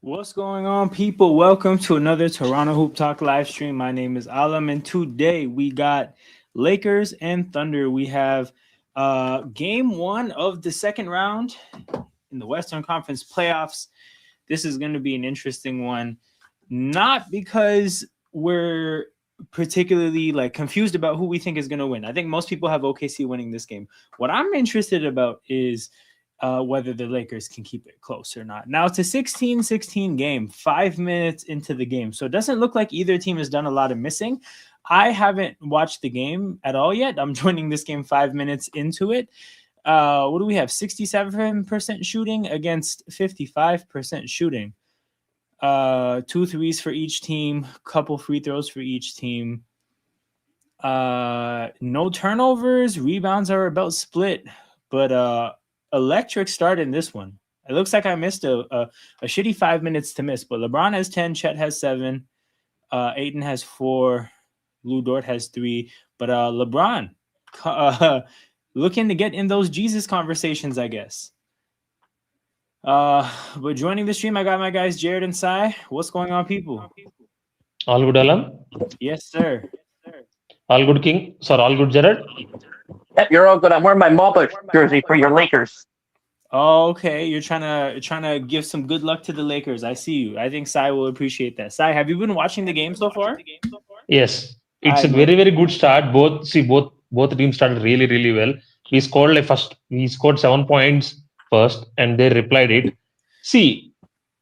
What's going on, people? Welcome to another Toronto Hoop Talk live stream. My name is Alam, and today we got Lakers and Thunder. We have game one of the second round in the Western Conference playoffs. This is going to be an interesting one, not because we're particularly confused about who we think is going to win. I think most people have OKC winning this game. What I'm interested about is whether the Lakers can keep it close or not. Now it's a 16-16 game, 5 minutes into the game. So it doesn't look like either team has done a lot of missing. I haven't watched the game at all yet. I'm joining this game 5 minutes into it. What do we have? 67% shooting against 55% shooting. 2 threes for each team, couple free throws for each team. No turnovers, rebounds are about split, but electric start in this one. It looks like I missed a shitty 5 minutes to miss, but LeBron has 10, Chet has 7, Ayton has 4, Lou Dort has 3, but LeBron looking to get in those Jesus conversations, I guess. But joining the stream, I got my guys Jared and Sai. What's going on, people? All good, Alam? Yes, sir. All good, King? Sorry, all good, Jared? Yep, you're all good. I'm wearing my Mamba jersey for your Lakers. Oh, okay. You're trying to give some good luck to the Lakers. I see you. I think Sai will appreciate that. Sai, have you been watching the game so far? Yes. It's Hi, a man. very, very good start. Both teams started really, really well. We scored 7 points first, and they replied it. See,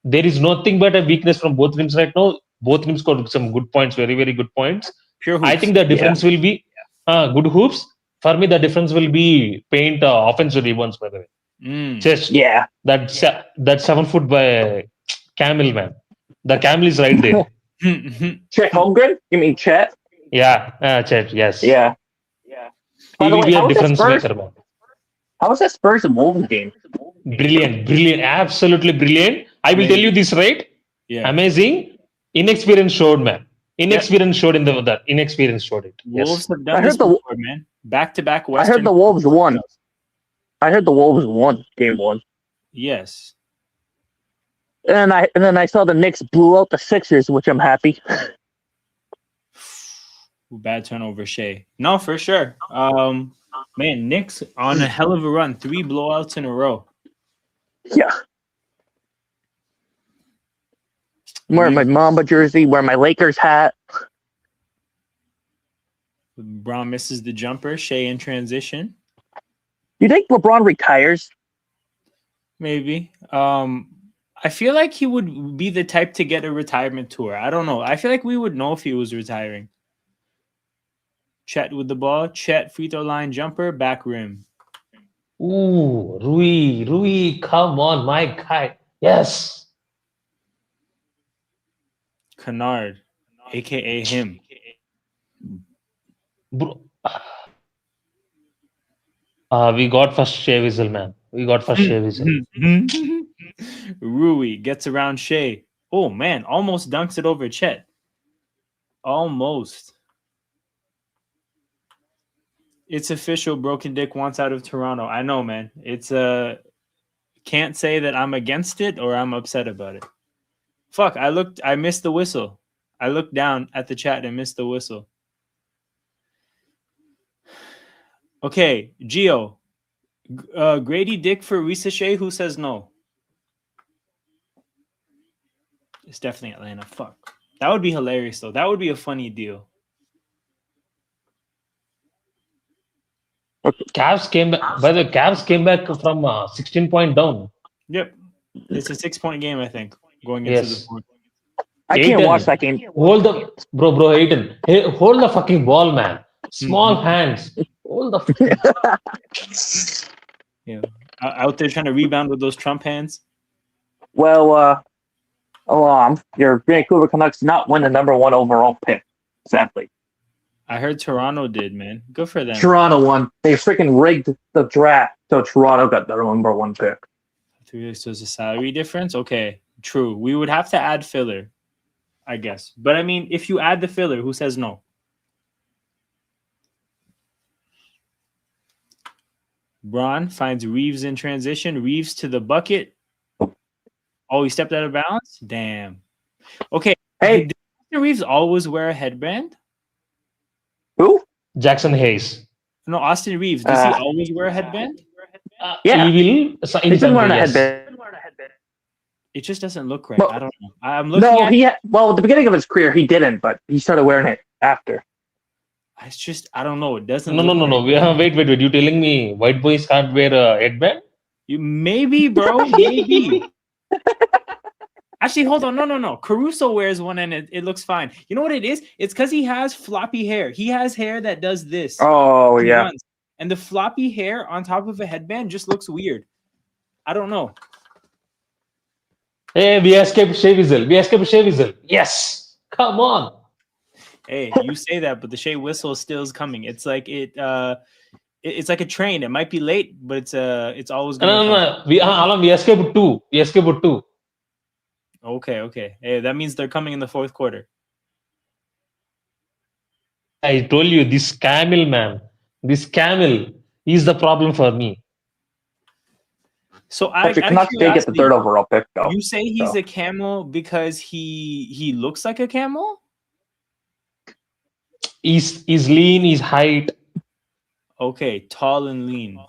there is nothing but a weakness from both teams right now. Both teams scored some good points, very, very good points. Pure I hoops. think the Yeah. difference will be good hoops. For me, the difference will be paint offensive rebounds, by the way. Just Yeah. that 7 foot by camel, man. The camel is right there. Chet Holmgren? You mean Chet? Yeah, Chet, yes. Yeah. He By the will way, be a how was that difference Spurs? maker, man. How was that Spurs and Wolves game? Brilliant, absolutely brilliant. I will tell you this, right? Yeah. Amazing. Inexperience showed, man. Yep. Inexperience showed in that. Inexperience showed it. Wolves Yes. have I done this heard the before, man. Back-to-back I Western. heard the Wolves won. I heard the Wolves won game one. Yes. And then I saw the Knicks blew out the Sixers, which I'm happy. Bad turnover, Shea. No, for sure. Man, Knicks on a hell of a run. 3 blowouts in a row. Yeah. I'm wearing my Mamba jersey, wearing my Lakers hat. Brown misses the jumper. Shea in transition. You think LeBron retires? Maybe. I feel like he would be the type to get a retirement tour. I don't know. I feel like we would know if he was retiring. Chet with the ball. Chet free throw line jumper. Back rim. Ooh, Rui, come on, my guy. Yes. Kennard, a.k.a. him. Bro. We got first Shea Whistle, man. We got first Shea Whistle. Rui gets around Shea. Oh, man. Almost dunks it over Chet. Almost. It's official. Broken Dick wants out of Toronto. I know, man. It's can't say that I'm against it or I'm upset about it. Fuck, I missed the whistle. I looked down at the chat and missed the whistle. Okay, Gio. Grady Dick for Risa Shea. Who says no? It's definitely Atlanta. Fuck. That would be hilarious, though. That would be a funny deal. Cavs came back. By the way, Cavs came back from 16-point down. Yep. It's a 6-point game, I think, going into the Yes. fourth. I can't watch that game. Hold the bro, Ayton. Hey, hold the fucking ball, man. Small hands. Hold the fucking Yeah. Out there trying to rebound with those Trump hands. Well, your Vancouver Canucks did not win the number 1 overall pick. Sadly. I heard Toronto did, man. Good for them. Toronto won. They freaking rigged the draft, so Toronto got the number 1 pick. So there's a salary difference? Okay, true. We would have to add filler, I guess. But I mean, if you add the filler, who says no? Braun finds Reeves in transition. Reeves to the bucket. Oh, he stepped out of bounds? Damn. Okay. Hey, Did Austin Reeves always wear a headband? who? Jackson Hayes. No, Austin Reeves. Does he always wear a headband? Yeah, He will in he's been wearing Sunday, a yes. headband. It just doesn't look right. Well, I don't know. I'm looking No, at well, at the beginning of his career, he didn't, but he started wearing it after. it's just I don't know. It doesn't No. look Wait. You telling me white boys can't wear a headband? maybe, bro. Maybe. Actually, hold on. No. Caruso wears one and it looks fine. You know what it is? It's because he has floppy hair. He has hair that does this. Oh, He yeah. runs. And the floppy hair on top of a headband just looks weird. I don't know. Hey, we escaped Shea Weasel. Yes. Come on. Hey, you say that, but the Shea whistle still is coming. It's like it's like a train. It might be late, but it's always gonna come. No. We escaped two. Okay. Hey, that means they're coming in the fourth quarter. I told you, this camel, man. This camel is the problem for me. So But the Canucks did get the third overall pick, though. You say he's a camel because he looks like a camel? He's lean, he's height. Okay, tall and lean.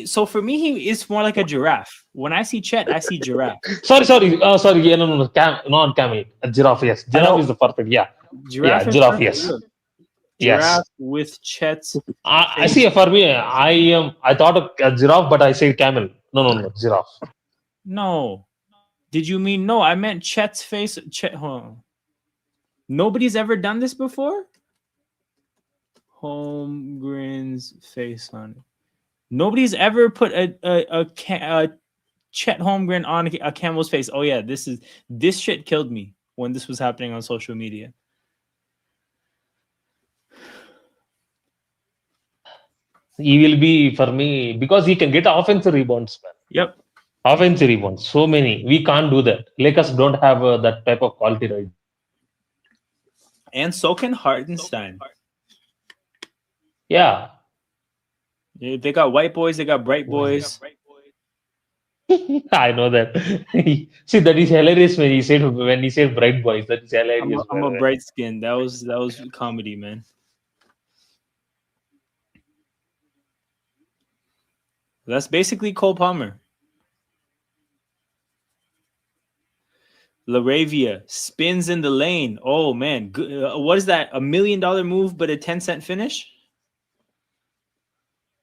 So for me, he is more like a giraffe. When I see Chet, I see giraffe. Sorry. Yeah, no. Not camel. A giraffe, yes. Giraffe is the perfect. Yeah. Giraffe. Yeah, giraffe, yes. Look. Yes. Giraffe with Chet's. I see. For me, I thought a giraffe, but I say camel. No. Giraffe. No. Did you mean no? I meant Chet's face. Hold on. Nobody's ever done this before? Holmgren's face on it. Nobody's ever put a Chet Holmgren on a camel's face. Oh yeah, this shit killed me when this was happening on social media. He will be for me because he can get offensive rebounds, man. Yep. Offensive rebounds, so many. We can't do that. Lakers don't have that type of quality, right? And so can Hartenstein. Yeah. They got white boys. They got bright boys. I know that. See, that is hilarious when he said bright boys. That is hilarious. I'm a bright skin. That was comedy, man. That's basically Cole Palmer. LaRavia spins in the lane. Oh man, what is that? $1 million move, but a 10-cent finish?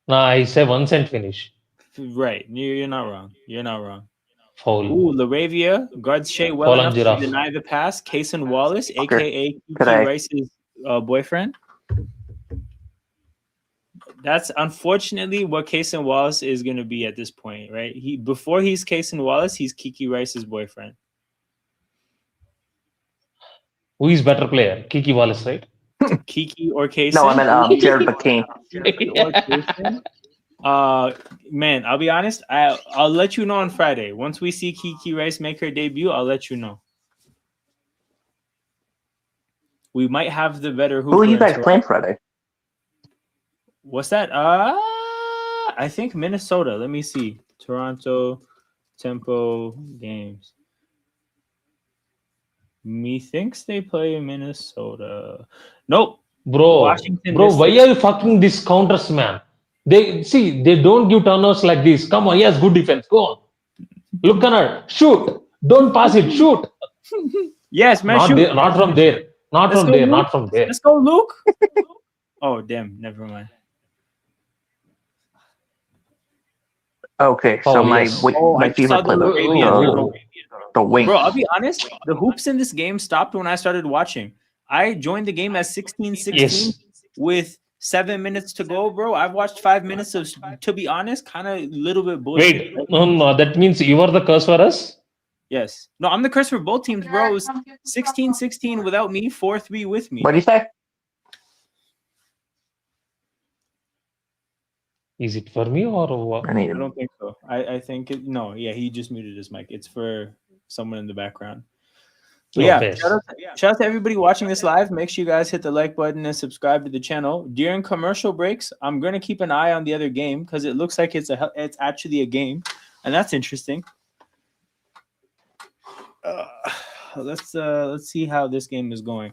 Nah, I say 1 cent finish. Right, you're not wrong. You're not wrong. Foul. Ooh, LaRavia guards Shea well enough to deny the pass. Cason Wallace, aka Kiki Rice's boyfriend. That's unfortunately what Cason Wallace is going to be at this point, right? Before he's Cason Wallace, he's Kiki Rice's boyfriend. Who is better player? Kiki Wallace, right? Kiki or Cason? No, I meant Jared McCain. Man, I'll be honest. I'll let you know on Friday. Once we see Kiki Rice make her debut, I'll let you know. We might have the better hooper. Who are you guys playing Friday? What's that? I think Minnesota. Let me see. Toronto Tempo games. Methinks they play Minnesota. Nope. Bro, Washington. Why are you fucking these counters, man? They don't give turnovers like this. Come on, yes, good defense. Go on. Look at her. Shoot. Don't pass it. Shoot. Yes, man. Not shoot. there, not from there. Not from there. Not from there. Let's go, Luke. Oh, damn. Never mind. Okay, so my favorite player, the wing. Bro, I'll be honest. The hoops in this game stopped when I started watching. I joined the game at 16-16 with 7 minutes to go, bro. I've watched 5 minutes of, to be honest, kind of a little bit bullshit. Wait, no. That means you are the curse for us? Yes. No, I'm the curse for both teams, bro. It was 16-16 without me, 4-3 with me. What do you say? Is it for me or what? I don't think so. I think no. Yeah, he just muted his mic. It's for someone in the background. But yeah, shout out to everybody watching this live. Make sure you guys hit the like button and subscribe to the channel. During commercial breaks, I'm gonna keep an eye on the other game because it looks like it's actually a game, and that's interesting. Let's see how this game is going.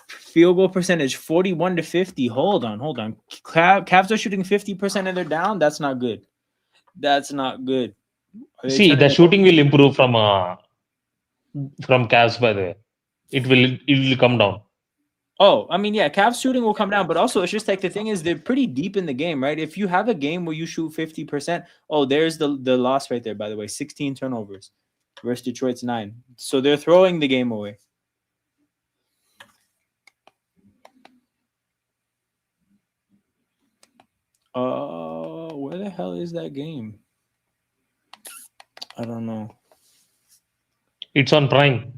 Field goal percentage 41-50. Hold on. Cavs are shooting 50% and they're down. That's not good. That's not good. Are they See, turning the it shooting over? will improve from Cavs. By the way, it will come down. Oh, I mean, yeah, Cavs shooting will come down, but also it's just like the thing is they're pretty deep in the game, right? If you have a game where you shoot 50%, oh, there's the loss right there, by the way. 16 turnovers versus Detroit's 9. So they're throwing the game away. Where the hell is that game? I don't know. It's on Prime.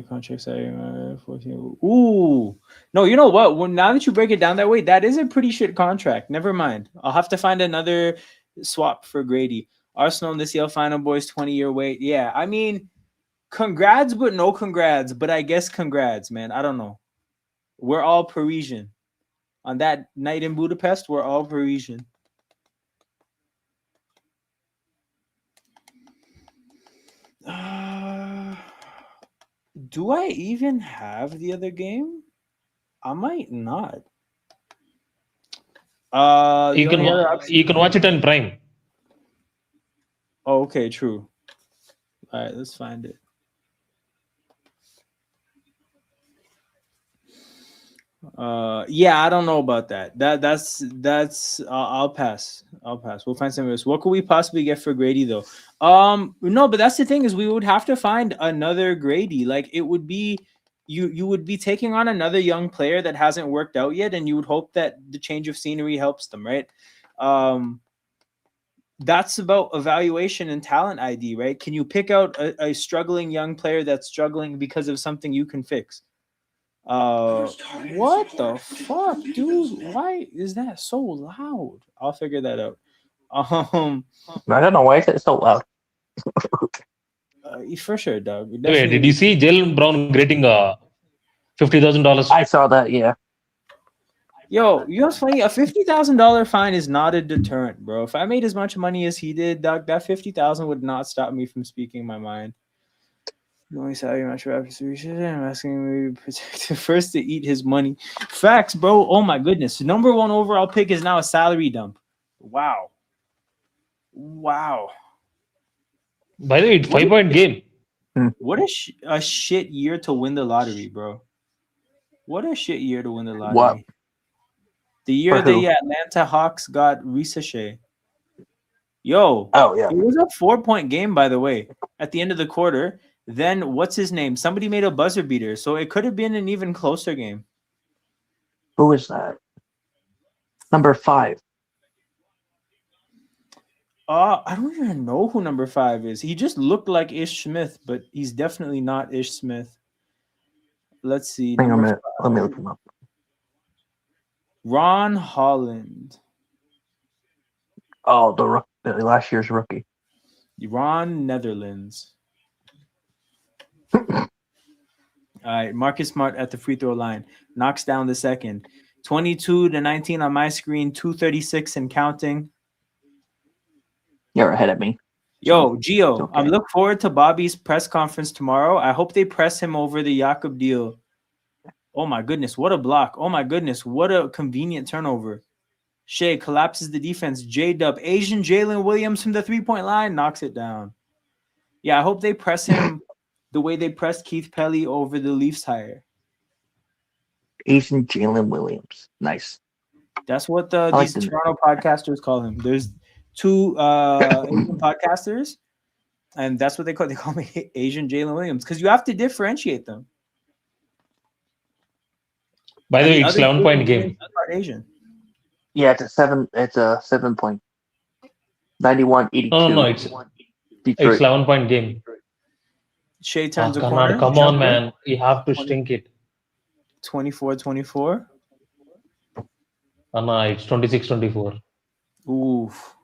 Contracts. 14. Ooh, no, you know what? Well, now that you break it down that way, that is a pretty shit contract. Never mind. I'll have to find another swap for Grady. Arsenal in the CL final, boys. 20-year wait. Yeah, I mean, congrats, but no congrats. But I guess congrats, man. I don't know. We're all Parisian. On that night in Budapest, we're all Parisian. Do I even have the other game? I might not. You can watch it on Prime. Oh, okay, true. All right, let's find it. Yeah, I don't know about that. That's I'll pass. We'll find something else. What could we possibly get for Grady though? No, but that's the thing is we would have to find another Grady. Like it would be you would be taking on another young player that hasn't worked out yet, and you would hope that the change of scenery helps them, right? That's about evaluation and talent ID, right? Can you pick out a struggling young player that's struggling because of something you can fix? What the fuck, dude? Why is that so loud? I'll figure that out. I don't know why is it so loud. For sure, Doug. Wait, did you see Jalen Brown getting $50,000? I saw that. Yeah. Yo, you know what's funny? A $50,000 fine is not a deterrent, bro. If I made as much money as he did, Doug, that 50,000 would not stop me from speaking my mind. The only salary match for appreciation. I'm asking me to protect first to eat his money. Facts, bro. Oh my goodness. Number 1 overall pick is now a salary dump. Wow. By the way, it's 5-point game. What a shit year to win the lottery, bro. What a shit year to win the lottery. What? The year the Atlanta Hawks got Risachet. Yo. Oh, yeah. It was a 4-point game, by the way, at the end of the quarter. Then what's his name? Somebody made a buzzer beater, so it could have been an even closer game. Who is that? Number 5. I don't even know who number 5 is. He just looked like Ish Smith, but he's definitely not Ish Smith. Let's see. Hang on a minute. Let me look him up. Ron Holland. Oh, the last year's rookie. Ron Netherlands. All right, Marcus Smart at the free throw line knocks down the second. 22-19 on my screen, 2:36 and counting. You're ahead of me. Yo, Gio, okay. I look forward to Bobby's press conference tomorrow. I hope they press him over the Jakob deal. Oh my goodness, what a block. Oh my goodness, what a convenient turnover. Shea collapses the defense. J-Dub, Asian Jalen Williams from the three-point line, knocks it down. Yeah, I hope they press him the way they pressed Keith Pelly over the Leafs hire. Asian Jalen Williams. Nice. That's what these Toronto podcasters call him. There's 2 Asian podcasters, and that's what they call. They call me Asian Jalen Williams because you have to differentiate them. By the way, it's 11-point game. Asian. Yeah, it's a 7 point. 91-82. No, it's 11-point game. Shea turns a corner. Come on, man. You have to stink it. 24-24. No, it's 26-24. Oof.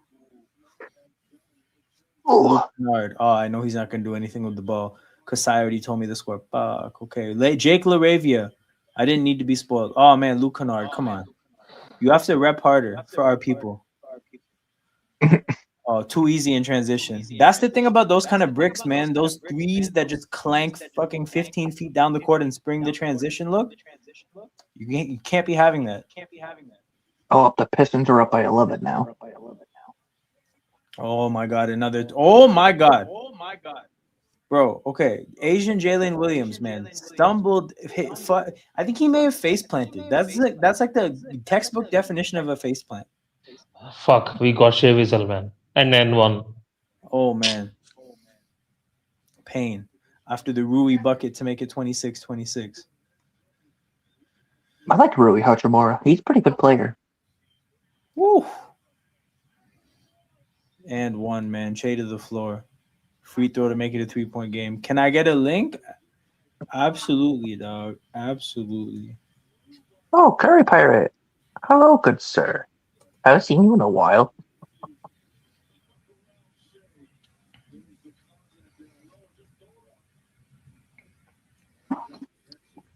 Hard. Oh, I know he's not gonna do anything with the ball. Kasai already told me the score. Fuck. Okay. Jake LaRavia. I didn't need to be spoiled. Oh man, Luke Kennard. Come on. You have to rep harder for our people. Oh, too easy in transition. That's the thing about those kind of bricks, man. Those threes that just clank fucking 15 feet down the court and spring the transition look. You can't be having that. Oh, the Pistons are up by 11 now. Oh my god, another. Oh my god, bro. Okay, Asian Jalen Williams, man, stumbled. I think he may have face planted. That's like the textbook definition of a face plant. Fuck, we got Shea Weasel, man. And N1. Oh man, pain after the Rui bucket to make it 26-26. I like Rui Hachimura. He's a pretty good player. Woo. And one, man, shade to the floor. Free throw to make it a 3-point game. Can I get a link? Absolutely, dog. Absolutely. Oh, Curry Pirate. Hello, good sir. I haven't seen you in a while.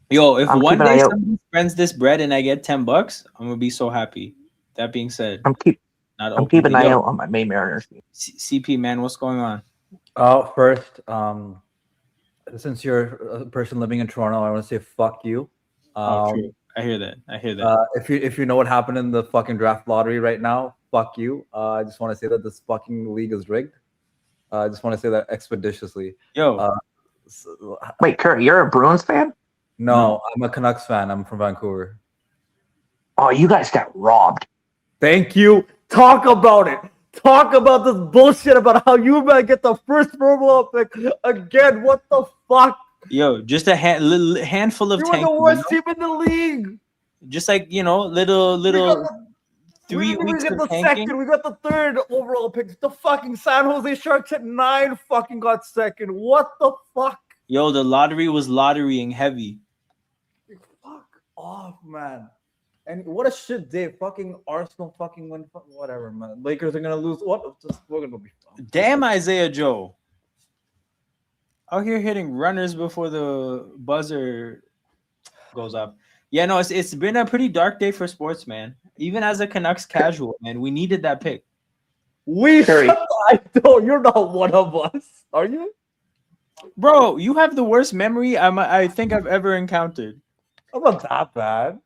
Yo, if I'm one keeping an day eye out. somebody spends this bread and I get $10, I'm gonna be so happy. That being said, I'm not keeping an eye Yo, out on my main mariners. CP, man, what's going on? First, since you're a person living in Toronto, I want to say fuck you. True. I hear that. If you know what happened in the fucking draft lottery right now, fuck you. I just want to say that this fucking league is rigged. I just want to say that expeditiously. Yo, Wait, Curry, you're a Bruins fan? No, I'm a Canucks fan. I'm from Vancouver. Oh, you guys got robbed. Thank you. Talk about it. Talk about this bullshit about how you might get the first overall pick again. What the fuck? yo, just a handful of You were the tanking, worst team in the league. just like little We 3 didn't even weeks get of the tanking. second. We got the third overall pick. The fucking San Jose Sharks at 9 fucking got second. What the fuck? Yo, the lottery was lotterying heavy. Fuck off, man. And what a shit day. Fucking Arsenal fucking win. Whatever, man. Lakers are gonna lose. What? We're gonna be fine. Damn, Isaiah Joe. Out here hitting runners before the buzzer goes up. Yeah, no, it's been a pretty dark day for sports, man. Even as a Canucks casual, man, we needed that pick. Curry. I don't. You're not one of us, are you? Bro, you have the worst memory I think I've ever encountered. I'm not that bad.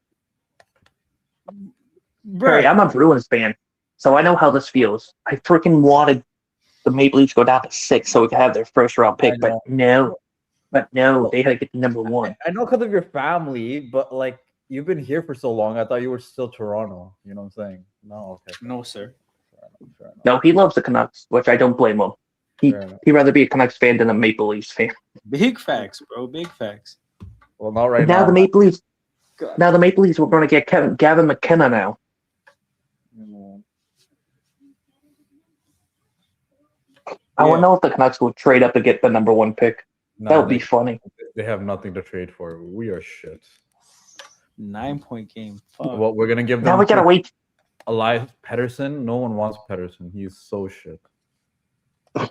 Curry, Bro, I'm a Bruins fan, so I know how this feels. I freaking wanted the Maple Leafs to go down to 6 so we could have their first round pick, but no, they had to get the number 1. I know because of your family, but like you've been here for so long. I thought you were still Toronto. You know what I'm saying? No, okay. no, sir. Fair enough. No, he loves the Canucks, which I don't blame him. He'd rather be a Canucks fan than a Maple Leafs fan. Big facts, bro. Big facts. Well, not right now now. the Maple Leafs. God. Now the Maple Leafs, we're going to get Gavin McKenna now. I want to know if the Canucks will trade up to get the number 1 pick. That would be funny. They have nothing to trade for. We are shit. 9-point game. Fuck. Well, we're gonna give them. Now we gotta wait. Elias Pettersson. No one wants Pettersson. He's so shit. Oh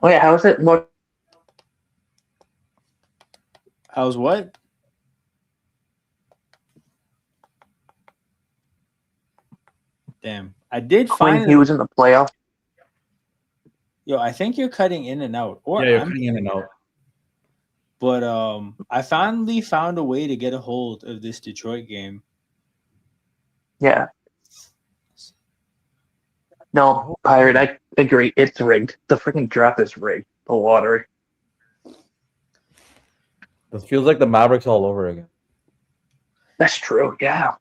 yeah, how is it? Look, How's what? Damn. I did Quinn find Hughes in the playoff. Yo, I think you're cutting in and out. Or Yeah, you're I'm- cutting in and out. But I finally found a way to get a hold of this Detroit game. Yeah. No, Pirate, I agree. It's rigged. The freaking draft is rigged. The lottery. This feels like the Mavericks all over again. That's true. Yeah.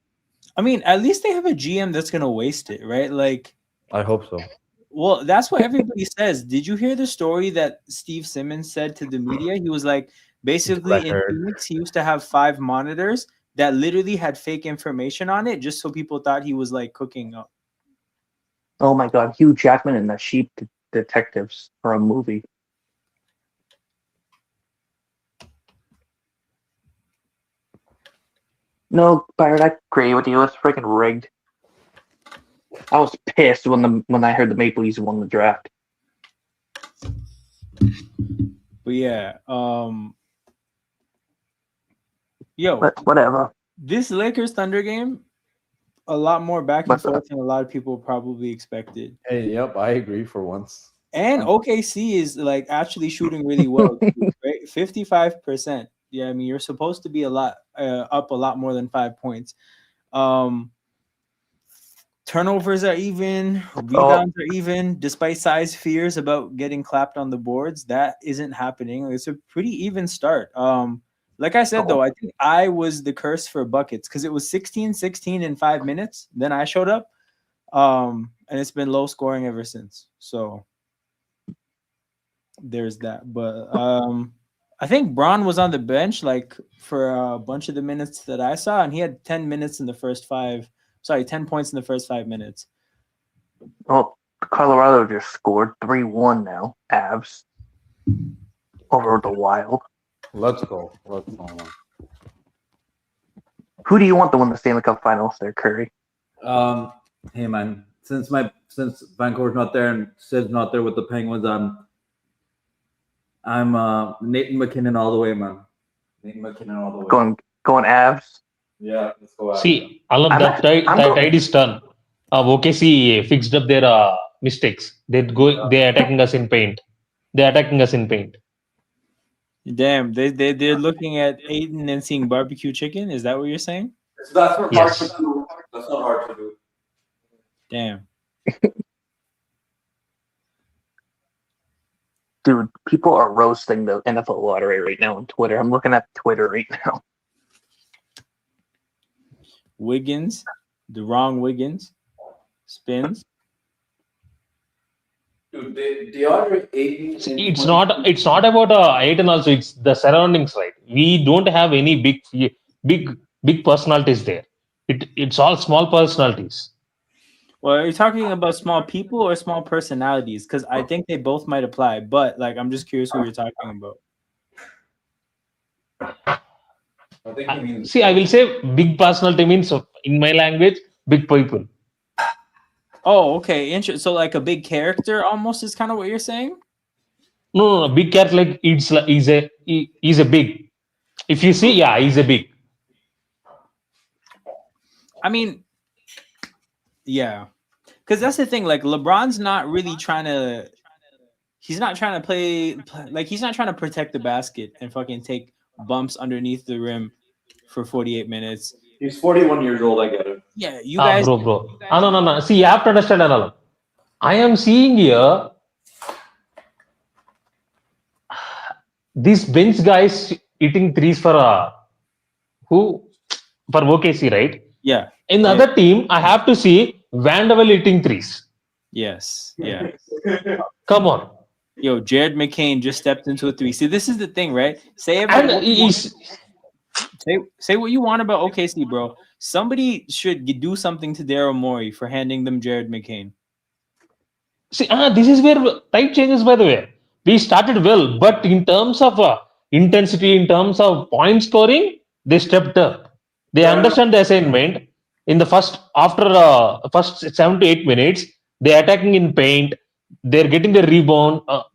I mean, at least they have a GM that's gonna waste it, right? Like, I hope so. well, that's what everybody says. Did you hear the story that Steve Simmons said to the media? He was like, basically in Record. Phoenix, he used to have 5 monitors that literally had fake information on it, just so people thought he was like cooking up. Oh my God, Hugh Jackman and the Sheep Detectives for a movie. No, Byron, I agree with you. It's freaking rigged. I was pissed when I heard the Maple Leafs won the draft. But yeah, yo, But whatever. this Lakers Thunder game, a lot more back and But, forth than a lot of people probably expected. Hey, yep, I agree for once. And OKC is like actually shooting really well, too, right? 55%. Yeah, I mean you're supposed to be a lot up a lot more than 5 points. Turnovers are even, rebounds are even, despite size fears about getting clapped on the boards. That isn't happening. It's a pretty even start. Like I said, though, I think I was the curse for buckets because it was 16-16 in 5 minutes. Then I showed up, and it's been low scoring ever since. So there's that. But I think Braun was on the bench like for a bunch of the minutes that I saw, and he had 10 minutes in the first 5. Sorry, 10 points in the first 5 minutes. well, Colorado just scored 3-1 now. Avs over the Wild. Let's go. Let's go. Who do you want to win the Stanley Cup Finals there, Curry? Hey man, since Vancouver's not there and Sid's not there with the Penguins, I'm Nathan McKinnon all the way, man. Nathan McKinnon all the way. Going Avs. Yeah, let's go. See, Alan, I'm that actually- I'm tide going- is done. OKC fixed up their mistakes. They're attacking us in paint. They're attacking us in paint. Damn, they're looking at Aiden and seeing barbecue chicken. Is that what you're saying? That's not Yes. hard to do. That's not hard to do. Damn. Dude, people are roasting the NFL lottery right now on Twitter. I'm looking at Twitter right now. Wiggins, the wrong Wiggins, spins. Dude, DeAndre Ayton. See, it's not about Aiden also. It's the surroundings, right? We don't have any big personalities there. It's all small personalities. Well, are you talking about small people or small personalities? Because I think they both might apply, but like I'm just curious who you're talking about. I think he means. See, I will say big personality means in my language, big people. Oh, okay. So like a big character almost is kind of what you're saying? No, big cat like he's a big. If you see, yeah, he's a big. I mean, yeah. Because that's the thing. Like LeBron's not really trying to. He's not trying to play. Like he's not trying to protect the basket and fucking take bumps underneath the rim for 48 minutes. He's 41 years old. I get it. Yeah, you guys. Bro. No. See, you have to understand, Alan. I am seeing here these bench guys hitting threes for OKC, right? Yeah. In the other team, I have to see Vanderbilt hitting threes. Yes. Yeah. Come on. Yo, Jared McCain just stepped into a 3. See, this is the thing, right? Say what you want about OKC, bro. Somebody should do something to Daryl Morey for handing them Jared McCain. See, this is where type changes, by the way. We started well, but in terms of intensity, in terms of point scoring, they stepped up. They understand the assignment. In the first 7 to 8 minutes, they're attacking in paint. They're getting the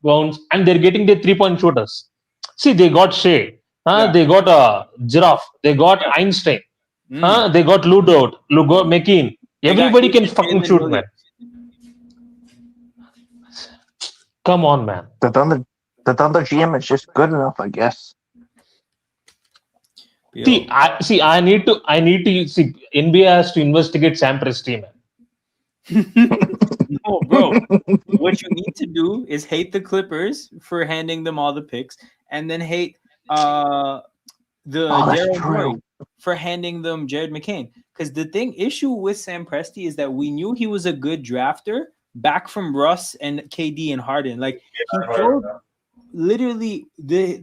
bounds, and they're getting the 3-point shooters. See, they got Shea. They got Giraffe. They got Einstein. They got Ludo McKean. Everybody can fucking shoot, man. Come on, man. The Thunder GM is just good enough, I guess. See, I need to see. NBA has to investigate Sam Presti, man. No, bro. What you need to do is hate the Clippers for handing them all the picks, and then hate the Daryl Morey for handing them Jared McCain. Because the issue with Sam Presti is that we knew he was a good drafter back from Russ and KD and Harden. Like he showed literally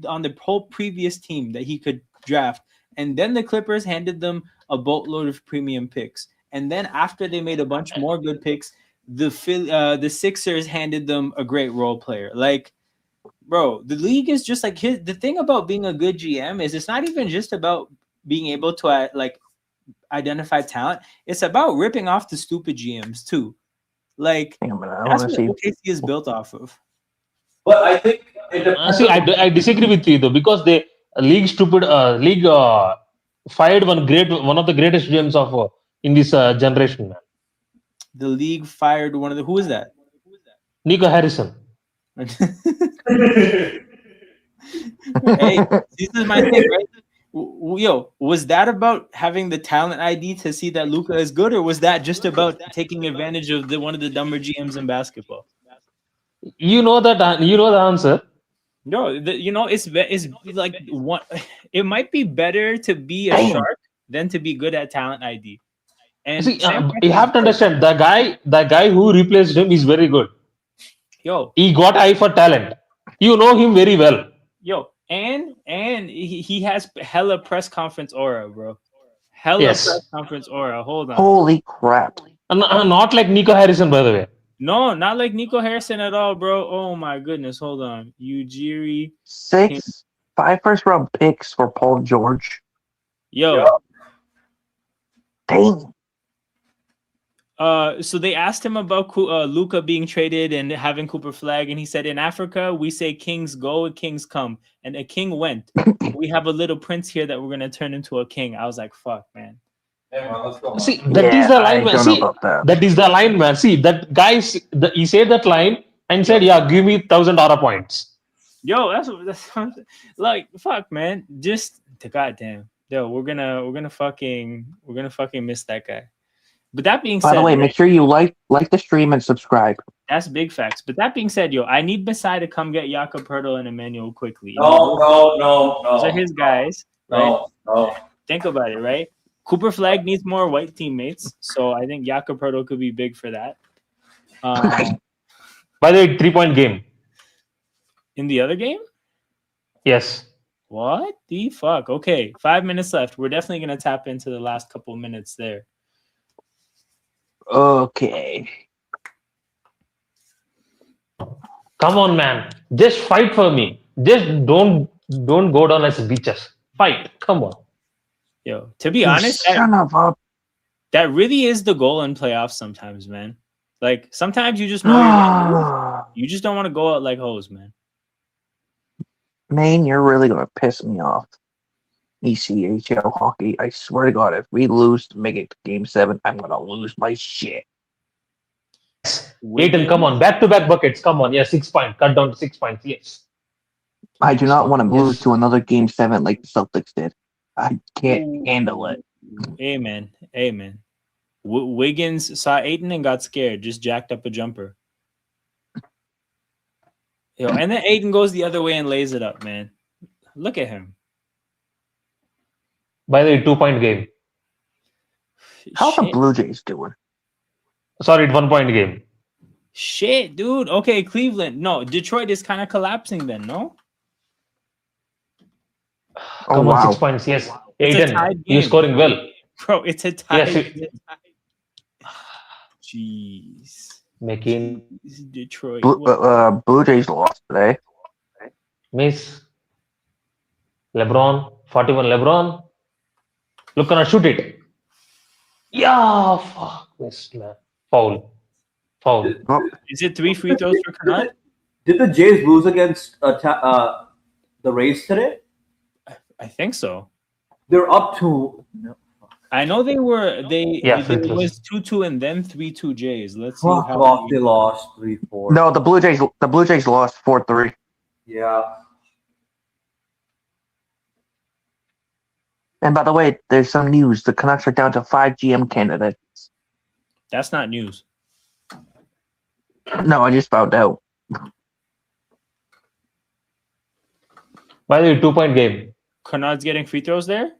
on the whole previous team that he could draft. And then the Clippers handed them a boatload of premium picks. And then after they made a bunch more good picks, the Sixers handed them a great role player. Like, bro, the league is just like the thing about being a good GM is it's not even just about being able to identify talent. It's about ripping off the stupid GMs too. Like that's what OKC is built off of. But I think it depends. See, I disagree with you though, because league fired one of the greatest GMs of in this generation, man. The league fired one of the. Who is that? Nico Harrison. Hey, this is my thing, right? Yo, was that about having the talent ID to see that Luka is good, or was that just about taking advantage of one of the dumber GMs in basketball? You know that. You know the answer. No, it's like one. It might be better to be a Damn. shark than to be good at talent ID. And See, Sam you Presti's have to good. understand the guy who replaced him is very good. Yo, He got eye for talent. You know him very well. and he has hella press conference aura, bro. Hella Yes. press conference aura. Hold on. Holy crap. Not like Nico Harrison, by the way. No, not like Nico Harrison at all, bro. Oh my goodness. Hold on. Ujiri. 5 first-round picks for Paul George. Yo. Dang. So they asked him about Luka being traded and having Cooper Flag, and he said, "In Africa, we say kings go, kings come, and a king went. We have a little prince here that we're gonna turn into a king." I was like, "Fuck, man." Hey, man, let's go. See, that is the line, I man. don't See, know about that. that is the line, man. See, that guy, he said that line and said, "Yeah, give me $1,000 points." Yo, that's like, fuck, man. Just the goddamn. Yo, we're gonna fucking miss that guy. But that being By said, the way, right, make sure you like the stream and subscribe. that's big facts. But that being said, yo, I need Masai to come get Jakob Pertl and Emmanuel quickly. No. Those are his guys, right? No. Think about it, right? Cooper Flag needs more white teammates, so I think Jakob Pertl could be big for that. By the way, 3-point game. In the other game, Yes. what the fuck? Okay, 5 minutes left. We're definitely gonna tap into the last couple minutes there. Okay. Come on, man. Just fight for me. Just don't go down as bitches. Fight. Come on. Yo, to be You honest, son of a. that really is the goal in playoffs sometimes, man. Like sometimes you just know you're gonna lose. You just don't want to go out like hoes, man. Man, you're really gonna piss me off. ECHL hockey. I swear to God, if we lose to make it to Game 7, I'm gonna lose my shit. Aiton, come on. Back-to-back buckets. Come on. Yeah, 6 points. Cut down to 6 points. Yes. I do not want to lose Yes. to another Game 7 like the Celtics did. I can't handle it. Amen. Wiggins saw Aiton and got scared, just jacked up a jumper. Yo, and then Aiton goes the other way and lays it up, man. Look at him. By the way, 2-point game. How's the Shit. Blue Jays doing? Sorry, 1-point game. Shit, dude. Okay, Cleveland. No, Detroit is kind of collapsing then, no? Oh, Come on, wow. 6 points. Yes. It's a Aiton, tied you're game. scoring well. Bro, it's a tie. Yes, Jeez. Making Detroit. Blue Jays lost today. miss. LeBron, 41 LeBron. Look, gonna shoot it. Yeah, fuck this, man. Foul. Is it 3 free throws for Connaught? Did the Jays lose against the Rays today? I think so. They're up to. No. I know they were. Yeah, free It throws. was 2-2 and then 3-2 Jays. Let's see Fuck how off, they lost 3-4. No, the Blue Jays lost 4-3. Yeah. And by the way, there's some news. The Canucks are down to 5 GM candidates. That's not news. No, I just found out. By the way, 2-point game. Connaught's getting free throws there.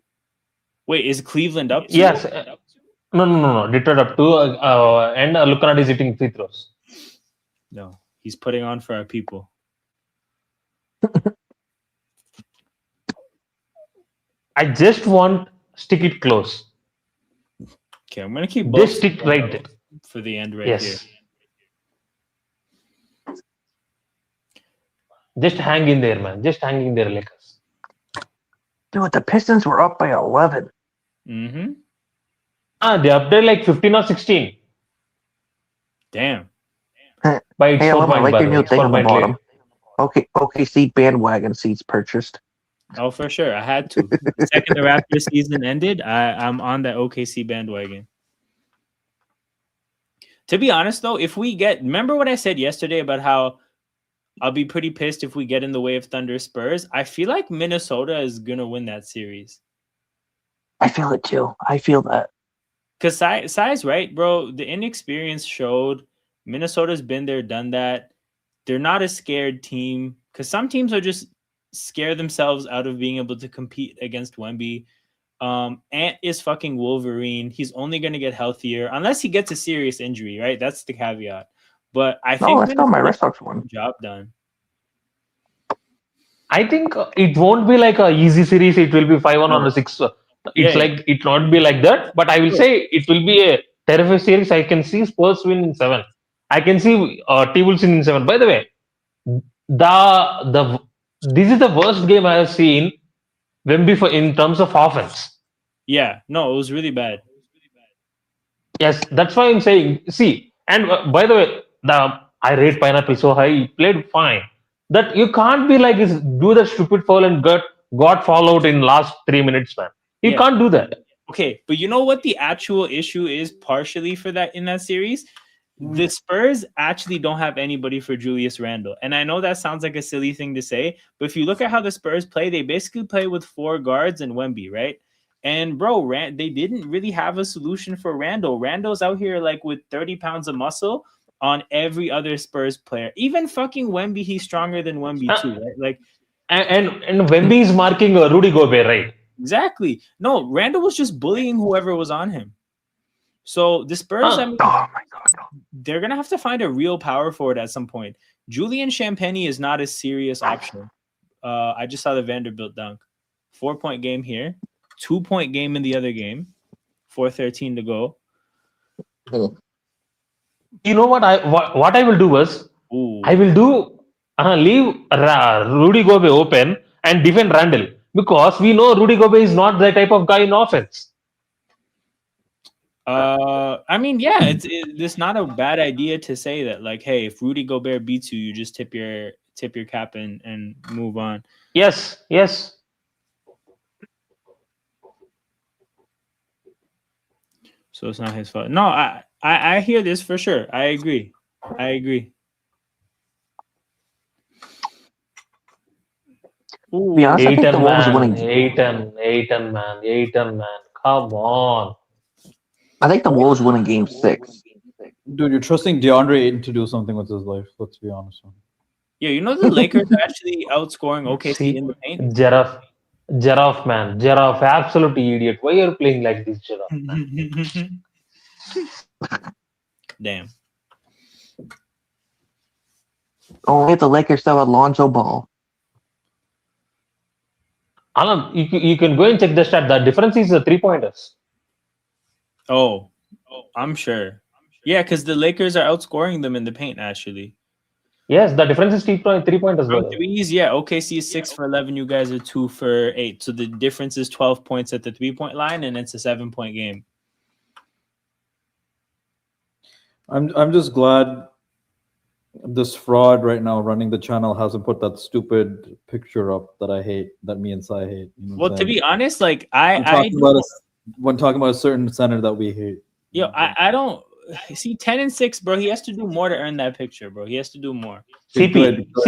Wait, is Cleveland up? to? Yes. No. Detroit up 2. And Lukanat is hitting free throws. No, he's putting on for our people. I just want stick it close. Okay, I'm gonna keep both Just stick right there. for the end right Yes. here. Just hang in there, man. Just hang in there, Lakers. Dude, the Pistons were up by 11. Mm-hmm. They up there like 15 or 16. Damn. By its Hey, 4 Alma, points, like by your the way. new It's thing 4 on the point lead. bottom. Okay, OKC bandwagon seats purchased. Oh, for sure. I had to. The second the Raptors season ended, I'm on that OKC bandwagon. To be honest, though, if we get, remember what I said yesterday about how I'll be pretty pissed if we get in the way of Thunder Spurs. I feel like Minnesota is gonna win that series. I feel it too. I feel that. Cause Sai's right, bro. The inexperience showed. Minnesota's been there, done that. They're not a scared team. Cause some teams are just scare themselves out of being able to compete against Wemby. Ant is fucking Wolverine. He's only gonna get healthier unless he gets a serious injury, right? That's the caveat. But I No, think let's go. My Red Minnesota's Sox won. job done. I think it won't be like a easy series. It will be 5-1 No. on a 6. Yeah, It's like it not be like that. But I will say it will be a terrific series. I can see Spurs win in 7. I can see T-Wolves in 7. By the way, the this is the worst game I have seen Wemby for in terms of offense. yeah. No, it was really bad. Yes, that's why I'm saying. See, and by the way, I rate Pineapple so high. He played fine. That you can't be like do the stupid foul and got followed in last 3 minutes, man. You Yeah. can't do that. Okay, but you know what the actual issue is partially for that in that series? The Spurs actually don't have anybody for Julius Randle. And I know that sounds like a silly thing to say, but if you look at how the Spurs play, they basically play with 4 guards and Wemby, right? And bro, they didn't really have a solution for Randle. Randle's out here like with 30 pounds of muscle on every other Spurs player. Even fucking Wemby, he's stronger than Wemby too, right? Like And Wemby is marking Rudy Gobert, right? exactly. No, Randle was just bullying whoever was on him. So the Spurs, I mean, Oh my god. No. they're gonna have to find a real power forward at some point. Julian Champagny is not a serious option. I just saw the Vanderbilt dunk. 4-point game here, 2-point game in the other game. 4:13 to go. You know what I will do was Ooh, I will do leave Rudy Gobert open and defend Randall because we know Rudy Gobert is not the type of guy in offense. I mean, yeah, it's not a bad idea to say that. Like, hey, if Rudy Gobert beats you, you just tip your cap and move on. Yes. So it's not his fault. No, I hear this for sure. I agree. To be honest, I think the Aiton, Wolves man. winning. Aiton, man. Come on. I think the Wolves winning Game 6. Dude, you're trusting DeAndre Ayton to do something with his life. Let's be honest. Yeah, you know the Lakers are actually outscoring OKC See, in the paint. Giraffe, man. Giraffe, absolutely idiot. Why are you playing like this, Giraffe, man? Damn. Only if the Lakers still have Lonzo Ball. Alan, you can go and check the stat. The difference is the 3-pointers. Oh, I'm sure. Yeah, because the Lakers are outscoring them in the paint, actually. Yes, the difference is 3-pointers. From threes, yeah, OKC is 6 for 11. You guys are 2 for 8. So the difference is 12 points at the 3-point line, and it's a 7-point game. I'm just glad this fraud right now running the channel hasn't put that stupid picture up that I hate, that me and Sai hate. You know what Well, I'm to saying? be honest, like when talking about a certain center that we hate. yo, I don't see 10 and 6, bro. He has to do more to earn that picture, bro. He has to do more. CP, no.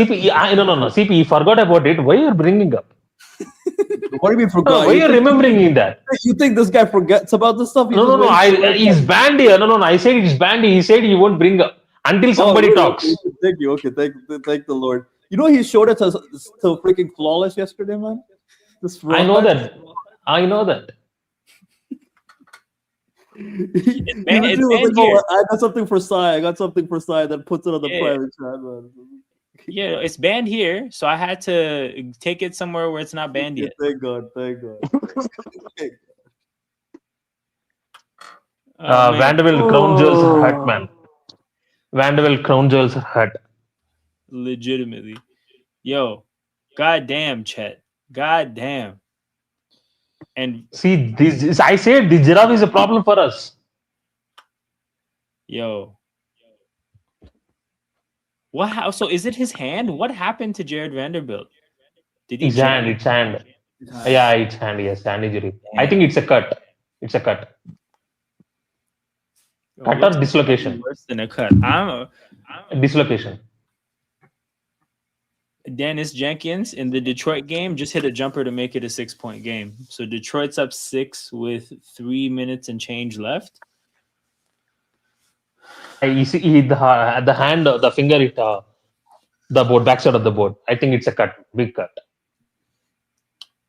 CP, you forgot about it. Why are you bringing up? What do you mean forgot? Why are you remembering that? You think this guy forgets about this stuff? No. He's banned here. No. I said it's banned. He said he won't bring up until somebody talks. Okay, thank you. Okay, thank the Lord. You know he showed it to freaking Flawless yesterday, man. This fraud. I know that. I got something for Sai. Then puts it on the private chat, man. Yeah, it's banned here, so I had to take it somewhere where it's not banned yet. Thank God. Vanderbilt crown jewels are hurt, man. Vanderbilt crown jewels are hurt. Legitimately. Yo, goddamn, Chet. Goddamn. And see, this I said the giraffe is a problem for us. Yo. What? So is it his hand? What happened to Jared Vanderbilt? Did he? It's hand. Yeah, it's hand. Yes, hand injury. I think it's a cut. Cut what's or dislocation? worse than a cut? Dislocation. Dennis Jenkins in the Detroit game just hit a jumper to make it a 6-point game. So Detroit's up 6 with 3 minutes and change left. You see, the hand, the finger hit the board, backside of the board. I think it's a cut, big cut.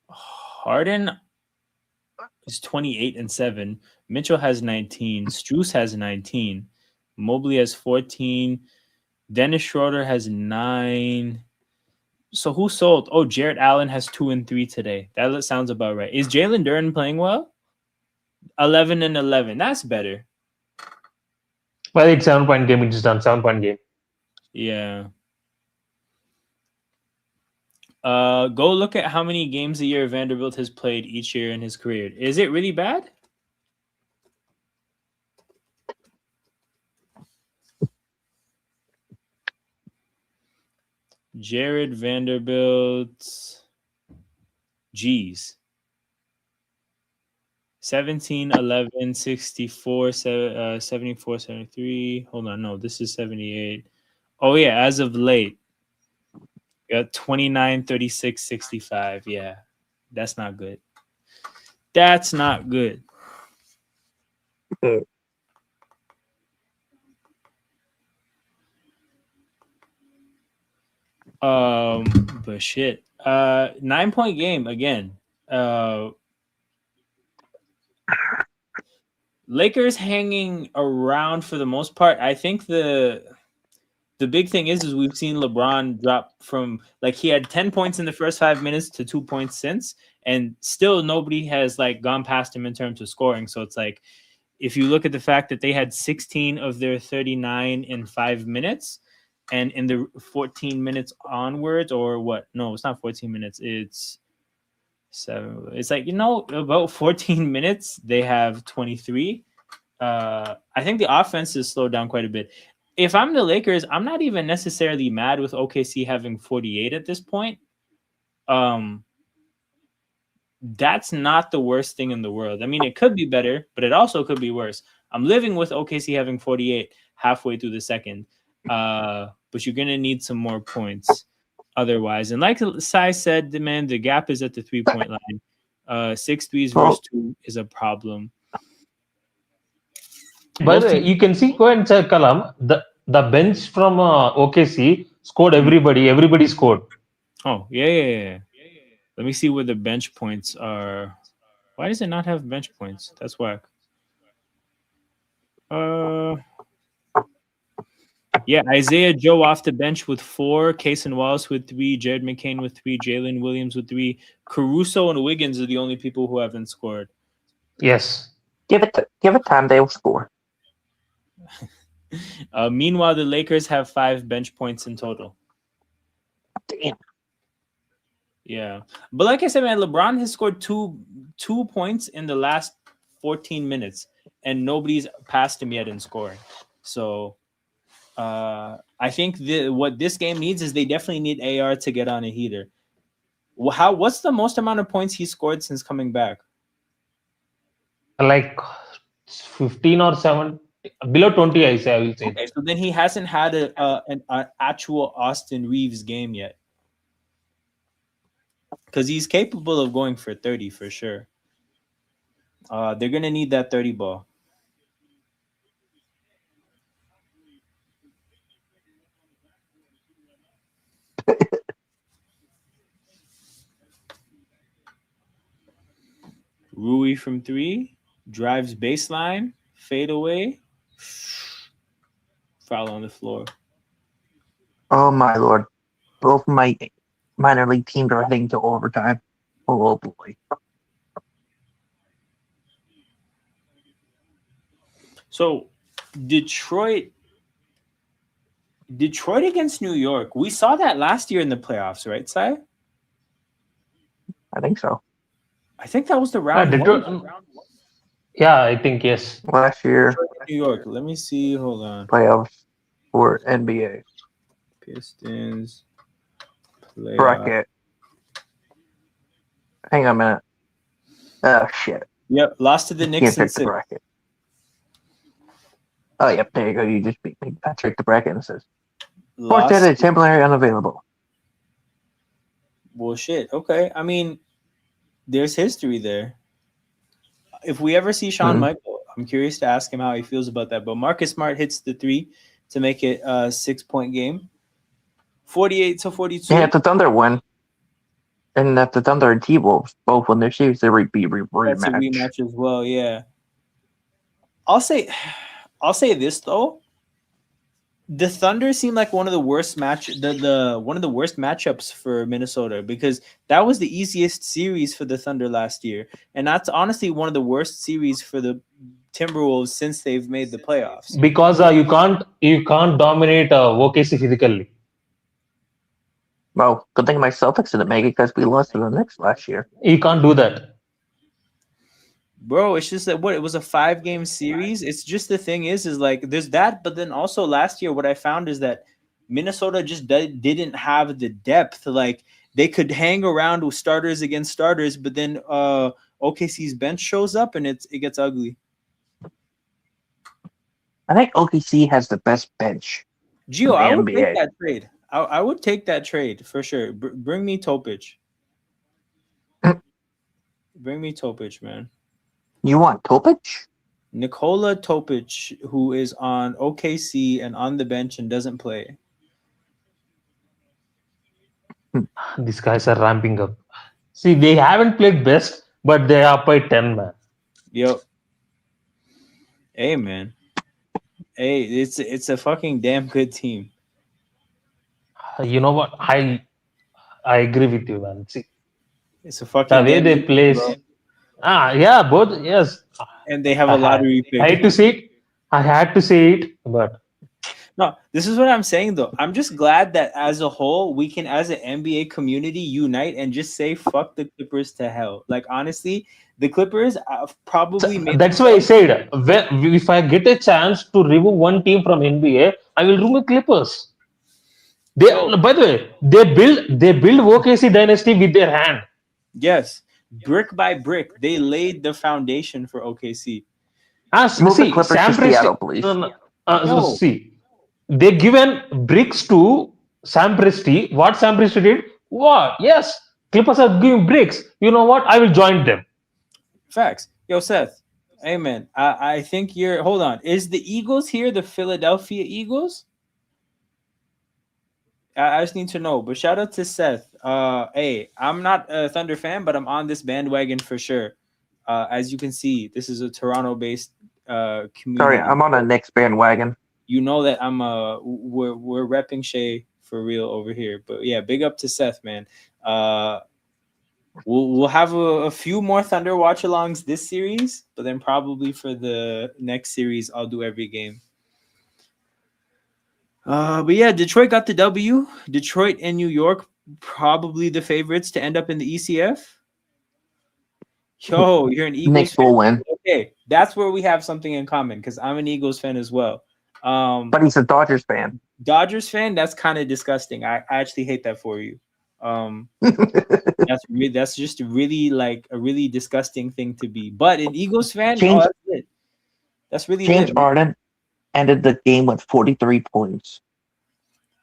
Harden is 28 and 7. Mitchell has 19. Strus has 19. Mobley has 14. Dennis Schroeder has 9. So who sold? Oh, Jarrett Allen has 2 and 3 today. That sounds about right. Is Jalen Duren playing well? 11 and 11. That's better. Well, it's 7-point game. It's done. 7-point game. Yeah. Go look at how many games a year Vanderbilt has played each year in his career. Is it really bad? Jared Vanderbilt. G's. 17, 11, 64, 74, 73. Hold on. No, this is 78. Oh, yeah. As of late. Got 29, 36, 65. Yeah. That's not good. That's not good. But shit. 9-point game again. Lakers hanging around for the most part. I think the big thing is we've seen LeBron drop from like he had 10 points in the first 5 minutes to 2 points since, and still nobody has like gone past him in terms of scoring. So it's like if you look at the fact that they had 16 of their 39 in 5 minutes, and in the 14 minutes onwards, or what? No, it's not 14 minutes. It's 7. It's like, about 14 minutes, they have 23. I think the offense has slowed down quite a bit. If I'm the Lakers, I'm not even necessarily mad with OKC having 48 at this point. That's not the worst thing in the world. I mean, it could be better, but it also could be worse. I'm living with OKC having 48 halfway through the second. But you're going to need some more points otherwise. And like Sai said, man, the gap is at the 3-point line. 6 threes versus 2 is a problem. But you can see, go and check, Kalam, the bench from OKC scored everybody. Everybody scored. Oh, yeah. Let me see where the bench points are. Why does it not have bench points? That's whack. Yeah, Isaiah Joe off the bench with 4, Kaysen Wallace with 3, Jared McCain with 3, Jalen Williams with 3. Caruso and Wiggins are the only people who haven't scored. Yes. Give it time, they'll score. Meanwhile, the Lakers have 5 bench points in total. Damn. Yeah, but like I said, man, LeBron has scored two points in the last 14 minutes, and nobody's passed him yet in scoring. So, I think what this game needs is they definitely need AR to get on a heater. What's the most amount of points he scored since coming back? Like 15 or 7, below 20, I will say. Okay, so then he hasn't had an actual Austin Reeves game yet. Because he's capable of going for 30 for sure. They're going to need that 30 ball. Rui from 3. Drives baseline. Fade away. Foul on the floor. Oh, my Lord. Both my minor league teams are heading to overtime. Oh, boy. So, Detroit against New York. We saw that last year in the playoffs, right, Sai? I think so. I think that was the round one. Yeah, I think yes. Last year, New York. Let me see. Hold on. playoffs for NBA. Pistons. Playoff. Bracket. Hang on a minute. Oh, shit. Yep, lost to the Knicks in 6. Bracket. Oh, yep, there you go. You just beat me. Patrick the bracket and says, Fourth Lost. edit, temporary unavailable. Bullshit. Okay. I mean, there's history there. If we ever see Shawn Michael, I'm curious to ask him how he feels about that. But Marcus Smart hits the 3 to make it a 6-point game. 48-42. And if the Thunder win, and if the Thunder and T-Wolves both win their series, they would be That's a rematch. rematch as well. Yeah. I'll say this though. The Thunder seem like one of the worst one of the worst matchups for Minnesota because that was the easiest series for the Thunder last year, and that's honestly one of the worst series for the Timberwolves since they've made the playoffs. Because you can't dominate OKC physically. Well, good thing my Celtics didn't make it because we lost to the Knicks last year. You can't do that. Bro, it's just that it was a 5-game series. It's just the thing is like there's that, but then also last year what I found is that Minnesota just didn't have the depth. Like they could hang around with starters against starters, but then OKC's bench shows up and it gets ugly. I think OKC has the best bench. Gio, in the I would NBA. take that trade. I would take that trade for sure. Bring me Topic. Bring me Topic, man. You want Topic? Nikola Topic, who is on OKC and on the bench and doesn't play. These guys are ramping up. See, they haven't played best, but they are up by 10, man. Yep. Hey, man. Hey, it's a fucking damn good team. You know what? I agree with you, man. See, It's a fucking the way damn they good play. team, bro. Yeah, both. Yes. And they have a lottery I had pick. to say it. I had to say it, but No, this is what I'm saying though. I'm just glad that as a whole, we can, as an NBA community, unite and just say "fuck the Clippers" to hell. Like honestly, the Clippers probably made. that's why I said if I get a chance to remove one team from NBA, I will remove Clippers. They, Yo. by the way, they build OKC dynasty with their hand. Yes, brick by brick, they laid the foundation for OKC. Move the See, Clippers Sam to Presti, Seattle, please. No. see, they given bricks to Sam Presti. What Sam Presti did? What? Yes, Clippers are giving bricks. You know what? I will join them. Facts. Yo, Seth. Amen. I think you're. Hold on. Is the Eagles here the Philadelphia Eagles? I just need to know. But shout out to Seth. Hey, I'm not a Thunder fan, but I'm on this bandwagon for sure. As you can see, this is a Toronto-based community. Sorry, I'm on a Knicks bandwagon. You know that we're repping Shea for real over here. But yeah, big up to Seth, man. We'll have a few more Thunder watch-alongs this series, but then probably for the next series, I'll do every game. But yeah, Detroit got the W. Detroit and New York probably the favorites to end up in the ECF. Yo, you're an Eagles Knicks fan. will win. Okay, that's where we have something in common because I'm an Eagles fan as well. But he's a Dodgers fan. Dodgers fan, that's kind of disgusting. I actually hate that for you. That's just really like a really disgusting thing to be. But an Eagles fan, that's it. That's really James lit. Harden ended the game with 43 points.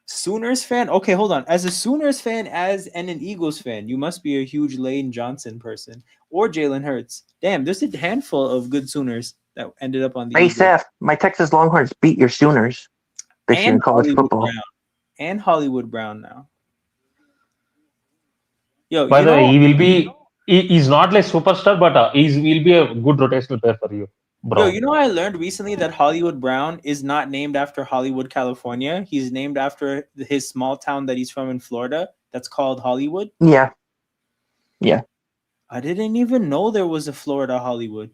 Sooners fan? Okay, hold on. As a Sooners fan, and an Eagles fan, you must be a huge Lane Johnson person or Jalen Hurts. Damn, there's a handful of good Sooners that ended up on the Hey, Eagles. Seth, my Texas Longhorns beat your Sooners this year in college Hollywood football. Brown. And Hollywood Brown now. Yo, By the way, he's not like superstar, but he will be a good rotational player for you, bro. Yo, I learned recently that Hollywood Brown is not named after Hollywood, California. He's named after his small town that he's from in Florida. That's called Hollywood. Yeah. I didn't even know there was a Florida Hollywood.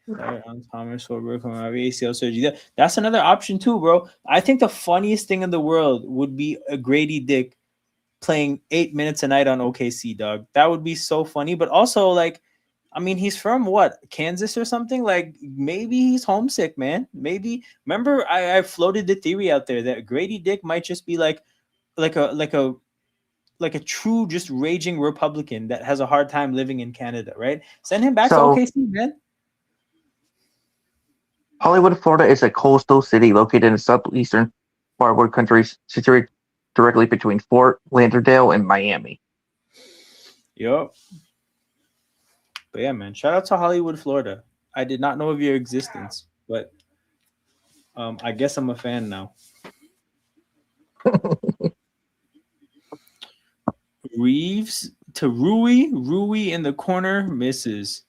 On Thomas ACL surgery. That's another option too, bro. I think the funniest thing in the world would be a Grady Dick playing 8 minutes a night on OKC, dog. That would be so funny. But also, like, I mean, he's from what, Kansas or something? Like, maybe he's homesick, man. Maybe. Remember, I floated the theory out there that Grady Dick might just be like a true, just raging Republican that has a hard time living in Canada, right? Send him back to OKC, man. Hollywood, Florida is a coastal city located in the southeastern part of the country, situated directly between Fort Lauderdale and Miami. Yup. But yeah, man, shout out to Hollywood, Florida. I did not know of your existence, but I guess I'm a fan now. Reeves to Rui in the corner misses.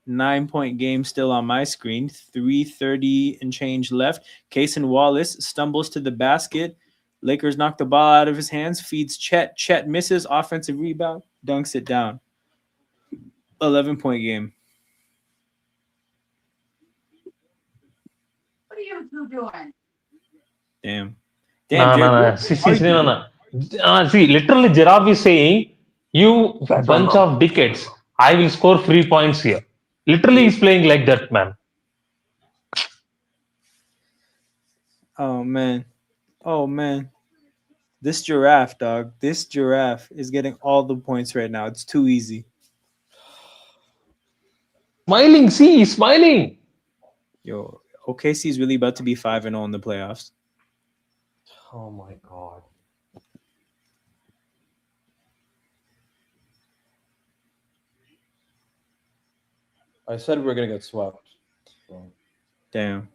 9-point game still on my screen. 3:30 and change left. Kaysen Wallace stumbles to the basket. Lakers knock the ball out of his hands. Feeds Chet. Chet misses. Offensive rebound. Dunks it down. 11-point game. What are you two doing? Damn. No, Jared, no, no. See, literally, Giraffe is saying, "You That's bunch wrong. of dickheads, I will score 3 points here." Literally, he's playing like that, man. Oh man. Oh man. This giraffe, dog. This giraffe is getting all the points right now. It's too easy. Smiling, see, he's smiling. Yo, OKC is really about to be 5-0 in the playoffs. Oh my god. I said we're gonna get swept. So. Damn.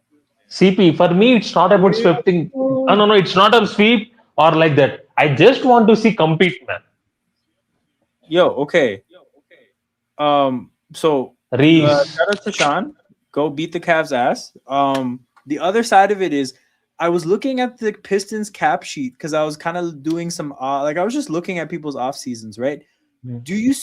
CP, for me, it's not about sweeping. Oh, no, it's not a sweep or like that. I just want to see compete, man. Yo, okay. So Reeves. shout out to Sean. Go beat the Cavs ass. The other side of it is I was looking at the Pistons cap sheet because I was kind of doing some I was just looking at people's off seasons, right? Yeah. Do you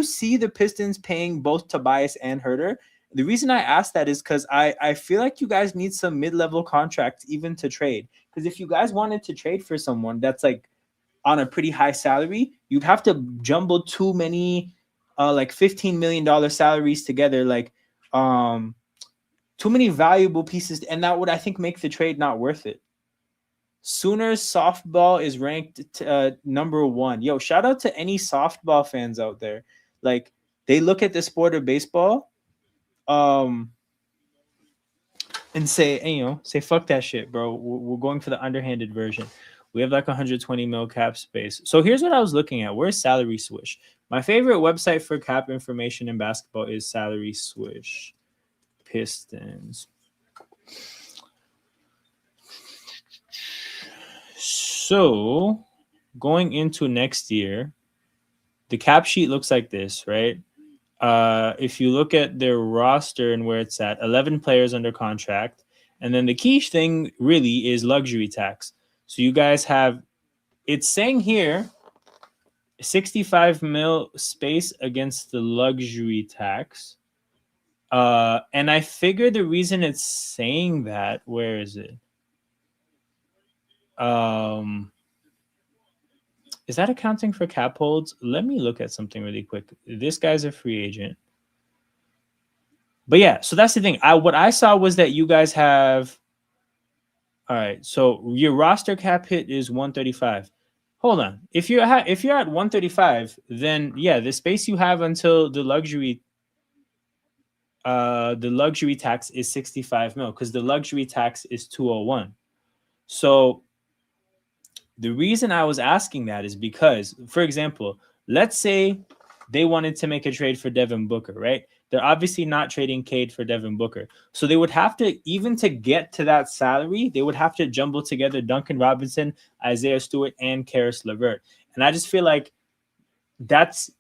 see the Pistons paying both Tobias and Herter? The reason I asked that is because I feel like you guys need some mid-level contracts even to trade. Because if you guys wanted to trade for someone that's like on a pretty high salary, you'd have to jumble too many like $15 million salaries together, like too many valuable pieces, and that would, I think, make the trade not worth it. Sooners softball is ranked number 1. Yo, shout out to any softball fans out there. Like, they look at the sport of baseball and say, hey, say fuck that shit, bro. We're going for the underhanded version. We have like 120 mil cap space. So here's what I was looking at. Where's Salary Swish? My favorite website for cap information in basketball is Salary Swish. Pistons. So going into next year, the cap sheet looks like this, right? If you look at their roster and where it's at, 11 players under contract. And then the key thing really is luxury tax. So you guys have, it's saying here, 65 mil space against the luxury tax. And I figure the reason it's saying that, where is it? Is that accounting for cap holds? Let me look at something really quick. This guy's a free agent. But yeah, so that's the thing. What I saw was that you guys have, all right, so your roster cap hit is 135. Hold on. If you're at 135, then yeah, the space you have until the luxury tax is 65 mil, because the luxury tax is 201. So the reason I was asking that is because, for example, let's say they wanted to make a trade for Devin Booker, right? They're obviously not trading Cade for Devin Booker. So they would have to, even to get to that salary, they would have to jumble together Duncan Robinson, Isaiah Stewart, and Karis LeVert. And I just feel like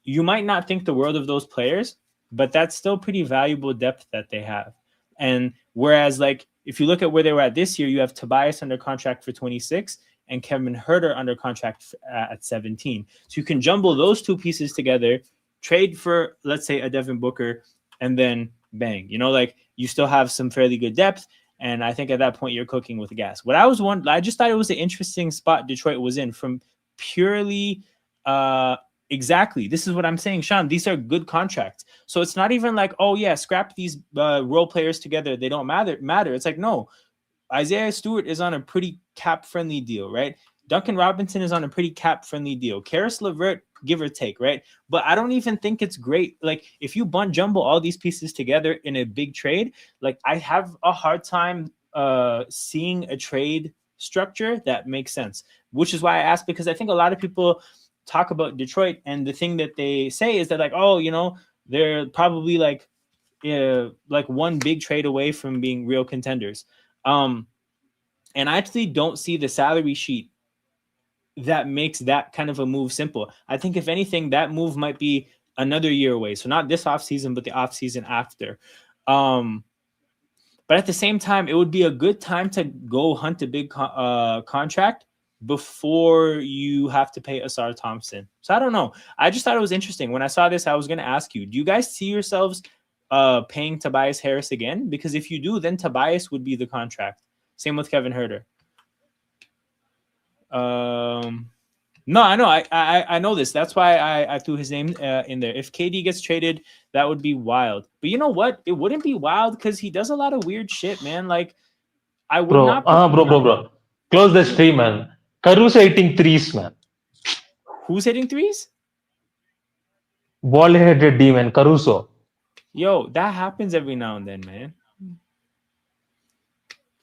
you might not think the world of those players, but that's still pretty valuable depth that they have. And whereas, like, if you look at where they were at this year, you have Tobias under contract for 26 and Kevin Herter under contract at 17. So you can jumble those two pieces together, trade for, let's say, a Devin Booker, and then bang. Like, you still have some fairly good depth. And I think at that point, you're cooking with gas. I just thought it was an interesting spot Detroit was in from purely exactly. This is what I'm saying, Sean. These are good contracts. So it's not even like, oh, yeah, scrap these role players together. They don't matter. It's like, no, Isaiah Stewart is on a pretty cap-friendly deal, right? Duncan Robinson is on a pretty cap-friendly deal. Karis LeVert, give or take, right? But I don't even think it's great. Like, if you jumble all these pieces together in a big trade, like, I have a hard time seeing a trade structure that makes sense, which is why I asked, because I think a lot of people talk about Detroit, and the thing that they say is that, like, oh, you know, they're probably like one big trade away from being real contenders. And I actually don't see the salary sheet that makes that kind of a move simple. I think if anything, that move might be another year away. So not this offseason, but the offseason after. But at the same time, it would be a good time to go hunt a big contract before you have to pay Asar Thompson. So I don't know. I just thought it was interesting. When I saw this, I was going to ask you, do you guys see yourselves paying Tobias Harris again? Because if you do, then Tobias would be the contract. Same with Kevin Huerter. No, I know. I know this. That's why I threw his name in there. If KD gets traded, that would be wild. But you know what? It wouldn't be wild because he does a lot of weird shit, man. Like, I would not. Bro. Close the stream, man. Caruso hitting threes, man. Who's hitting threes? Ball-headed D, man. Caruso. Yo, that happens every now and then, man.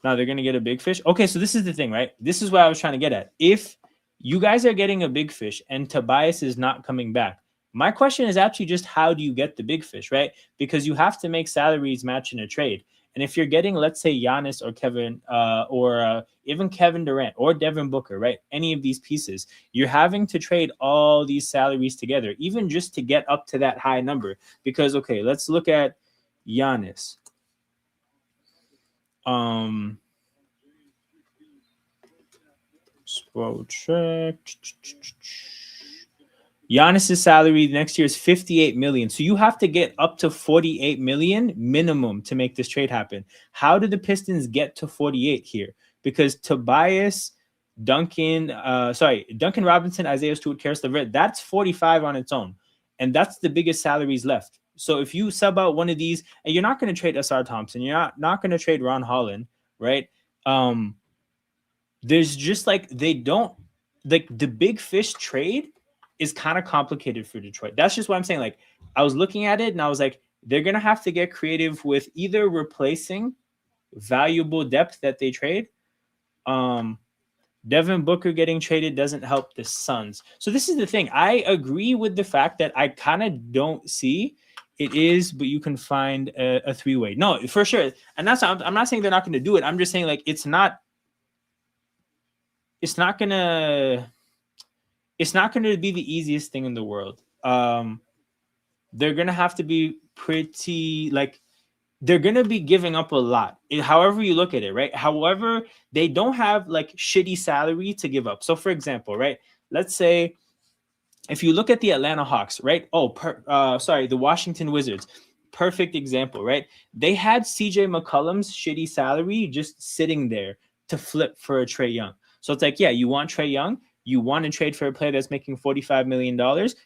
Now they're gonna get a big fish. Okay, so this is the thing, right? This is what I was trying to get at. If you guys are getting a big fish and Tobias is not coming back, my question is actually just how do you get the big fish, right? Because you have to make salaries match in a trade. And if you're getting, let's say, Giannis or Kevin or even Kevin Durant or Devin Booker, right? Any of these pieces, you're having to trade all these salaries together, even just to get up to that high number. Because, okay, let's look at Giannis. Scroll check. Giannis's salary next year is 58 million. So you have to get up to 48 million minimum to make this trade happen. How did the Pistons get to 48 here? Because Tobias, Duncan Robinson, Isaiah Stewart, Karis LeVert, that's 45 on its own. And that's the biggest salaries left. So if you sub out one of these, and you're not going to trade Asar Thompson, you're not going to trade Ron Holland, right? There's just like, they don't, like, the big fish trade is kind of complicated for Detroit. That's just what I'm saying. Like, I was looking at it and I was like, they're going to have to get creative with either replacing valuable depth that they trade. Devin Booker getting traded doesn't help the Suns. So this is the thing. I agree with the fact that I kind of don't see it is, but you can find a three-way. No, for sure. And that's, I'm not saying they're not going to do it. I'm just saying, like, it's not going to be the easiest thing in the world. They're going to have to be pretty, like, they're going to be giving up a lot. However you look at it, right? However, they don't have, like, shitty salary to give up. So, for example, right, let's say if you look at the Atlanta Hawks, right? The Washington Wizards, perfect example, right? They had CJ McCollum's shitty salary just sitting there to flip for a Trae Young. So it's like, yeah, you want Trae Young, you want to trade for a player that's making $45 million,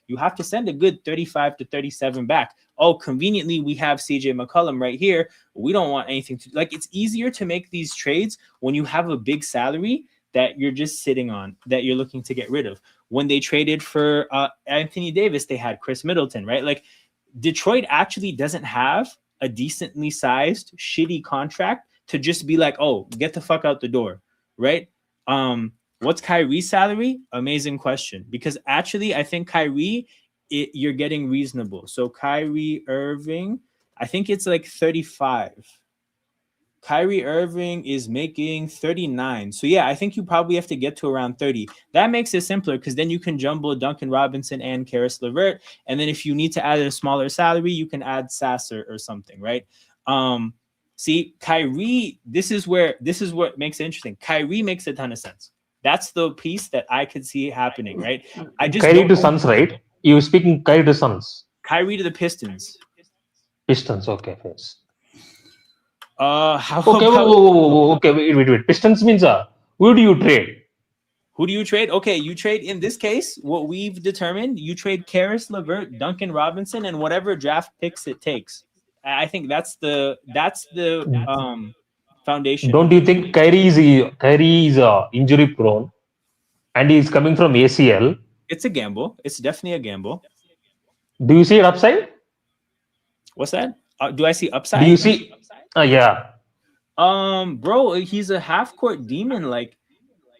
you have to send a good 35 to 37 back. Oh, conveniently, we have CJ McCollum right here. We don't want anything to, like, it's easier to make these trades when you have a big salary that you're just sitting on, that you're looking to get rid of. When they traded for Anthony Davis, they had Chris Middleton, right? Like, Detroit actually doesn't have a decently sized, shitty contract to just be like, oh, get the fuck out the door, right? What's Kyrie's salary? Amazing question. Because actually, I think Kyrie, you're getting reasonable. So Kyrie Irving, I think it's like 35. Kyrie Irving is making 39. So yeah, I think you probably have to get to around 30. That makes it simpler because then you can jumble Duncan Robinson and Karis LeVert. And then if you need to add a smaller salary, you can add Sasser or something, right? See, Kyrie, this is what makes it interesting. Kyrie makes a ton of sense. That's the piece that I could see happening, right? I just Kyrie to Suns, right? You were speaking Kyrie to Suns. Kyrie to the Pistons. Pistons, okay, yes. Okay, wait. Pistons means who do you trade? Who do you trade? Okay, you trade, in this case, what we've determined, you trade Karis LeVert, Duncan Robinson, and whatever draft picks it takes. I think that's the foundation. Don't you think Kyrie is injury prone? and he's coming from ACL. It's a gamble. It's definitely a gamble. Do you see it upside? What's that? Do I see Do upside? you see? Yeah, Bro, he's a half court demon. Like,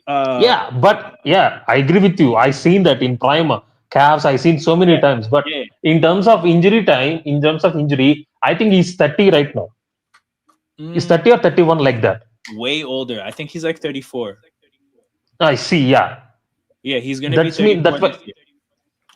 yeah, but yeah, I agree with you. I seen that in prime Cavs. I seen so many yeah, times. But yeah. in terms of injury time, in terms of injury, I think he's 30 right now. He's Mm, 30 or 31 like that. way older. I think he's like 34. I see. Yeah, Yeah, he's gonna be that's mean. 34 That's next what. year.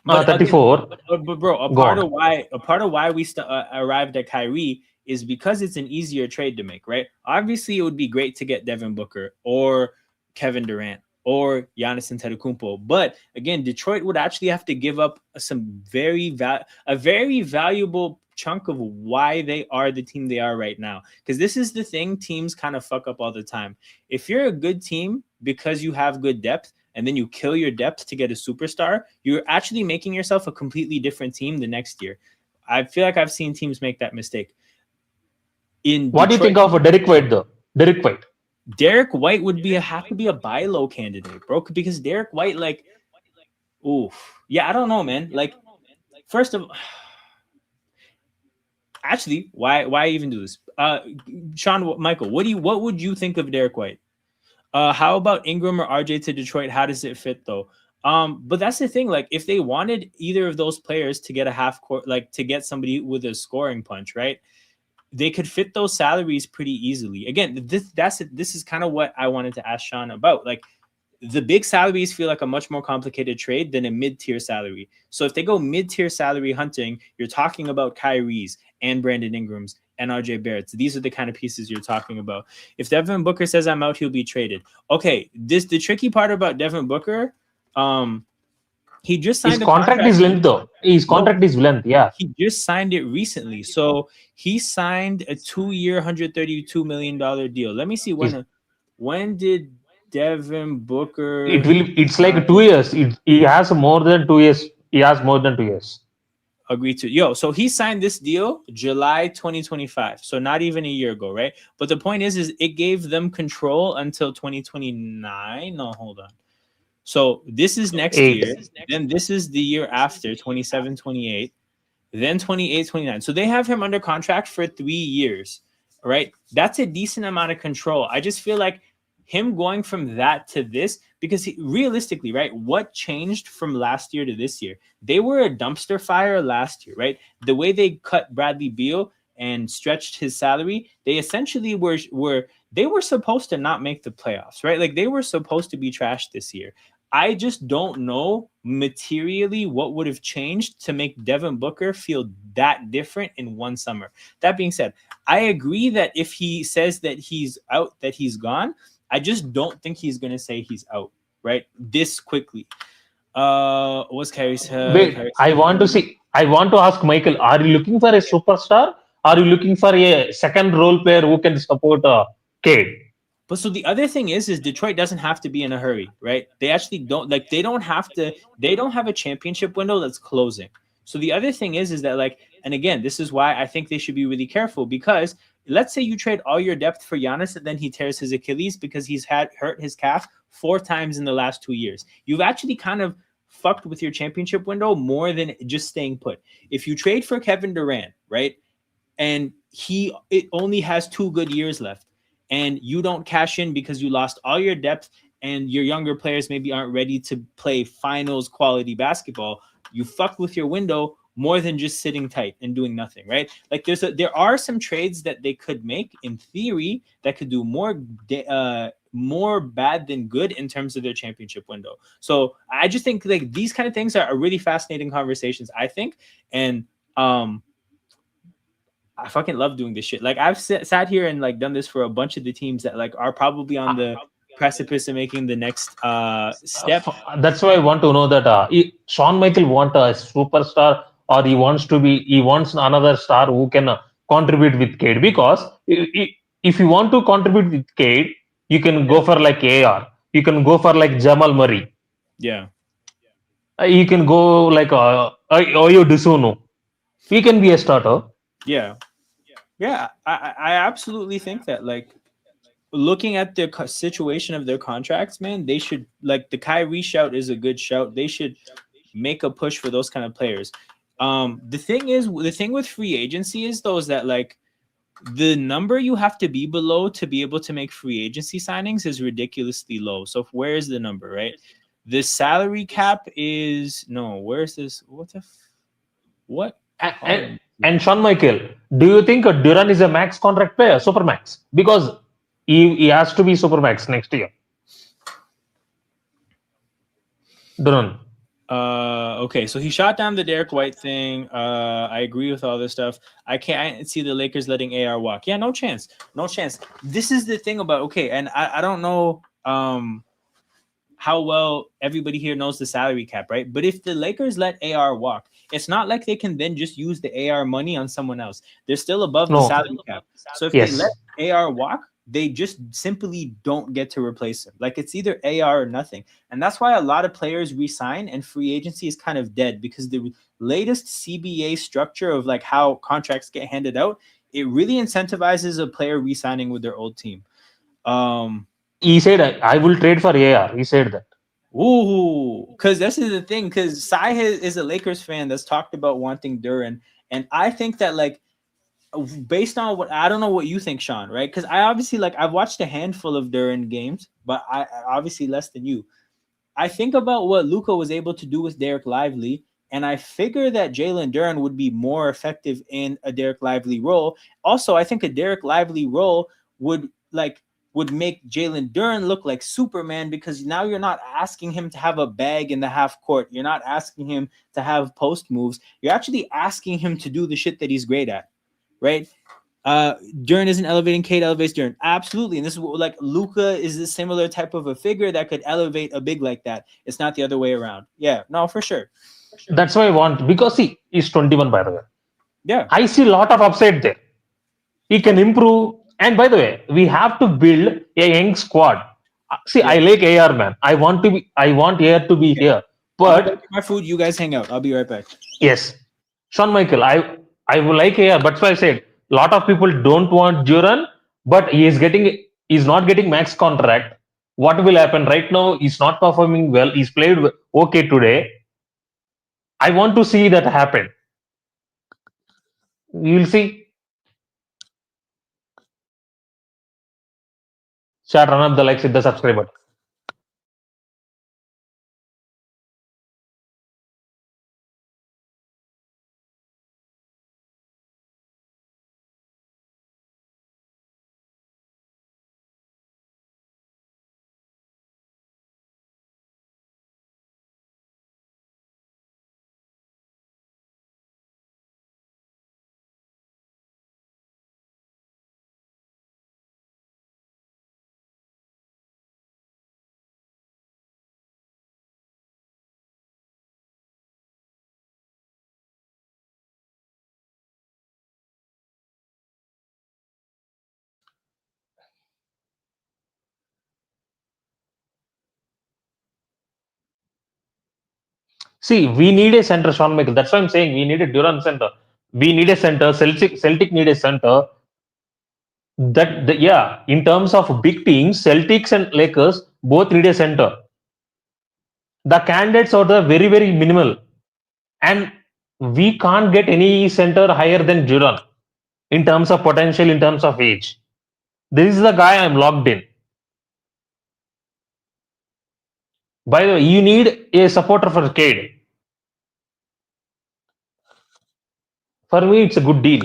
But again, 34. but bro, Gone. a part of why we arrived at Kyrie is because it's an easier trade to make, right? Obviously, it would be great to get Devin Booker or Kevin Durant or Giannis Antetokounmpo, but again, Detroit would actually have to give up a very valuable chunk of why they are the team they are right now. Because this is the thing teams kind of fuck up all the time. If you're a good team because you have good depth, and then you kill your depth to get a superstar, you're actually making yourself a completely different team the next year. I feel like I've seen teams make that mistake. In What do you Detroit, think of Derek White though? Derek White. Derek White would have to be a buy low candidate, bro, because Derek White, like, oof, yeah, I don't know, man. Like, first of actually, why even do this? Sean, Michael, what would you think of Derek White? How about Ingram or RJ to Detroit? How does it fit though? But that's the thing. Like, if they wanted either of those players to get a half court, like to get somebody with a scoring punch, right? They could fit those salaries pretty easily. Again, this is kind of what I wanted to ask Sean about. Like, the big salaries feel like a much more complicated trade than a mid-tier salary. So if they go mid-tier salary hunting, you're talking about Kyrie's and Brandon Ingram's and RJ Barrett's. These are the kind of pieces you're talking about. If Devin Booker says I'm out, he'll be traded. Okay, the tricky part about Devin Booker, he just His signed a contract contract. is length though. His No, contract is length. Yeah. he just signed it recently. So he signed a 2-year, $132 million deal. Let me see when did Devin Booker It will. It's like sign? 2 years. He has more than 2 years. He has more than 2 years. Agree to so he signed this deal July 2025, so not even a year ago, right? But the point is it gave them control until 2029. No, hold on. So this is next year, 8. then this is the year after, 27, 28, then 28, 29. So they have him under contract for 3 years, right? That's a decent amount of control. I just feel like him going from that to this, because realistically, right, what changed from last year to this year? They were a dumpster fire last year, right? The way they cut Bradley Beal and stretched his salary, they essentially were supposed to not make the playoffs, right? Like, they were supposed to be trashed this year. I just don't know materially what would have changed to make Devin Booker feel that different in one summer. That being said, I agree that if he says that he's out, that he's gone, I just don't think he's going to say he's out, right? This quickly. What's Kyrie's? Wait, I want to see. I want to ask Michael: are you looking for a superstar? Are you looking for a second role player who can support Cade? But so the other thing is Detroit doesn't have to be in a hurry, right? They actually don't they don't have to. They don't have a championship window that's closing. So the other thing is that, like, and again, this is why I think they should be really careful, because let's say you trade all your depth for Giannis and then he tears his Achilles because he's had hurt his calf 4 times in the last 2 years. You've actually kind of fucked with your championship window more than just staying put. If you trade for Kevin Durant, right, and it only has 2 good years left, and you don't cash in because you lost all your depth and your younger players maybe aren't ready to play finals quality basketball, you fuck with your window more than just sitting tight and doing nothing, right? Like, there are some trades that they could make in theory that could do more bad than good in terms of their championship window. So I just think, like, these kind of things are really fascinating conversations, I think. And I fucking love doing this shit. Like, I've sat here and, like, done this for a bunch of the teams that, like, are probably on the precipice of making the next step. That's why I want to know that Shawn Michael want a superstar, or he wants another star who can contribute with Cade, because if you want to contribute with Cade, you can go for like AR, you can go for like Jamal Murray, Yeah. You can go like Oyo Disuno. He can be a starter. Yeah. I absolutely think that, like, looking at the situation of their contracts, man, they should like the Kyrie shout is a good shout. They should make a push for those kind of players. The thing with free agency is though is that like the number you have to be below to be able to make free agency signings is ridiculously low. So where is the number, right? The salary cap is no. Where's this? What? And Sean Michael, do you think Duran is a max contract player, super max? Because he has to be super max next year. Duran. Okay, so he shot down the Derek White thing. I agree with all this stuff. I can't see the Lakers letting AR walk. Yeah, no chance. No chance. This is the thing about okay, and I don't know how well everybody here knows the salary cap, right? But if the Lakers let AR walk, it's not like they can then just use the AR money on someone else. They're still above the No. salary cap. So if they Yes. let AR walk, they just simply don't get to replace him. Like it's either AR or nothing. And that's why a lot of players resign and free agency is kind of dead because the latest CBA structure of like how contracts get handed out, it really incentivizes a player resigning with their old team. He said, I will trade for AR. He said that. Ooh, because this is the thing. Because Sai is a Lakers fan that's talked about wanting Duran, and I think that like, based on what I don't know what you think, Sean, right? Because I obviously like I've watched a handful of Duran games, but I obviously less than you. I think about what Luca was able to do with Derek Lively, and I figure that Jalen Duran would be more effective in a Derek Lively role. Also, I think a Derek Lively role would like would make Jalen Duran look like Superman because now you're not asking him to have a bag in the half court. You're not asking him to have post moves. You're actually asking him to do the shit that he's great at, right? Duran isn't elevating, Kate elevates Duran. Absolutely. And this is what, like Luca is a similar type of a figure that could elevate a big like that. It's not the other way around. Yeah, no, for sure. That's why I want, because he's 21, by the way. Yeah. I see a lot of upside there. He can improve. And by the way, we have to build a young squad. See, Yeah. I like AR, man. I want AR to be here. I'm gonna But get my food. You guys hang out. I'll be right back. yes, Sean Michael, I would like AR. That's why I said a lot of people don't want Duran, but he's not getting max contract. What will happen right now? He's not performing well. He's played okay today. I want to see that happen. You'll see. Chat, run up the likes with the subscribe button. See, we need a center, Sean Michael. That's why I'm saying we need a Duran center. We need a center. Celtic need a center. Yeah, in terms of big teams, Celtics and Lakers both need a center. The candidates are the very, very minimal. And we can't get any center higher than Duran in terms of potential, in terms of age. This is the guy I'm locked in. By the way, you need a supporter for Cade. For me, it's a good deal.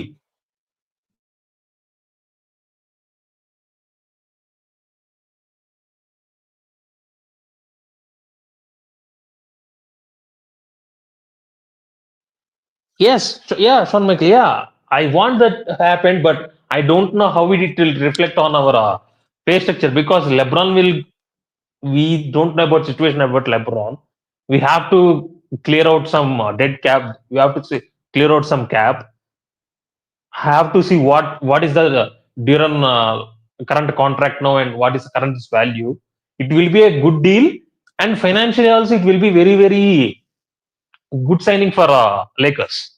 Yes, yeah, Sean Michael, yeah. I want that to happen, but I don't know how it will reflect on our pay structure because LeBron will. We don't know about situation about LeBron. We have to clear out some dead cap. We have to clear out some cap. Have to see what is the Duran current contract now and what is the current value. It will be a good deal, and financially also it will be very very good signing for Lakers.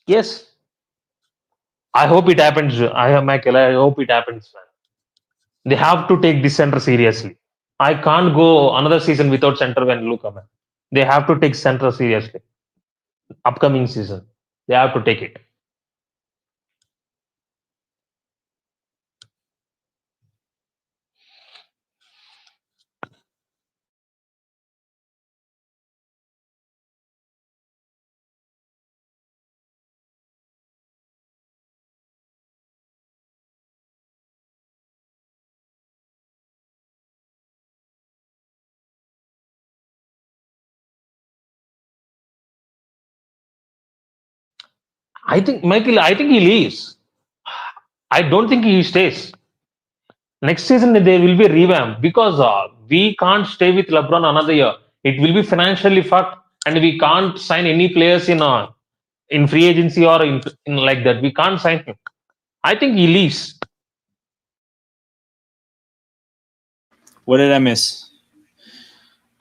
Yes. I hope it happens. Michael. I hope it happens, man. They have to take this center seriously. I can't go another season without center when Luka, man. They have to take center seriously. Upcoming season, they have to take it. I think Michael. I think he leaves. I don't think he stays. Next season there will be a revamp because we can't stay with LeBron another year. It will be financially fucked, and we can't sign any players in free agency or in like that. We can't sign him. I think he leaves. What did I miss?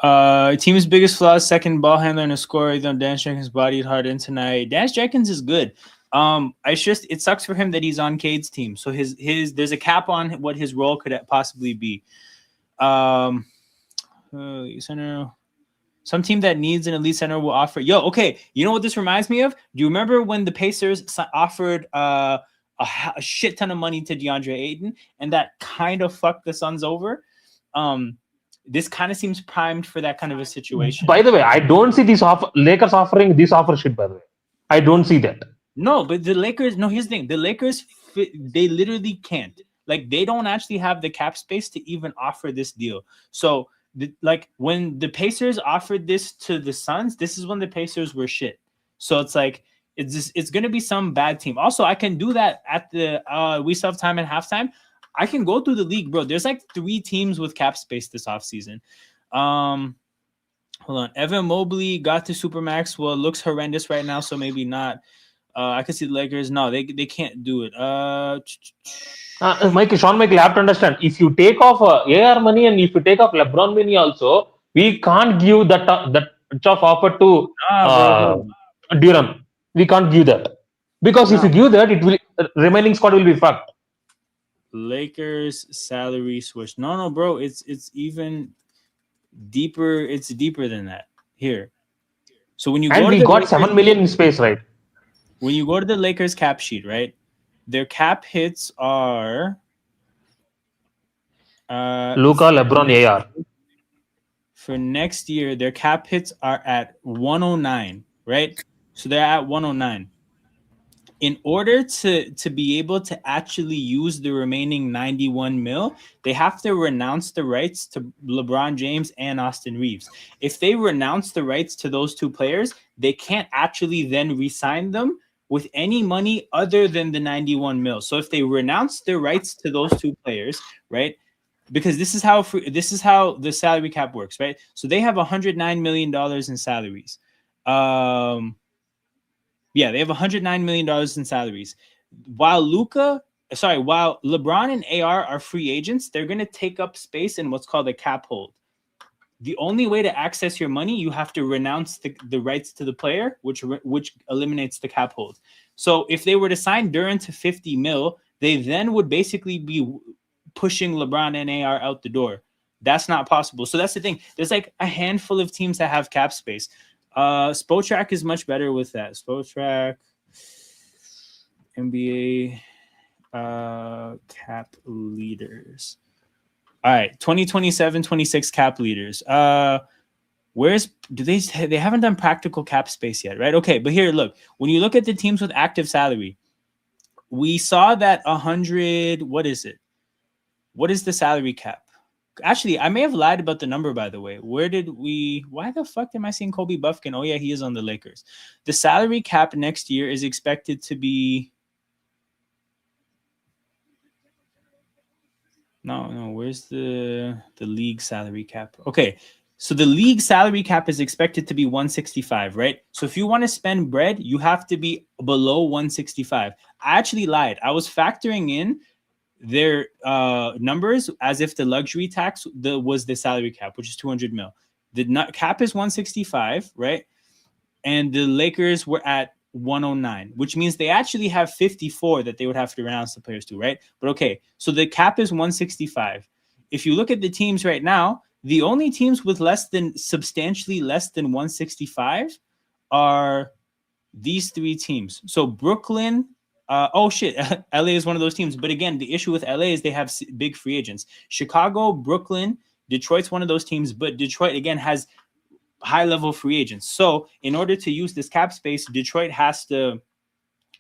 Team's biggest flaw is second ball handler and a scorer. Even though Dan Jenkins bodied hard in tonight. Dan Jenkins is good. It sucks for him that he's on Cade's team. So his there's a cap on what his role could possibly be. Center. Some team that needs an elite center will offer. Okay. You know what this reminds me of? Do you remember when the Pacers offered a shit ton of money to DeAndre Ayton, and that kind of fucked the Suns over? This kind of seems primed for that kind of a situation. By the way, I don't see this Lakers offering this offer shit. By the way, I don't see that. No, but the Lakers. No, here's the thing: the Lakers, they literally can't. Like, they don't actually have the cap space to even offer this deal. So, when the Pacers offered this to the Suns, this is when the Pacers were shit. So it's like it's going to be some bad team. Also, I can do that at the we still have time at halftime. I can go through the league, bro. There's like 3 teams with cap space this offseason. Hold on. Evan Mobley got to Supermax. Well, it looks horrendous right now, so maybe not. I could see the Lakers. No, they can't do it. Sean Michael, you have to understand. If you take off AR money and if you take off LeBron money also, we can't give that tough offer to Durham. We can't give that. Because if you give that, it will remaining squad will be fucked. Lakers salary switch. No, bro. It's even deeper. It's deeper than that. Here. So when you and go we to got Lakers, 7 million in space, right? When you go to the Lakers cap sheet, right? Their cap hits are Luka, LeBron, AR. For next year, their cap hits are at 109, right? So they're at 109. In order to be able to actually use the remaining 91 mil, they have to renounce the rights to LeBron James and Austin Reeves. If they renounce the rights to those 2 players, they can't actually then re-sign them with any money other than the 91 mil. So if they renounce their rights to those 2 players, right? Because this is how the salary cap works, right? So they have $109 million in salaries. They have $109 million in salaries. While LeBron and AR are free agents, they're going to take up space in what's called a cap hold. The only way to access your money, you have to renounce the rights to the player, which eliminates the cap hold. So if they were to sign Durant to 50 mil, they then would basically be pushing LeBron and AR out the door. That's not possible. So that's the thing. There's like a handful of teams that have cap space. Spotrac is much better with that. Spotrac, NBA cap leaders. All right, 2027-26 cap leaders. They haven't done practical cap space yet, right? Okay, but here, look. When you look at the teams with active salary, we saw that 100. What is it? What is the salary cap? Actually, I may have lied about the number, by the way. Why the fuck am I seeing Kobe Buffkin? Oh, yeah, he is on the Lakers. The salary cap next year is expected to be... No, where's the league salary cap? Okay, so the league salary cap is expected to be 165, right? So if you want to spend bread, you have to be below 165. I actually lied. I was factoring in their numbers as if the luxury tax was the salary cap, which is 200 mil. The cap is 165, right? And the Lakers were at 109, which means they actually have 54 that they would have to renounce the players to, right? But okay, so the cap is 165. If you look at the teams right now, the only teams with substantially less than 165 are these three teams. So Brooklyn, oh shit, LA is one of those teams. But again, the issue with LA is they have big free agents. Chicago, Brooklyn, Detroit's one of those teams, but Detroit again has high level free agents. So in order to use this cap space, Detroit has to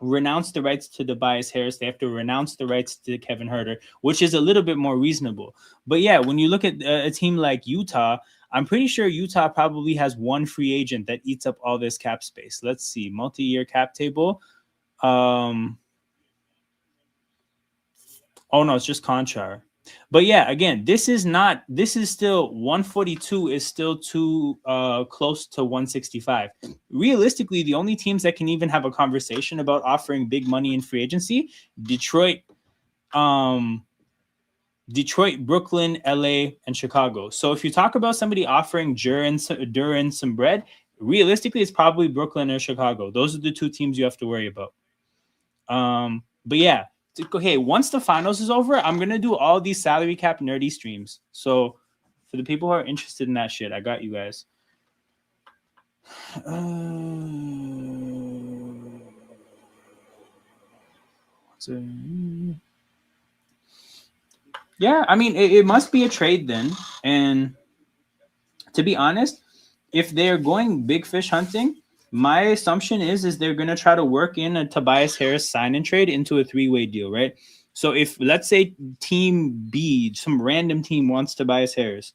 renounce the rights to Tobias Harris. They have to renounce the rights to Kevin Huerter, which is a little bit more reasonable. But yeah, when you look at a team like Utah, I'm pretty sure Utah probably has one free agent that eats up all this cap space. Let's see, multi-year cap table. Oh no, it's just Conchar. But yeah, again, this is still 142 is still too close to 165. Realistically, the only teams that can even have a conversation about offering big money in free agency, Detroit, Brooklyn, LA, and Chicago. So if you talk about somebody offering Duran some bread, realistically, it's probably Brooklyn or Chicago. Those are the two teams you have to worry about. But yeah, okay, once the finals is over, I'm going to do all these salary cap nerdy streams. So for the people who are interested in that shit, I got you guys. Yeah, I mean, it must be a trade then. And to be honest, if they're going big fish hunting, my assumption is they're going to try to work in a Tobias Harris sign and trade into a three-way deal, right? So if, let's say, team B, some random team wants Tobias Harris,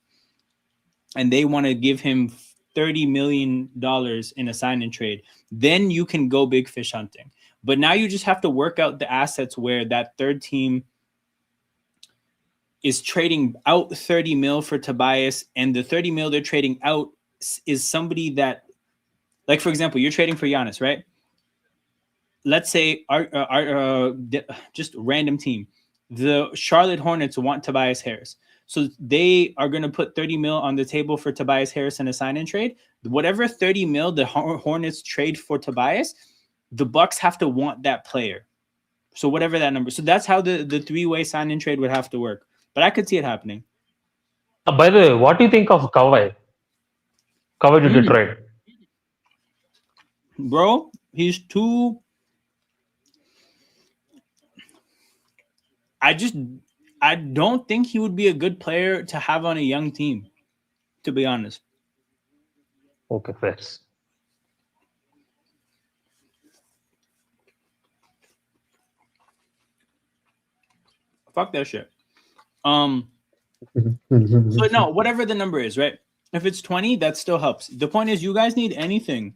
and they want to give him $30 million in a sign and trade, then you can go big fish hunting. But now you just have to work out the assets where that third team is trading out 30 mil for Tobias, and the 30 mil they're trading out is somebody that, like, for example, you're trading for Giannis, right? Let's say just random team, the Charlotte Hornets want Tobias Harris. So they are going to put 30 mil on the table for Tobias Harris in a sign and trade. Whatever 30 mil the Hornets trade for Tobias, the Bucks have to want that player. So whatever that number. So that's how the three-way sign and trade would have to work. But I could see it happening. By the way, what do you think of Kawhi? Kawhi to Detroit. Bro, he's too... I don't think he would be a good player to have on a young team, to be honest. Okay, fair. Fuck that shit. So no, whatever the number is, right? If it's 20, that still helps. The point is, you guys need anything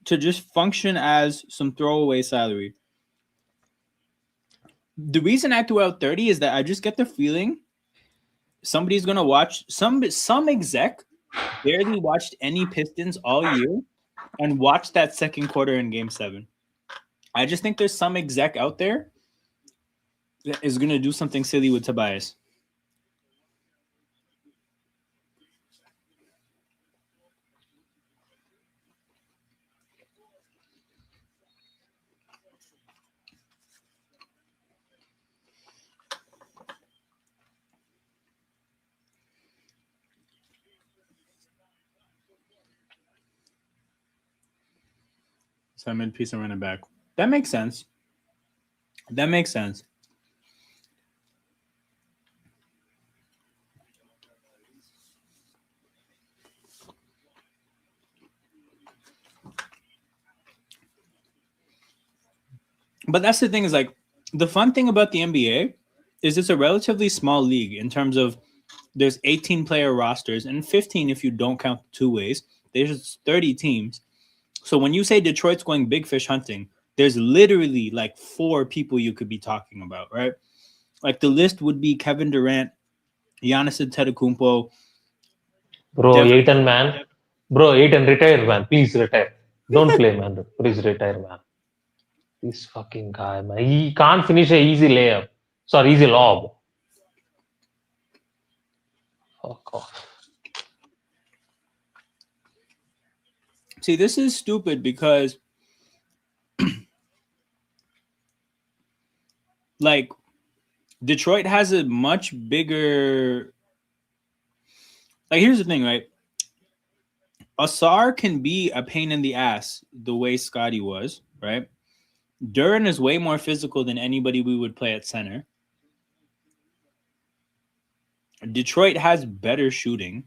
to just function as some throwaway salary. The reason I threw out 30 is that I just get the feeling somebody's gonna watch some exec barely watched any Pistons all year and watched that second quarter in Game 7. I just think there's some exec out there that is gonna do something silly with Tobias. So I'm in piece and running back. That makes sense. That makes sense. But that's the thing, is like, the fun thing about the NBA is it's a relatively small league in terms of there's 18 player rosters and 15 if you don't count two ways. There's 30 teams. So when you say Detroit's going big fish hunting, there's literally like 4 people you could be talking about, right? Like the list would be Kevin Durant, Giannis Antetokounmpo. Bro, Aiton, man. Bro, Aiton, retire, man. Please retire. Don't play, man. Please retire, man. This fucking guy, man. He can't finish a easy layup. Sorry, easy lob. Fuck off. See, this is stupid because like Detroit has a much bigger. Like, here's the thing, right? Asar can be a pain in the ass the way Scotty was, right? Duran is way more physical than anybody we would play at center. Detroit has better shooting.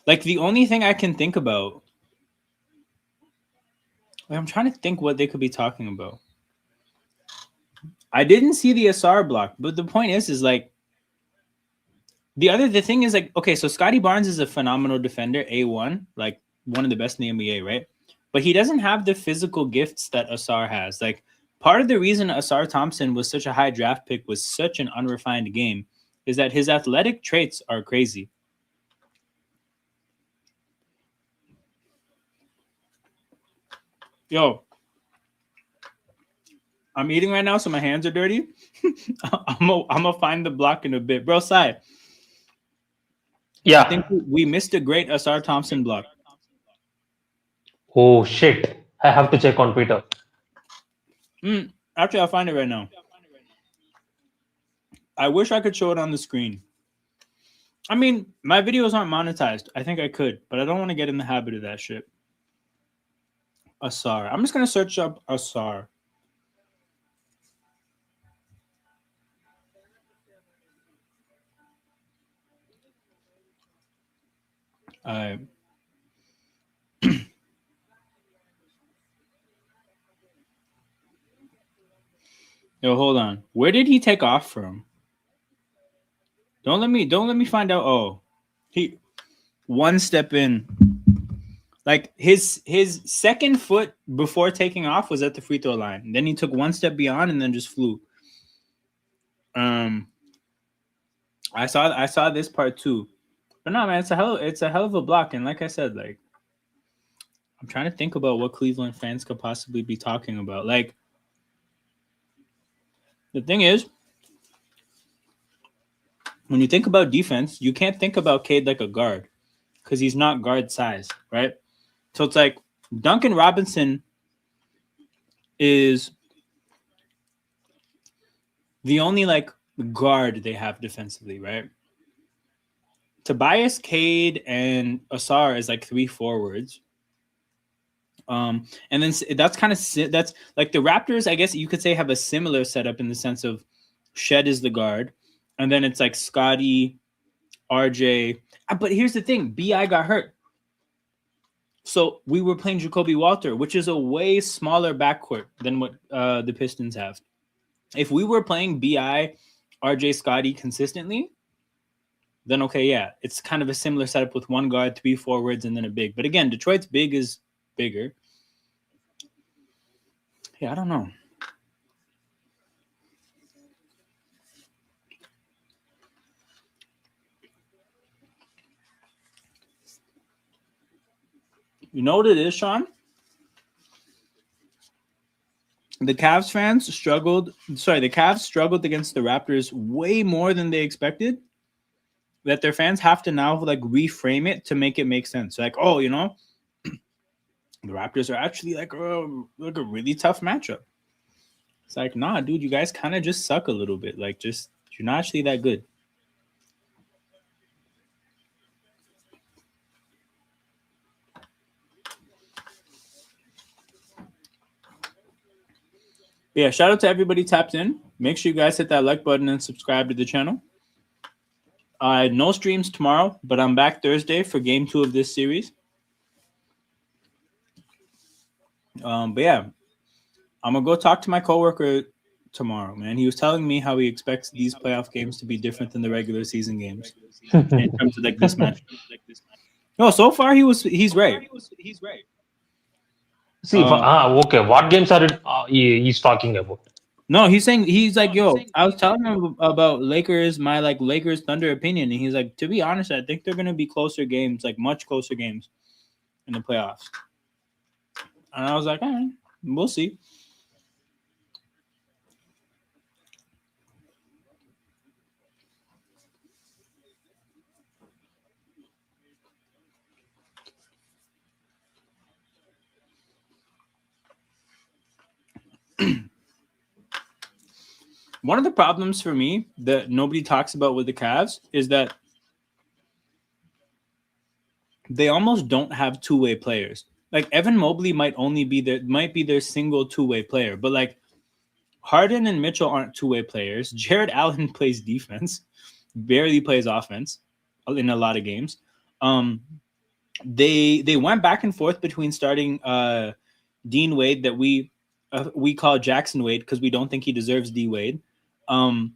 Like, the only thing I can think about, like, I'm trying to think what they could be talking about. I didn't see the Asar block, but the point is like, the thing is like, okay, so Scotty Barnes is a phenomenal defender, A1, like one of the best in the NBA, right? But he doesn't have the physical gifts that Asar has. Like, part of the reason Asar Thompson was such a high draft pick, was such an unrefined game, is that his athletic traits are crazy. Yo, I'm eating right now, so my hands are dirty. I'm gonna find the block in a bit, bro. Sai, Yeah. I think we missed a great Asar Thompson block. Oh shit! I have to check on Twitter. Actually, I'll find it right now. I wish I could show it on the screen. I mean, my videos aren't monetized. I think I could, but I don't want to get in the habit of that shit. Asar. I'm just gonna search up Asar. Yo, hold on. Where did he take off from? Don't let me find out. Oh, he one step in. Like, his second foot before taking off was at the free throw line. Then he took one step beyond and then just flew. I saw this part too. But no, man, it's a hell of a block. And like I said, like, I'm trying to think about what Cleveland fans could possibly be talking about. Like, the thing is, when you think about defense, you can't think about Cade like a guard because he's not guard size, right? So it's like Duncan Robinson is the only like guard they have defensively, right? Tobias, Cade, and Asar is like 3 forwards. And then that's kind of that's like the Raptors, I guess you could say, have a similar setup in the sense of Shed is the guard, and then it's like Scotty, RJ. But here's the thing: Bi got hurt, so we were playing Jacoby Walter, which is a way smaller backcourt than what the Pistons have. If we were playing Bi, RJ, Scotty consistently, then okay, yeah, it's kind of a similar setup with one guard, 3 forwards, and then a big. But again, Detroit's big is bigger. Yeah, I don't know. You know what it is, Sean? The Cavs fans struggled. Sorry, the Cavs struggled against the Raptors way more than they expected. That their fans have to now like reframe it to make it make sense. Like, oh, you know, the Raptors are actually like a really tough matchup. It's like, nah, dude, you guys kind of just suck a little bit. Like, just you're not actually that good. But yeah, shout out to everybody tapped in. Make sure you guys hit that like button and subscribe to the channel. No streams tomorrow, but I'm back Thursday for game 2 of this series. But yeah, I'm gonna go talk to my coworker tomorrow, man. He was telling me how he expects these playoff games to be different than the regular season games in terms of like this match. No, so far he's right. See, okay. What games are it? He's talking about. No, he's saying he's like, yo, I was telling him about Lakers, my like Lakers Thunder opinion, and he's like, to be honest, I think they're gonna be closer games, like much closer games in the playoffs. And I was like, all right, we'll see. One of the problems for me that nobody talks about with the Cavs is that they almost don't have two-way players. Like Evan Mobley might be their single two-way player, but like Harden and Mitchell aren't two-way players. Jared Allen plays defense, barely plays offense in a lot of games. They went back and forth between starting Dean Wade that we call Jackson Wade because we don't think he deserves D Wade, and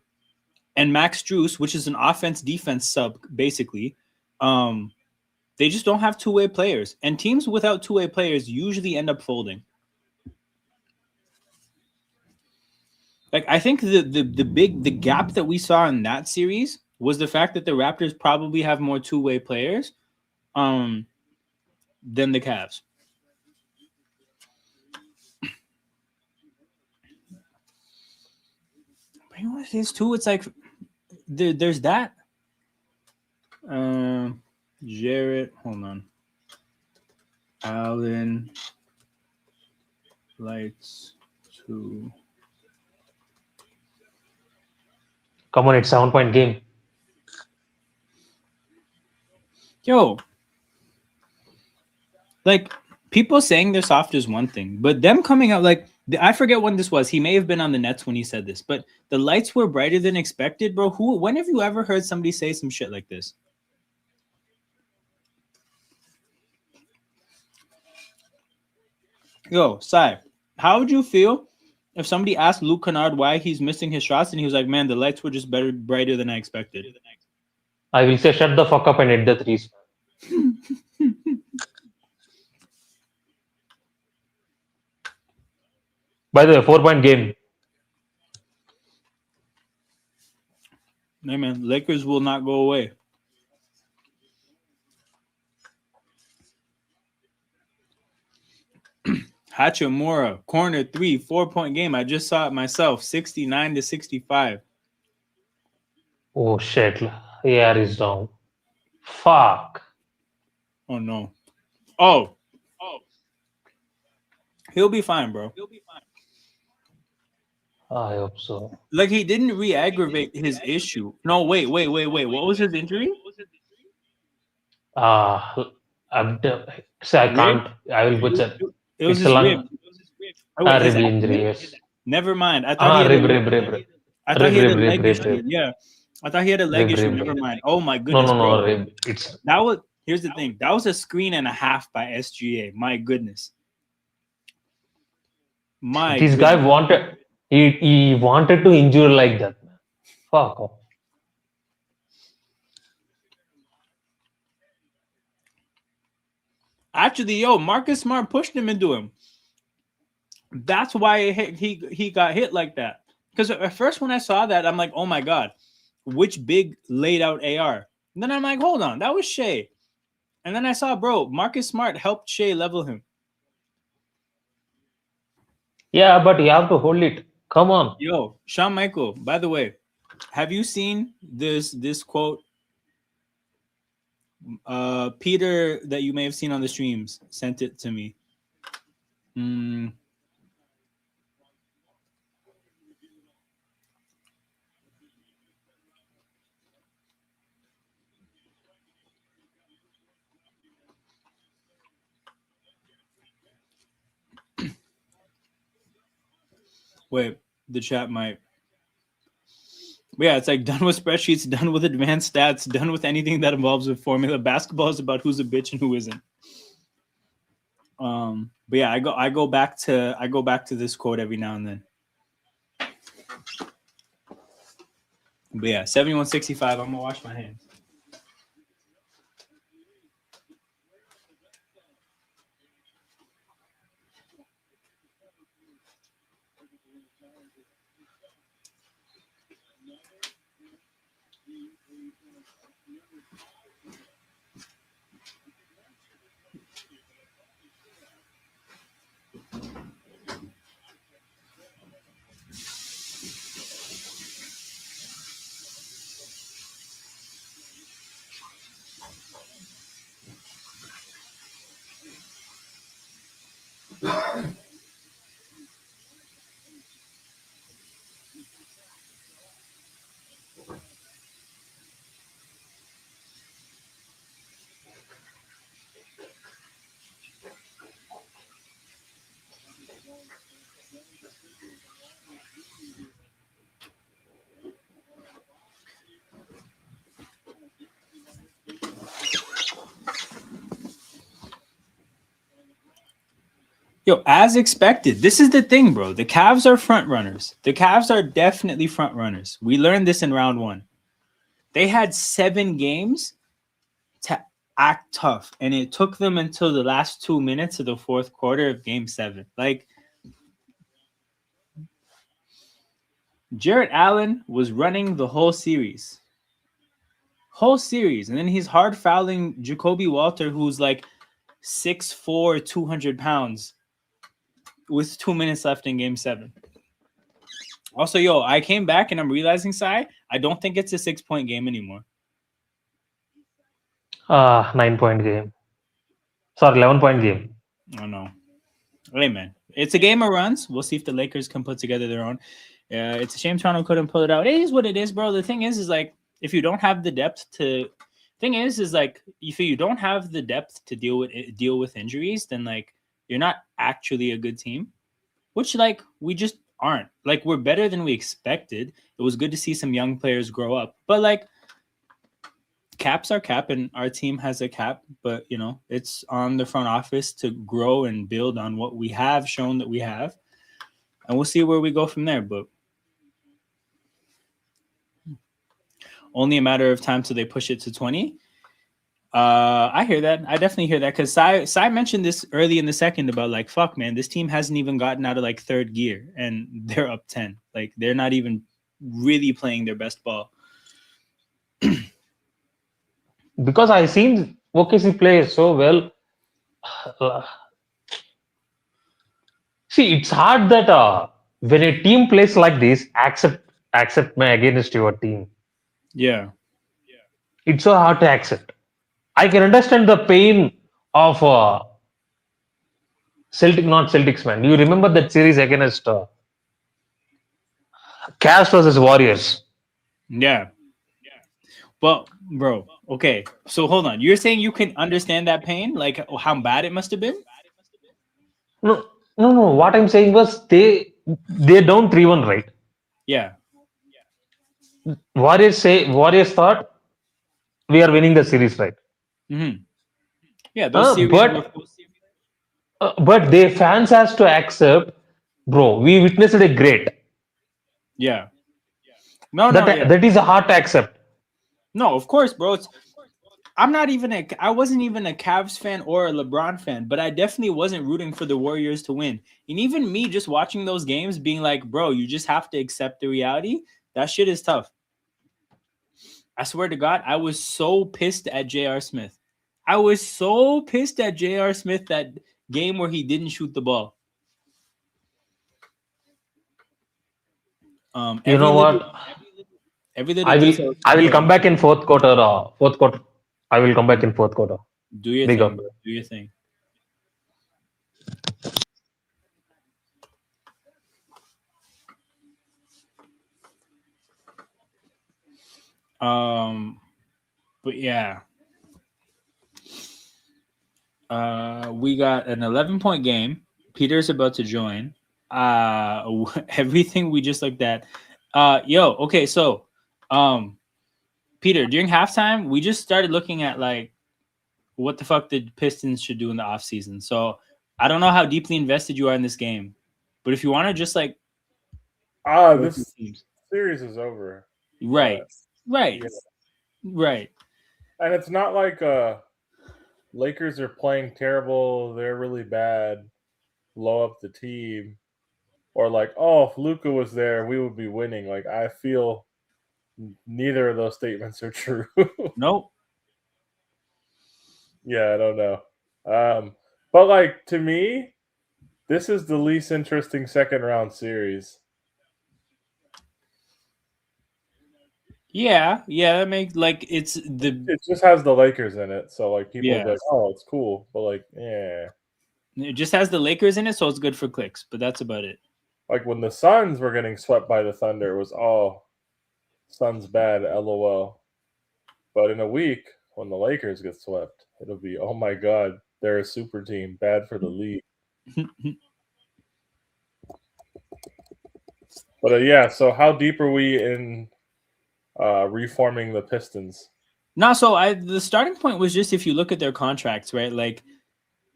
Max Strus, which is an offense-defense sub basically. They just don't have two-way players, and teams without two-way players usually end up folding. Like I think the gap that we saw in that series was the fact that the Raptors probably have more two-way players than the Cavs. But you know what it is too? It's like there's that. Jarrett, hold on. Allen lights to. Come on, it's 7-point game. Yo, like people saying they're soft is one thing, but them coming out like I forget when this was. He may have been on the Nets when he said this, but the lights were brighter than expected, bro. When have you ever heard somebody say some shit like this? Yo, Sai, how would you feel if somebody asked Luke Kennard why he's missing his shots and he was like, man, the lights were just brighter than I expected? I will say shut the fuck up and hit the threes. By the way, 4-point game. Hey, man, Lakers will not go away. Hachimura, corner 3, 4-point game. I just saw it myself, 69-65. Oh shit. AR is down. Fuck. Oh, no. Oh. He'll be fine, bro. I hope so. Like, he didn't re-aggravate his issue. No, wait. What was his injury? See, I can't. I will butcher. It was It's a his lung. rib. Oh, wait, his Rib ankle? injury. Yes. Never mind. I thought he had Rib. I thought he had a leg Rib. issue. Yeah. I thought he had a leg issue. Never mind. Oh my No, goodness, bro. rib. It's Here's the thing. That was a screen and a half by SGA. My goodness. this guy wanted. He wanted to injure like that. Fuck off. Actually, Marcus Smart pushed him into him. That's why he got hit like that. Because at first when I saw that, I'm like, oh my God, which big laid out AR? And then I'm like, hold on, that was Shea. And then I saw, bro, Marcus Smart helped Shea level him. Yeah, but you have to hold it. Come on. Yo, Shawn Michael, by the way, have you seen this quote? Peter, that you may have seen on the streams, sent it to me. Wait, the chat might. But yeah, it's like done with spreadsheets, done with advanced stats, done with anything that involves a formula. Basketball is about who's a bitch and who isn't. But yeah, I go back to this quote every now and then. But yeah, 71-65. I'm gonna wash my hands. Yo, as expected. This is the thing, bro. The Cavs are front runners. The Cavs are definitely front runners. We learned this in round 1. They had 7 games to act tough, and it took them until the last 2 minutes of the fourth quarter of game 7. Like, Jarrett Allen was running the whole series. And then he's hard fouling Jacoby Walter, who's like 6'4", 200 pounds, with 2 minutes left in game 7. Also, yo, I came back and I'm realizing, Sai, I don't think it's a 6-point game anymore. 9-point game. Sorry, 11-point game. Oh, no. Hey, man. It's a game of runs. We'll see if the Lakers can put together their own. It's a shame Toronto couldn't pull it out. It is what it is, bro. The thing is like, if you don't have the depth to... Thing is like, if you don't have the depth to deal with injuries, then, like, you're not actually a good team. Which, like, we just aren't. Like, we're better than we expected. It was good to see some young players grow up. But, like, caps are cap, and our team has a cap. But, you know, it's on the front office to grow and build on what we have shown that we have. And we'll see where we go from there. But only a matter of time till they push it to 20. I hear that. I definitely hear that, because Sai mentioned this early in the second about, like, fuck, man, this team hasn't even gotten out of, like, third gear, and they're up 10. Like, they're not even really playing their best ball. Because I seen OKC play so well. See, it's hard that when a team plays like this, accept my against your team. Yeah. It's so hard to accept. I can understand the pain of Celtics, man. You remember that series against Cavs versus Warriors? Yeah. Well, bro, okay. So hold on. You're saying you can understand that pain? Like, how bad it must have been? No. What I'm saying was they're down 3-1, right? Yeah. Warriors thought we are winning the series, right? Mm-hmm. Yeah, those series but their fans has to accept, bro. We witnessed a great. Yeah. No, that is hard to accept. No, of course, bro. I wasn't even a Cavs fan or a LeBron fan, but I definitely wasn't rooting for the Warriors to win. And even me just watching those games being like, bro, you just have to accept the reality. That shit is tough. I swear to God, I was so pissed at J.R. Smith. I was so pissed at J.R. Smith that game where he didn't shoot the ball. You know what? I will come back in fourth quarter. I will come back in fourth quarter. Do your thing, bro. Do your thing. But yeah. We got an 11-point game. Peter's about to join. Everything we just looked at. Okay, so Peter, during halftime, we just started looking at, like, what the fuck the Pistons should do in the offseason. So I don't know how deeply invested you are in this game, but if you want to just, like, this series is over. Right. Yeah. Right. And it's not like Lakers are playing terrible, they're really bad, blow up the team, or like, oh, if Luka was there, we would be winning. Like, I feel neither of those statements are true. Nope. Yeah, I don't know. But, like, to me, this is the least interesting second round series. Yeah, that makes, like, it just has the Lakers in it, so, like, people will be like, oh, it's cool, but, like, yeah. It just has the Lakers in it, so it's good for clicks, but that's about it. Like, when the Suns were getting swept by the Thunder, it was, oh, Suns bad, LOL. But in a week, when the Lakers get swept, it'll be, oh my God, they're a super team, bad for the league. But yeah, so how deep are we in reforming the Pistons? No, so the starting point was just, if you look at their contracts, right? Like,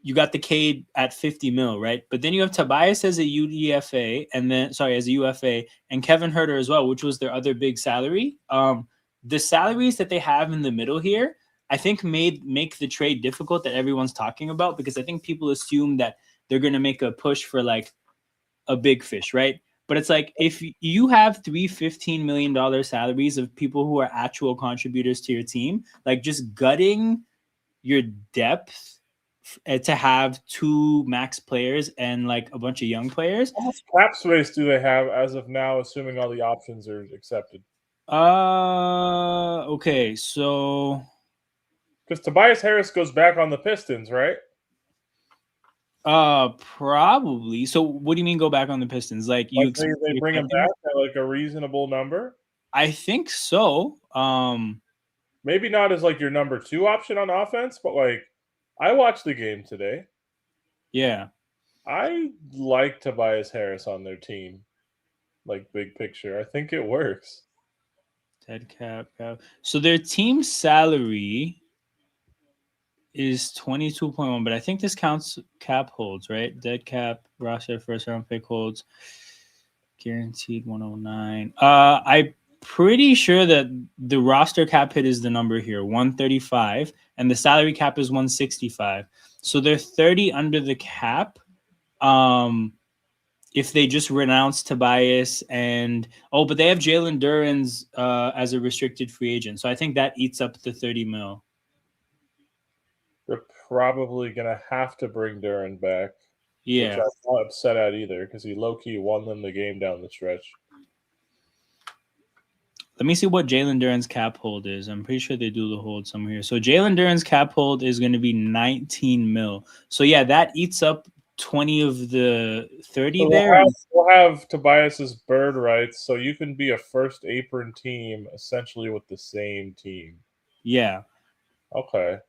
you got the Cade at 50 mil, right? But then you have Tobias as a UDFA, and then as a UFA, and Kevin Herter as well, which was their other big salary. The salaries that they have in the middle here, I think make the trade difficult that everyone's talking about, because I think people assume that they're going to make a push for like a big fish, right? But it's like, if you have three $15 million salaries of people who are actual contributors to your team, like just gutting your depth to have two max players and like a bunch of young players. How much cap space do they have as of now, assuming all the options are accepted? Okay, so because Tobias Harris goes back on the Pistons, right? Probably. So what do you mean go back on the Pistons? Like you Like they bring him back at like a reasonable number? I think so. Maybe not as like your number 2 option on offense, but like I watched the game today. Yeah. I like Tobias Harris on their team. Like big picture. I think it works. Dead cap. So their team salary is 22.1, but I think this counts cap holds, right? Dead cap, roster first round pick holds, guaranteed 109. I'm pretty sure that the roster cap hit is the number here, 135, and the salary cap is 165. So they're 30 under the cap. If they just renounce Tobias but they have Jalen Duren's as a restricted free agent. So I think that eats up the 30 mil. They're probably going to have to bring Duren back. Yeah. Which I'm not upset at either, because he low-key won them the game down the stretch. Let me see what Jalen Duren's cap hold is. I'm pretty sure they do the hold somewhere here. So Jalen Duren's cap hold is going to be 19 mil. So yeah, that eats up 20 of the 30 so there. We'll have Tobias's bird rights, so you can be a first apron team essentially with the same team. Yeah. Okay.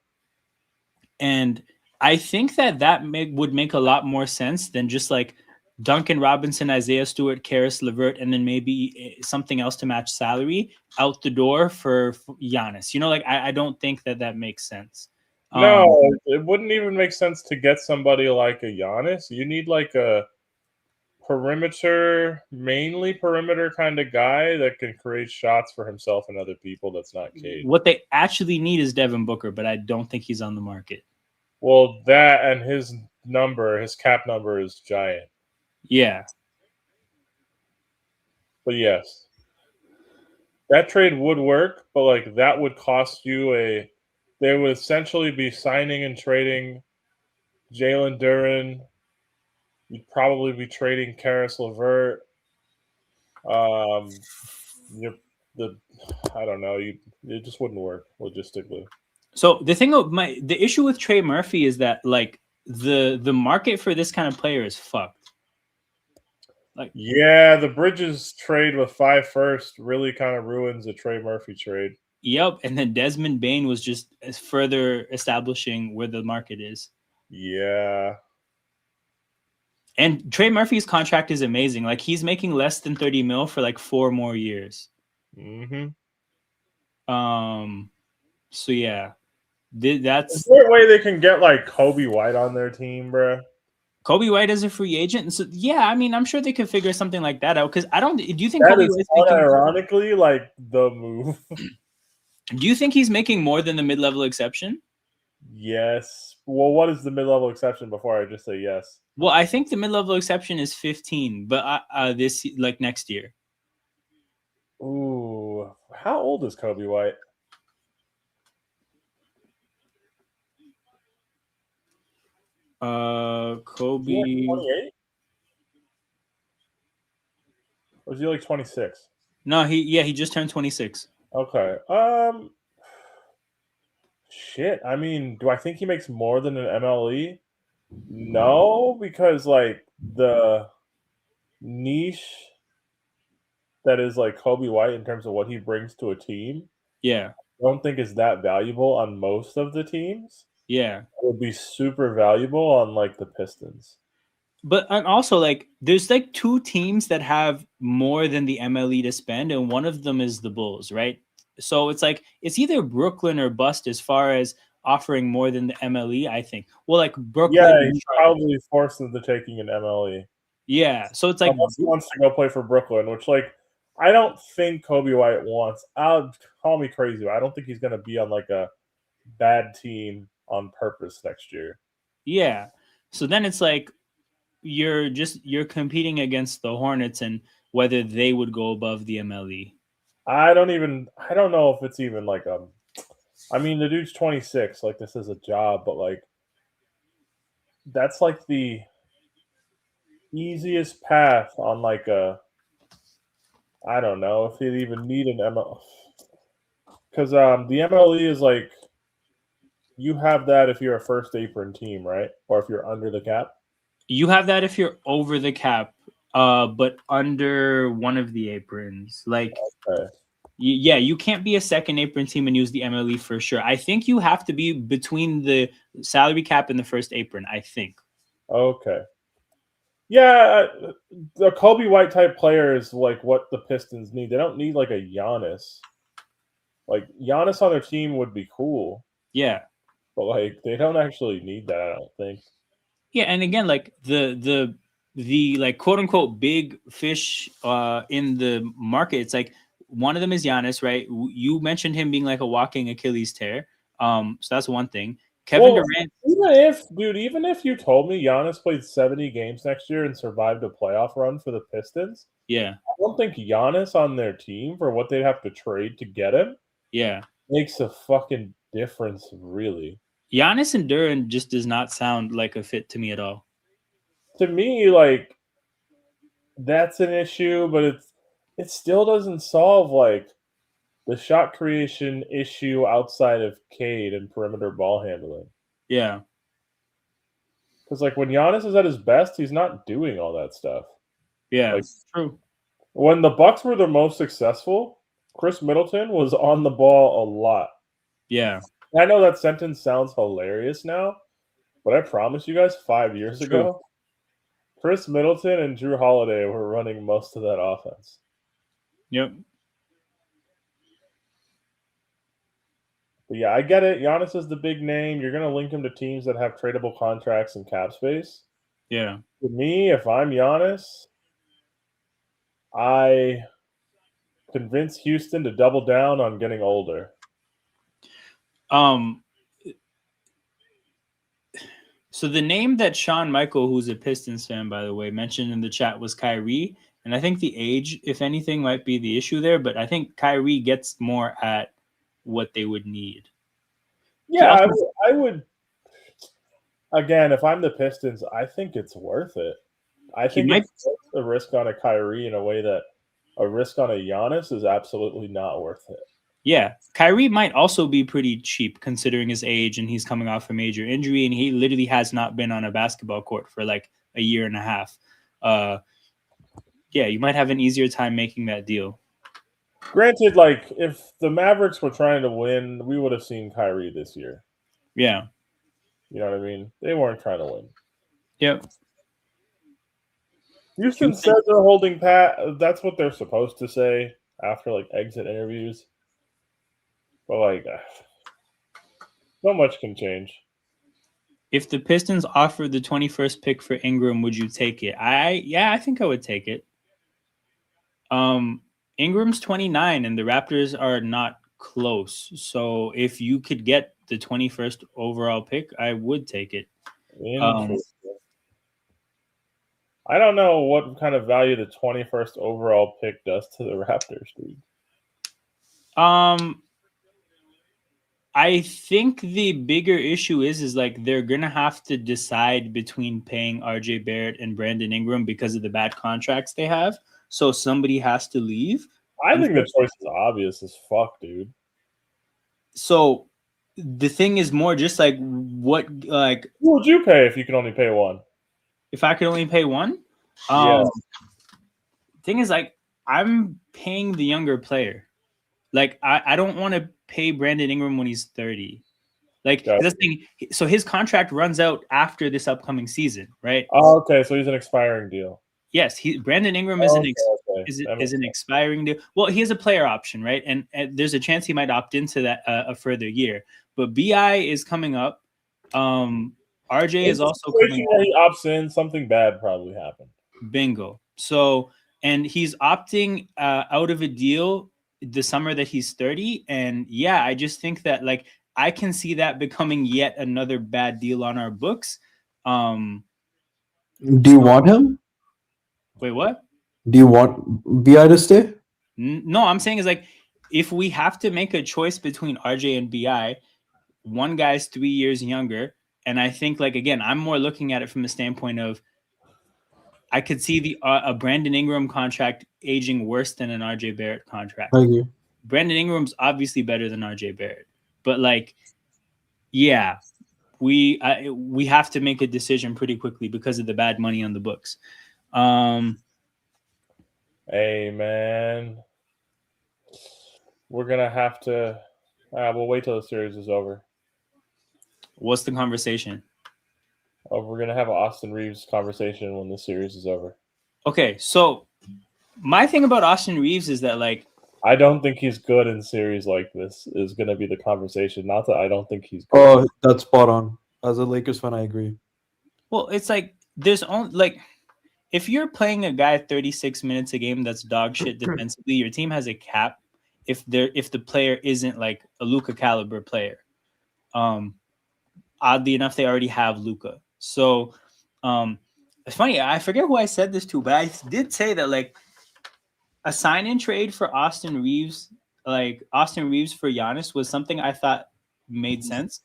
And I think that would make a lot more sense than just like Duncan Robinson, Isaiah Stewart, Karis LeVert, and then maybe something else to match salary out the door for Giannis. You know, like I don't think that makes sense. No, it wouldn't even make sense to get somebody like a Giannis. You need like a mainly perimeter kind of guy that can create shots for himself and other people. That's not Cade. What they actually need is Devin Booker, but I don't think he's on the market. Well, that and his cap number is giant. Yeah. But yes, that trade would work, but like that would cost you they would essentially be signing and trading Jalen Duren. You'd probably be trading Karis LeVert. I don't know. It just wouldn't work logistically. So the issue with Trey Murphy is that like the market for this kind of player is fucked. Like, yeah, the Bridges trade with 5 first really kind of ruins the Trey Murphy trade. Yep, and then Desmond Bane was just further establishing where the market is. Yeah. And Trey Murphy's contract is amazing. Like he's making less than 30 mil for like 4 more years. Mm-hmm. So yeah, that's. Is there a way they can get like Kobe White on their team, bro? Kobe White as a free agent, and so yeah, I mean, I'm sure they could figure something like that out. Because I don't. Do you think that Kobe is White's ironically like the move? Do you think he's making more than the mid-level exception? Yes. Well, what is the mid-level exception before I just say yes? Well, I think the mid-level exception is 15, but this like next year. Ooh, how old is Kobe White? Kobe. 28? Or is he like 26? No, he just turned 26. Okay. Shit. I mean, do I think he makes more than an MLE? No, because like the niche that is like Kobe White in terms of what he brings to a team, Yeah. I don't think is that valuable on most of the teams. Yeah. It would be super valuable on like the Pistons. But and also like there's like 2 teams that have more than the MLE to spend, and one of them is the Bulls, right? So it's like it's either Brooklyn or bust as far as offering more than the MLE. I think. Well, like Brooklyn. Yeah, he probably forced them to taking an MLE. Yeah, so it's like unless he wants to go play for Brooklyn, which like I don't think Kobe White wants. I'll call me crazy, but I don't think he's gonna be on like a bad team on purpose next year. Yeah. So then it's like you're competing against the Hornets and whether they would go above the MLE. I don't know if it's even like I mean the dude's 26, like this is a job, but like that's like the easiest path on like a I don't know if he'd even need an MLE. Because the MLE is like you have that if you're a first apron team, right? Or if you're under the cap. You have that if you're over the cap, but under one of the aprons. Like, Okay. yeah, you can't be a second apron team and use the MLE for sure. I think you have to be between the salary cap and the first apron, I think. Okay. Yeah, the Kobe White type player is like what the Pistons need. They don't need like a Giannis. Like Giannis on their team would be cool. Yeah. But like they don't actually need that, I don't think. Yeah, and again, like the like quote unquote big fish in the market, it's like one of them is Giannis, right? You mentioned him being like a walking Achilles tear. So that's one thing. Kevin Durant. Even if you told me Giannis played 70 games next year and survived a playoff run for the Pistons, yeah, I don't think Giannis on their team for what they'd have to trade to get him, makes a fucking difference, really. Giannis and Durant just does not sound like a fit to me at all. To me, like that's an issue, but it still doesn't solve like the shot creation issue outside of Cade and perimeter ball handling. Yeah. Because like when Giannis is at his best, he's not doing all that stuff. Yeah, like, true. When the Bucks were the most successful, Chris Middleton was on the ball a lot. Yeah. I know that sentence sounds hilarious now, but I promise you guys 5 years ago, Chris Middleton and Drew Holiday were running most of that offense. Yep. But yeah, I get it. Giannis is the big name. You're going to link him to teams that have tradable contracts and cap space. Yeah. For me, if I'm Giannis, I convince Houston to double down on getting older. So the name that Sean Michael, who's a Pistons fan, by the way, mentioned in the chat was Kyrie. And I think the age, if anything, might be the issue there. But I think Kyrie gets more at what they would need. Yeah, I would. Again, if I'm the Pistons, I think it's worth it. I think it's worth a risk on a Kyrie in a way that a risk on a Giannis is absolutely not worth it. Yeah, Kyrie might also be pretty cheap considering his age, and he's coming off a major injury, and he literally has not been on a basketball court for like a year and a half. Yeah, you might have an easier time making that deal. Granted, like if the Mavericks were trying to win, we would have seen Kyrie this year. Yeah. You know what I mean? They weren't trying to win. Yep. Houston said they're holding pat. That's what they're supposed to say after like exit interviews. But like, so much can change. If the Pistons offered the 21st pick for Ingram, would you take it? I think I would take it. Ingram's 29 and the Raptors are not close. So if you could get the 21st overall pick, I would take it. I don't know what kind of value the 21st overall pick does to the Raptors, dude. I think the bigger issue is like they're gonna have to decide between paying RJ Barrett and Brandon Ingram because of the bad contracts they have. So somebody has to leave. I think the choice is obvious as fuck, dude. So the thing is more just like what like who would you pay if you could only pay one? If I could only pay one? Thing is like I'm paying the younger player. Like I don't want to pay Brandon Ingram when he's 30. Like this thing, so his contract runs out after this upcoming season, right? Oh, okay. So he's an expiring deal. Yes, Brandon Ingram is an expiring deal. Well, he has a player option, right? And there's a chance he might opt into that a further year. but BI is coming up. RJ is In the also situation coming where he opts in, something bad probably happened. Bingo. So, and he's opting out of a deal the summer that he's 30. And yeah, I just think that like I can see that becoming yet another bad deal on our books. Do you want him? Wait, what? Do you want BI to stay? No, I'm saying is like if we have to make a choice between RJ and BI, one guy's 3 years younger. And I think like again, I'm more looking at it from the standpoint of I could see the a Brandon Ingram contract aging worse than an RJ Barrett contract. I agree. Brandon Ingram's obviously better than RJ Barrett, but like, yeah, we have to make a decision pretty quickly because of the bad money on the books. Hey man, we're gonna have to. We'll wait till the series is over. What's the conversation? We're gonna have an Austin Reeves conversation when the series is over. Okay, so my thing about Austin Reeves is that like I don't think he's good in series like this. Is gonna be the conversation. Not that I don't think he's good. Oh, that's spot on. As a Lakers fan, I agree. well, it's like there's only like if you're playing a guy 36 minutes a game that's dog shit defensively, your team has a cap if the player isn't like a Luka caliber player. Oddly enough, they already have Luka. So it's funny, I forget who I said this to, but I did say that like a sign-in trade for Austin Reeves, like Austin Reeves for Giannis was something I thought made sense,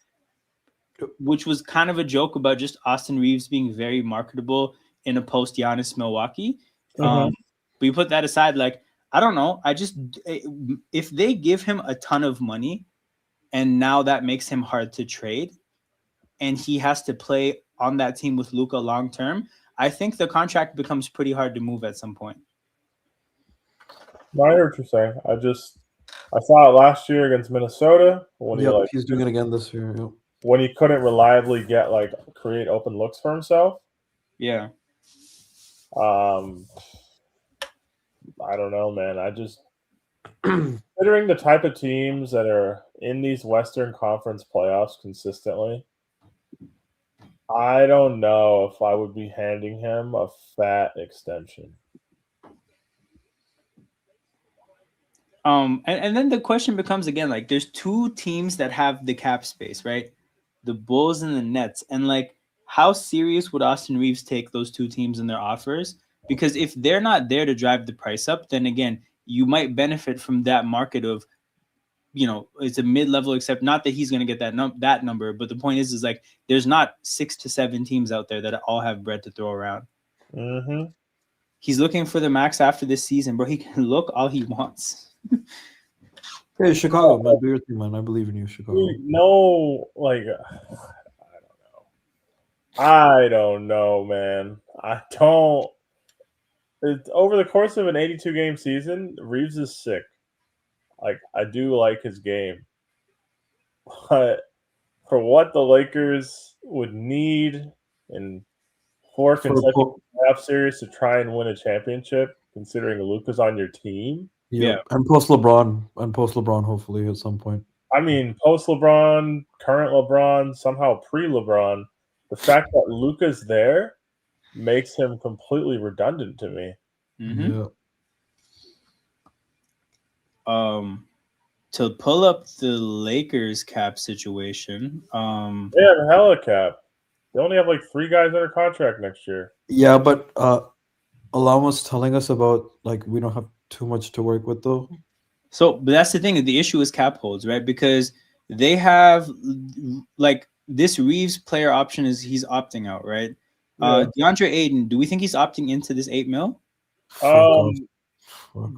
which was kind of a joke about just Austin Reeves being very marketable in a post Giannis Milwaukee. But you put that aside, like, I don't know. If they give him a ton of money and now that makes him hard to trade and he has to play on that team with Luka long-term, I think the contract becomes pretty hard to move at some point. No, I hear what you're saying. I saw it last year against Minnesota when He's doing it again this year. Yep. when he couldn't reliably create open looks for himself. Yeah. I don't know, man. I just considering the type of teams that are in these Western Conference playoffs consistently, I don't know if I would be handing him a fat extension. And then the question becomes again, like there's two teams that have the cap space, right? The Bulls and the Nets. And like how serious would Austin Reeves take those two teams and their offers? Because if they're not there to drive the price up, then again, you might benefit from that market of, you know, it's a mid-level, except not that he's going to get that number. But the point is like there's not 6 to 7 teams out there that all have bread to throw around. Mm-hmm. He's looking for the max after this season, bro. He can look all he wants. Hey, Chicago, man, do your thing, man. I believe in you, Chicago. No, like I don't know, man. I don't. Over the course of an 82 game season, Reeves is sick. Like I do like his game, but for what the Lakers would need in 4 consecutive playoff series to try and win a championship, considering Luka's on your team. Yeah, and post LeBron, hopefully at some point. I mean, post LeBron, current LeBron, somehow pre LeBron. The fact that Luka's there makes him completely redundant to me. Mm-hmm. Yeah. To pull up the Lakers cap situation. They have a hella cap. They only have like 3 guys under contract next year. Yeah, but Alam was telling us about like we don't have too much to work with though. So, but that's the thing. The issue is cap holds, right? Because they have like this Reeves player option is he's opting out, right? Yeah. DeAndre Ayton, do we think he's opting into this $8 million?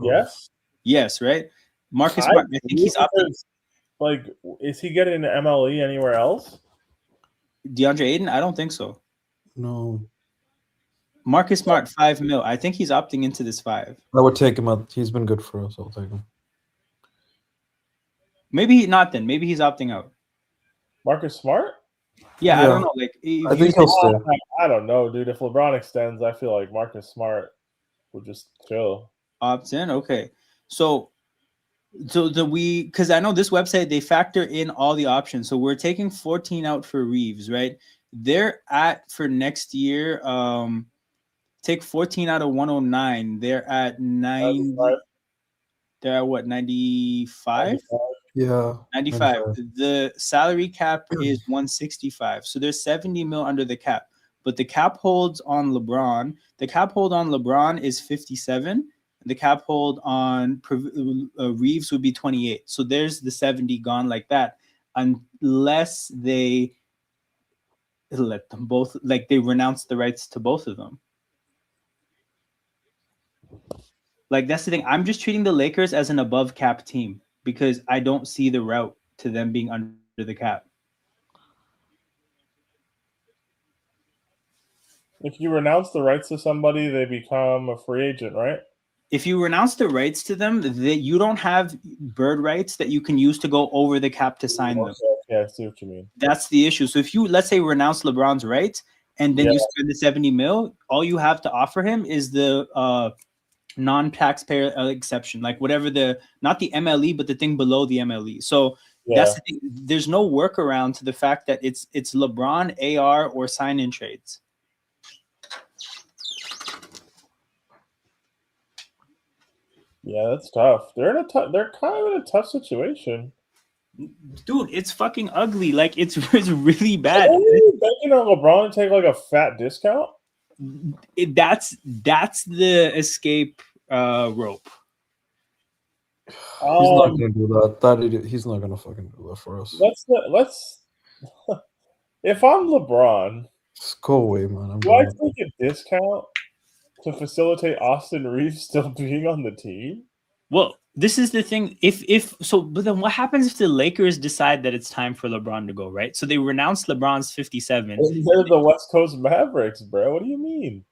Yes. Yes, right. Marcus Smart, I think he's opting. Like, is he getting an MLE anywhere else? DeAndre Ayton, I don't think so. No. Marcus Smart, $5 million. I think he's opting into this 5. I would take him out. He's been good for us. I'll take him. Maybe not then. Maybe he's opting out. Marcus Smart? Yeah, I don't know. Like, I think he'll stay. I don't know, dude. If LeBron extends, I feel like Marcus Smart would just chill. Opt in. Okay, so So because I know this website, they factor in all the options. So we're taking 14 out for Reeves, right? They're at for next year. Take 14 out of 109. They're at 90. They're at what, 95? Yeah. 95. 95. The salary cap is 165. So there's 70 mil under the cap. But the cap holds on LeBron. The cap hold on LeBron is 57. The cap hold on Reeves would be 28. So there's the 70 gone like that, unless they let them both, like they renounce the rights to both of them. Like that's the thing. I'm just treating the Lakers as an above cap team because I don't see the route to them being under the cap. If you renounce the rights to somebody, they become a free agent, right? If you renounce the rights to them, you don't have bird rights that you can use to go over the cap to sign them. Yeah, I see what you mean. That's the issue. So if you, let's say, renounce LeBron's rights and then you spend the 70 mil, all you have to offer him is the non-taxpayer exception, like whatever not the MLE, but the thing below the MLE. So that's the thing. There's no workaround to the fact that it's LeBron, AR, or sign-in trades. Yeah, that's tough. They're they're kind of in a tough situation. Dude, it's fucking ugly. Like it's really bad. Are you banking on LeBron to take like a fat discount? That's the escape rope. He's not gonna do that. He's not gonna fucking do that for us. Let's. If I'm LeBron, just go away, man. Do I take a discount to facilitate Austin Reeves still being on the team? Well, this is the thing. If so, but then what happens if the Lakers decide that it's time for LeBron to go, right? So they renounce LeBron's 57. And they're the West Coast Mavericks, bro. What do you mean?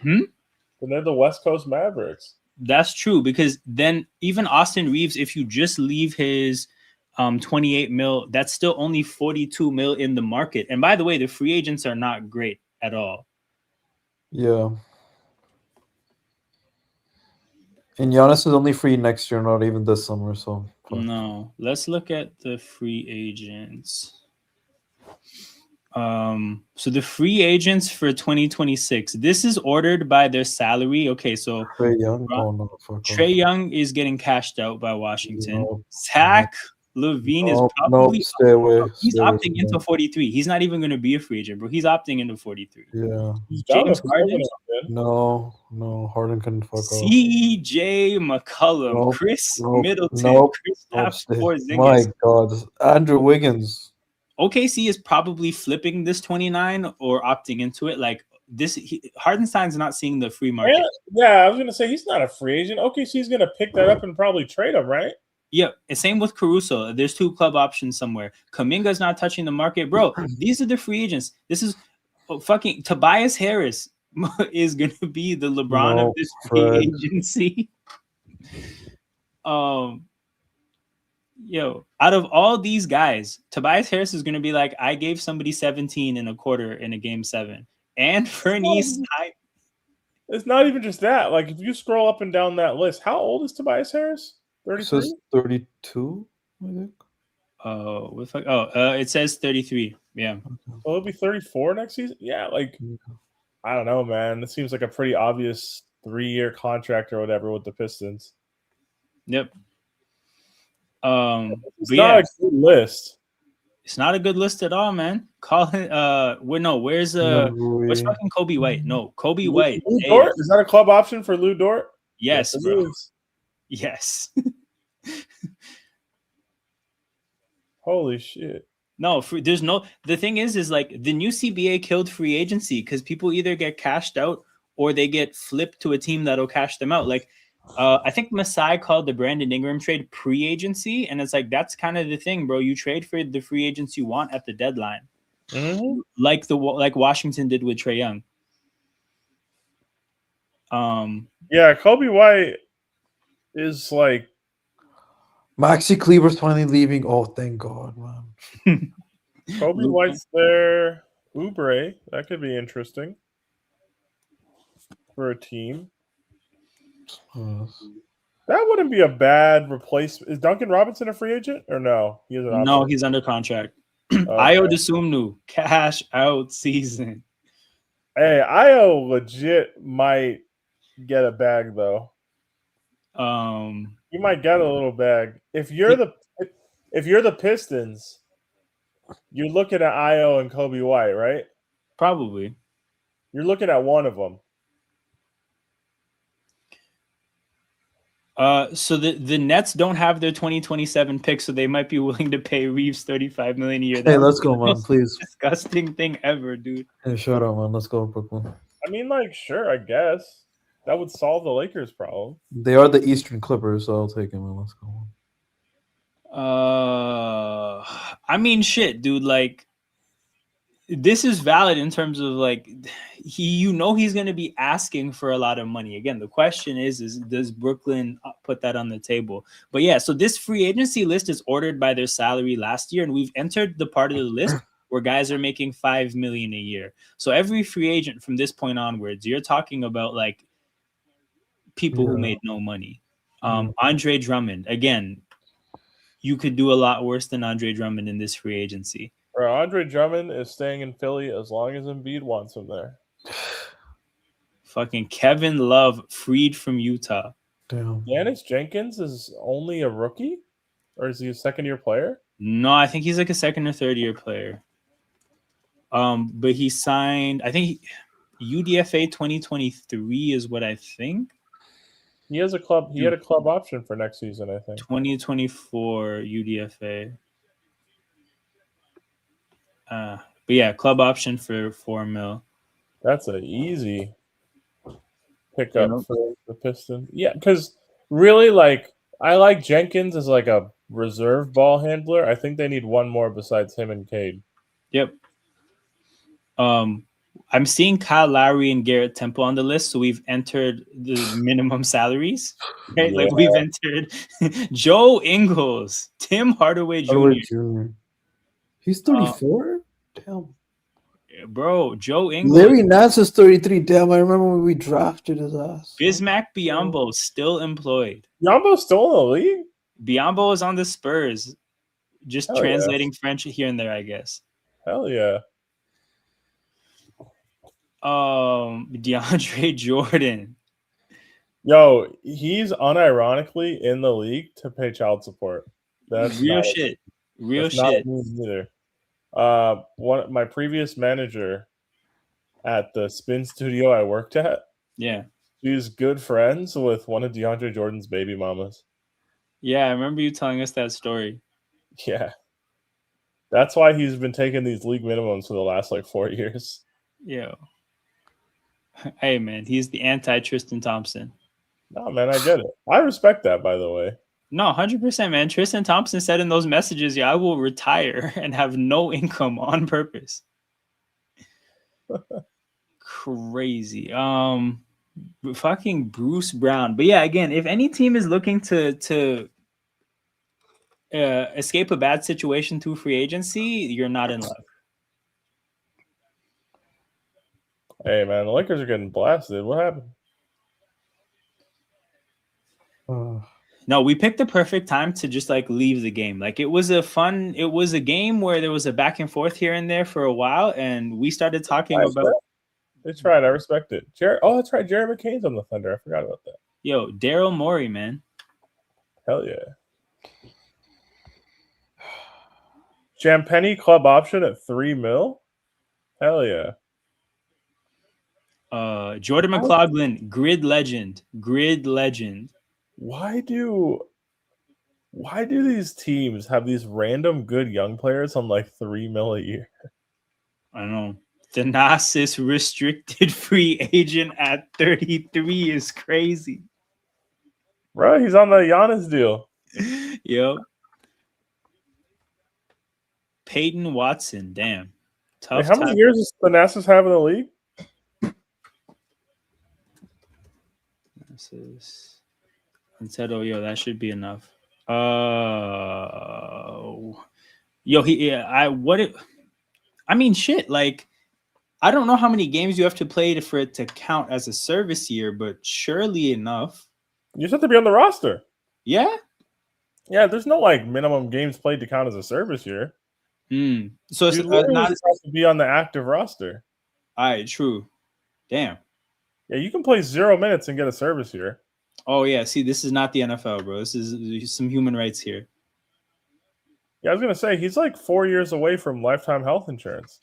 And they're the West Coast Mavericks. That's true, because then even Austin Reeves, if you just leave his 28 mil, that's still only 42 mil in the market. And by the way, the free agents are not great at all. Yeah. And Giannis is only free next year, not even this summer. So no, let's look at the free agents. So the free agents for 2026. This is ordered by their salary. Okay, so Trae Young. Trae Young is getting cashed out by Washington. Zach Levine is probably stay away. He's opting into 43. He's not even going to be a free agent, bro. He's opting into 43. Yeah. James Harden. No, Harden can fuck off. CJ McCollum, Chris Middleton, Kristaps Porzingis. My God, Andrew Wiggins. OKC is probably flipping this 29 or opting into it. Like this, Hardenstein's not seeing the free market. Yeah, I was gonna say he's not a free agent. OKC's gonna pick that up and probably trade him, right? Yeah, same with Caruso. There's 2 club options somewhere. Kuminga's not touching the market, bro. These are the free agents. This is fucking Tobias Harris is gonna be the LeBron of this free agency. Yo, out of all these guys, Tobias Harris is going to be like, I gave somebody 17 and a quarter in a game 7. And Fernie, it's not even just that. Like, if you scroll up and down that list, how old is Tobias Harris? 33? It says 32, I think. It says 33. Yeah. So he'll be 34 next season? Yeah, like, I don't know, man. This seems like a pretty obvious 3-year contract or whatever with the Pistons. Yep. It's not a good list. It's not a good list at all, man. Call it. Where's fucking Kobe White? No, Kobe White. Lou Dort? Is that a club option for Lou Dort? Yes, bro. Yes. Holy shit. No, there's no. The thing is like the new CBA killed free agency because people either get cashed out or they get flipped to a team that'll cash them out. Like, I think Masai called the Brandon Ingram trade pre-agency, and it's like that's kind of the thing, bro. You trade for the free agents you want at the deadline, like Washington did with Trae Young. Yeah, Kobe White is like Maxi Kleber's finally leaving. Oh, thank God, man. Kobe White's there. Oubre, that could be interesting for a team. That wouldn't be a bad replacement. Is Duncan Robinson a free agent or no? He has an No, option. he's under contract. Okay. Ayo Desumnu, cash out season. Hey, Io legit might get a bag though. You might get a little bag. If you're the Pistons, you're looking at Io and Kobe White, right? Probably. You're looking at one of them. So the Nets don't have their 2027 pick, so they might be willing to pay Reeves $35 million a year. Hey, That let's was go, the man. most Please. disgusting thing ever, dude. Hey, shut up, man. Let's go, Brooklyn. I mean, like, sure, I guess that would solve the Lakers' problem. They are the Eastern Clippers, so I'll take them. Man. Let's go. I mean, shit, dude. Like, this is valid in terms of like he's going to be asking for a lot of money. Again, the question is does Brooklyn put that on the table? But yeah, so this free agency list is ordered by their salary last year, and we've entered the part of the list where guys are making $5 million a year. So every free agent from this point onwards, you're talking about like people who made no money. Andre Drummond, again, you could do a lot worse than Andre Drummond in this free agency. Bro, Andre Drummond is staying in Philly as long as Embiid wants him there. Fucking Kevin Love freed from Utah. Damn. Giannis Jenkins is only a rookie? Or is he a second-year player? No, I think he's like a second or third year player. But he signed, I think UDFA 2023 is what I think. He had a club option for next season, I think. 2024 UDFA. But yeah, club option for $4 million. That's an easy pickup for the Pistons. Yeah, because really, like, I like Jenkins as like a reserve ball handler. I think they need one more besides him and Cade. Yep. I'm seeing Kyle Lowry and Garrett Temple on the list, so we've entered the minimum salaries. Right? Yeah. Like we've entered Joe Ingles, Tim Hardaway Jr. He's 34? Damn. Bro, Joe Ingles. Larry Nance is 33. Damn, I remember when we drafted his ass. Bismack Biyombo still employed. Biyombo's still in the league? Biyombo is on the Spurs. Just Hell translating French here and there, I guess. Hell yeah. DeAndre Jordan. Yo, he's unironically in the league to pay child support. That's real shit. Real shit. Not either. My previous manager at the spin studio I worked at. Yeah. She's good friends with one of DeAndre Jordan's baby mamas. Yeah, I remember you telling us that story. Yeah. That's why he's been taking these league minimums for the last like 4 years. Yeah. Hey man, he's the anti Tristan Thompson. No, man, I get it. I respect that, by the way. No, 100%, man. Tristan Thompson said in those messages, yeah, I will retire and have no income on purpose. Crazy. Fucking Bruce Brown. But yeah, again, if any team is looking to escape a bad situation through free agency, you're not in luck. Hey, man, the Lakers are getting blasted. What happened? No, we picked the perfect time to just like leave the game. Like it was a game where there was a back and forth here and there for a while, and we started talking about. They tried. I respect it. That's right. Jerry McCain's on the Thunder. I forgot about that. Yo, Daryl Morey, man. Hell yeah. Champagny club option at $3 million. Hell yeah. Jordan McLaughlin, grid legend. Why do these teams have these random good young players on like $3 million a year? I don't know. Thanasis restricted free agent at 33 is crazy. Bro, he's on the Giannis deal. Yep. Peyton Watson, damn. Tough. Wait, how many years does Thanasis have in the league? This is yo, that should be enough. Shit, like I don't know how many games you have to play for it to count as a service year, but surely enough. You just have to be on the roster. Yeah. Yeah, there's no like minimum games played to count as a service year. So it's You literally not. just have to be on the active roster. All right. True. Damn. Yeah, you can play 0 minutes and get a service year. Oh yeah. See, this is not the NFL, bro. This is some human rights here. Yeah, I was gonna say he's like 4 years away from lifetime health insurance.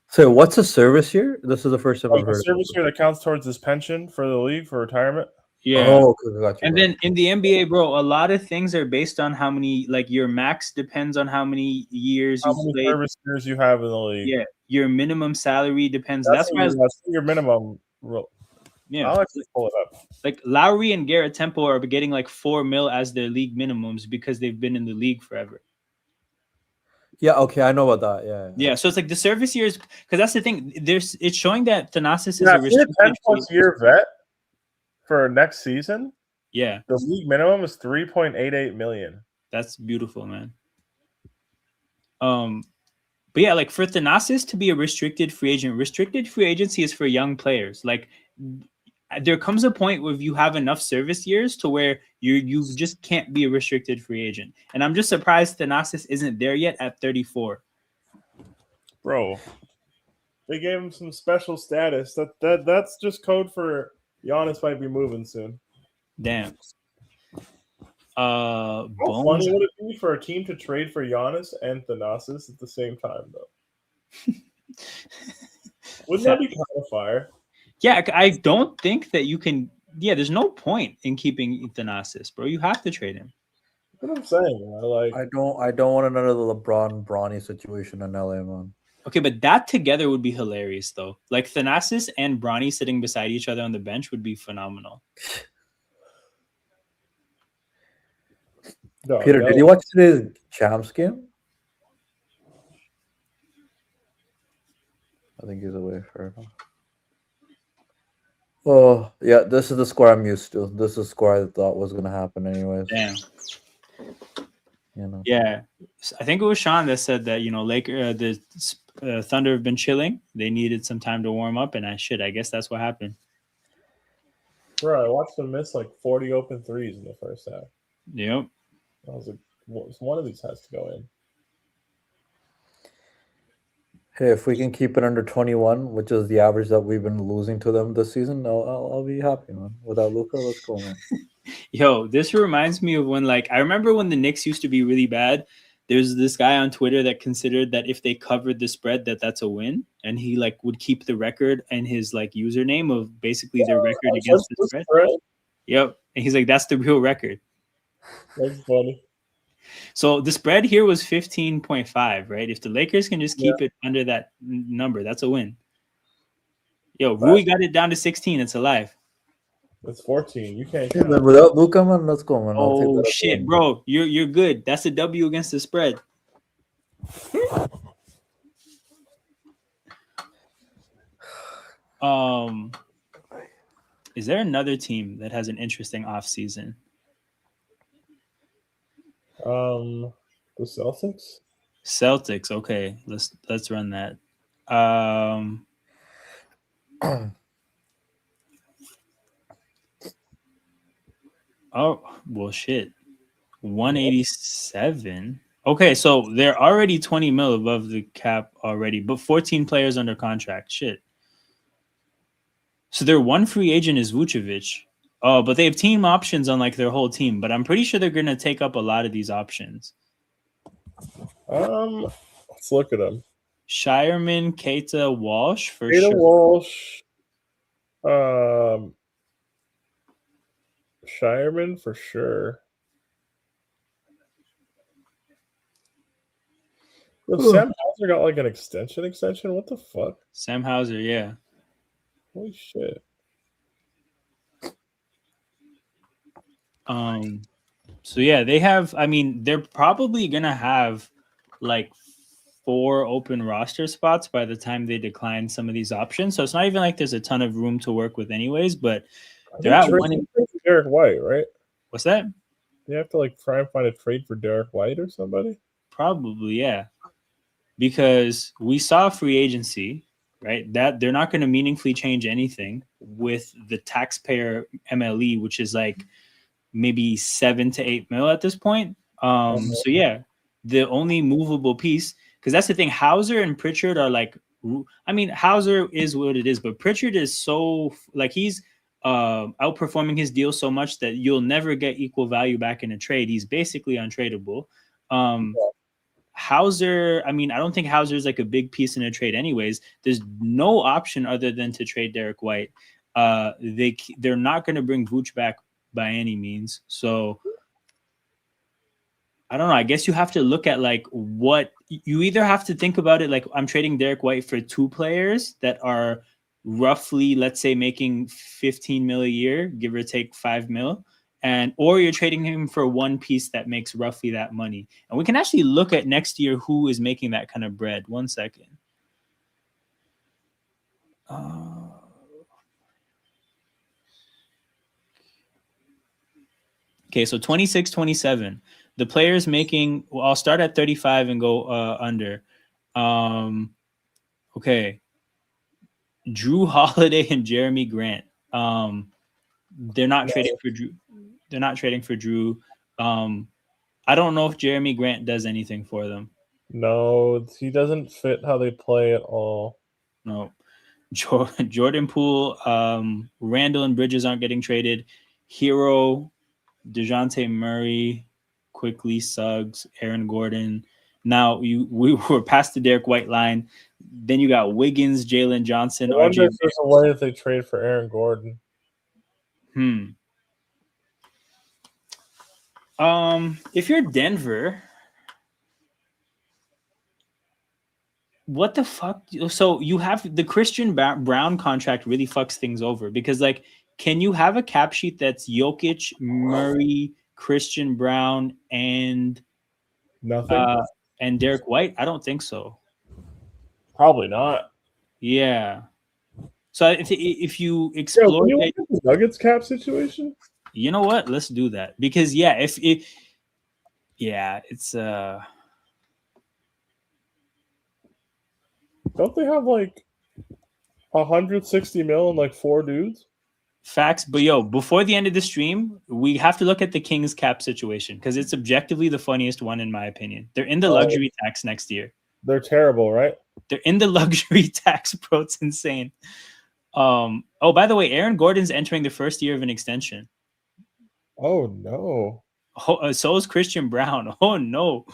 So what's a service year? This is the first time I've Like a heard service of year that counts towards his pension for the league for retirement. it. Yeah. Oh, okay, got you. And then in the NBA, bro, a lot of things are based on how many, like your max depends on how many years How you many played. service years you have in the league? Yeah, your minimum salary depends. That's That's why, your minimum. yeah, I'll actually pull it up. like Lowry and Garrett Temple are getting like $4 million as their league minimums because they've been in the league forever. Yeah, okay, I know about that. Yeah. Yeah, so it's like the service years, because that's the thing. It's showing that Thanasis is Yeah, a if you're a restricted 10+ year vet for next season, Yeah, the league minimum is 3.88 million. that's beautiful, man. But yeah, like for Thanasis to be a restricted free agency is for young players. Like there comes a point where you have enough service years to where you just can't be a restricted free agent. And I'm just surprised Thanasis isn't there yet at 34. Bro, they gave him some special status. That's just code for Giannis might be moving soon. Damn. How Bones. funny would it be for a team to trade for Giannis and Thanasis at the same time, though? Wouldn't that be kind of fire? Yeah, I don't think that you can. Yeah, there's no point in keeping Thanasis, bro. You have to trade him. What I'm saying, like I don't want another LeBron Bronny situation in LA, man. Okay, but that together would be hilarious, though. Like Thanasis and Bronny sitting beside each other on the bench would be phenomenal. no, Peter, did you watch today's Champs game? I think he's away for it. Oh, yeah, this is the score I'm used to. This is the score I thought was going to happen anyways. Damn. You know. Yeah, I think it was Sean that said that, you know, the Thunder have been chilling. They needed some time to warm up, and I guess that's what happened. Bro, I watched them miss like 40 open threes in the first half. Yep. I was like, one of these has to go in. Hey, if we can keep it under 21, which is the average that we've been losing to them this season, I'll be happy, man. Without Luka, let's go, man. Yo, this reminds me of when, like, I remember when the Knicks used to be really bad. There's this guy on Twitter that considered that if they covered the spread, that's a win, and he like would keep the record and his like username of basically their record against the spread. Yep, and he's like, that's the real record. That's funny. So the spread here was 15.5, right? If the Lakers can just keep it under that number, that's a win. Yo, Rui got it down to 16. It's alive. It's 14. You can't. Hey, man, without Luka, man, let's go, man. Oh shit, bro, you're good. That's a W against the spread. Is there another team that has an interesting off season? The Celtics. Celtics. Okay, let's run that. Oh, well, shit. 187. Okay, so they're already 20 mil above the cap already, but 14 players under contract. Shit. So their one free agent is Vucevic. Oh, but they have team options on like their whole team, but I'm pretty sure they're going to take up a lot of these options. Let's look at them. Shireman, Keita, Walsh for Keita, sure. Walsh. Shireman for sure. Sam Hauser got like an extension. What the fuck? Sam Hauser, yeah. Holy shit. So yeah, they have, I mean, they're probably gonna have like 4 open roster spots by the time they decline some of these options. So it's not even like there's a ton of room to work with anyways, but they're at one. Derek White, right? What's that? You have to like try and find a trade for Derek White or somebody? Probably, yeah. Because we saw free agency, right? That they're not going to meaningfully change anything with the taxpayer MLE, which is like maybe 7 to 8 mil at this point. So yeah, the only movable piece, because that's the thing. Hauser and Pritchard are like, I mean, Hauser is what it is, but Pritchard is so like he's outperforming his deal so much that you'll never get equal value back in a trade. He's basically untradeable. Hauser, I mean, I don't think Hauser is like a big piece in a trade anyways. There's no option other than to trade Derek White. They're not going to bring Vooch back by any means. So I don't know. I guess you have to look at like what you either have to think about it like I'm trading Derek White for 2 players that are roughly, let's say, making 15 mil a year, give or take 5 mil. Or you're trading him for 1 piece that makes roughly that money. And we can actually look at next year who is making that kind of bread. 1 second. Okay, so 26, 27. The players making, well, I'll start at 35 and go under. Okay. Drew Holiday and Jeremy Grant. They're not trading for Drew. They're not trading for Drew. I don't know if Jeremy Grant does anything for them. No, he doesn't fit how they play at all. No. Jordan Poole, Randall and Bridges aren't getting traded. Hero, DeJounte Murray, Quickly, Suggs, Aaron Gordon. Now we were past the Derek White line. Then you got Wiggins, Jalen Johnson. I wonder if there's a way if they trade for Aaron Gordon. If you're Denver, what the fuck? So you have the Christian Brown contract really fucks things over because like, can you have a cap sheet that's Jokic, Murray, Christian Brown, and nothing, and Derek White? I don't think so. Probably not. Yeah. So if you explore the Nuggets cap situation, you know what? Let's do that because it's don't they have like 160 mil and like 4 dudes? Facts, but before the end of the stream, we have to look at the Kings cap situation because it's objectively the funniest one in my opinion. They're in the luxury tax next year. They're terrible, right? They're in the luxury tax, bro. It's insane. By the way, Aaron Gordon's entering the first year of an extension. Oh no. So is Christian Brown. Oh no.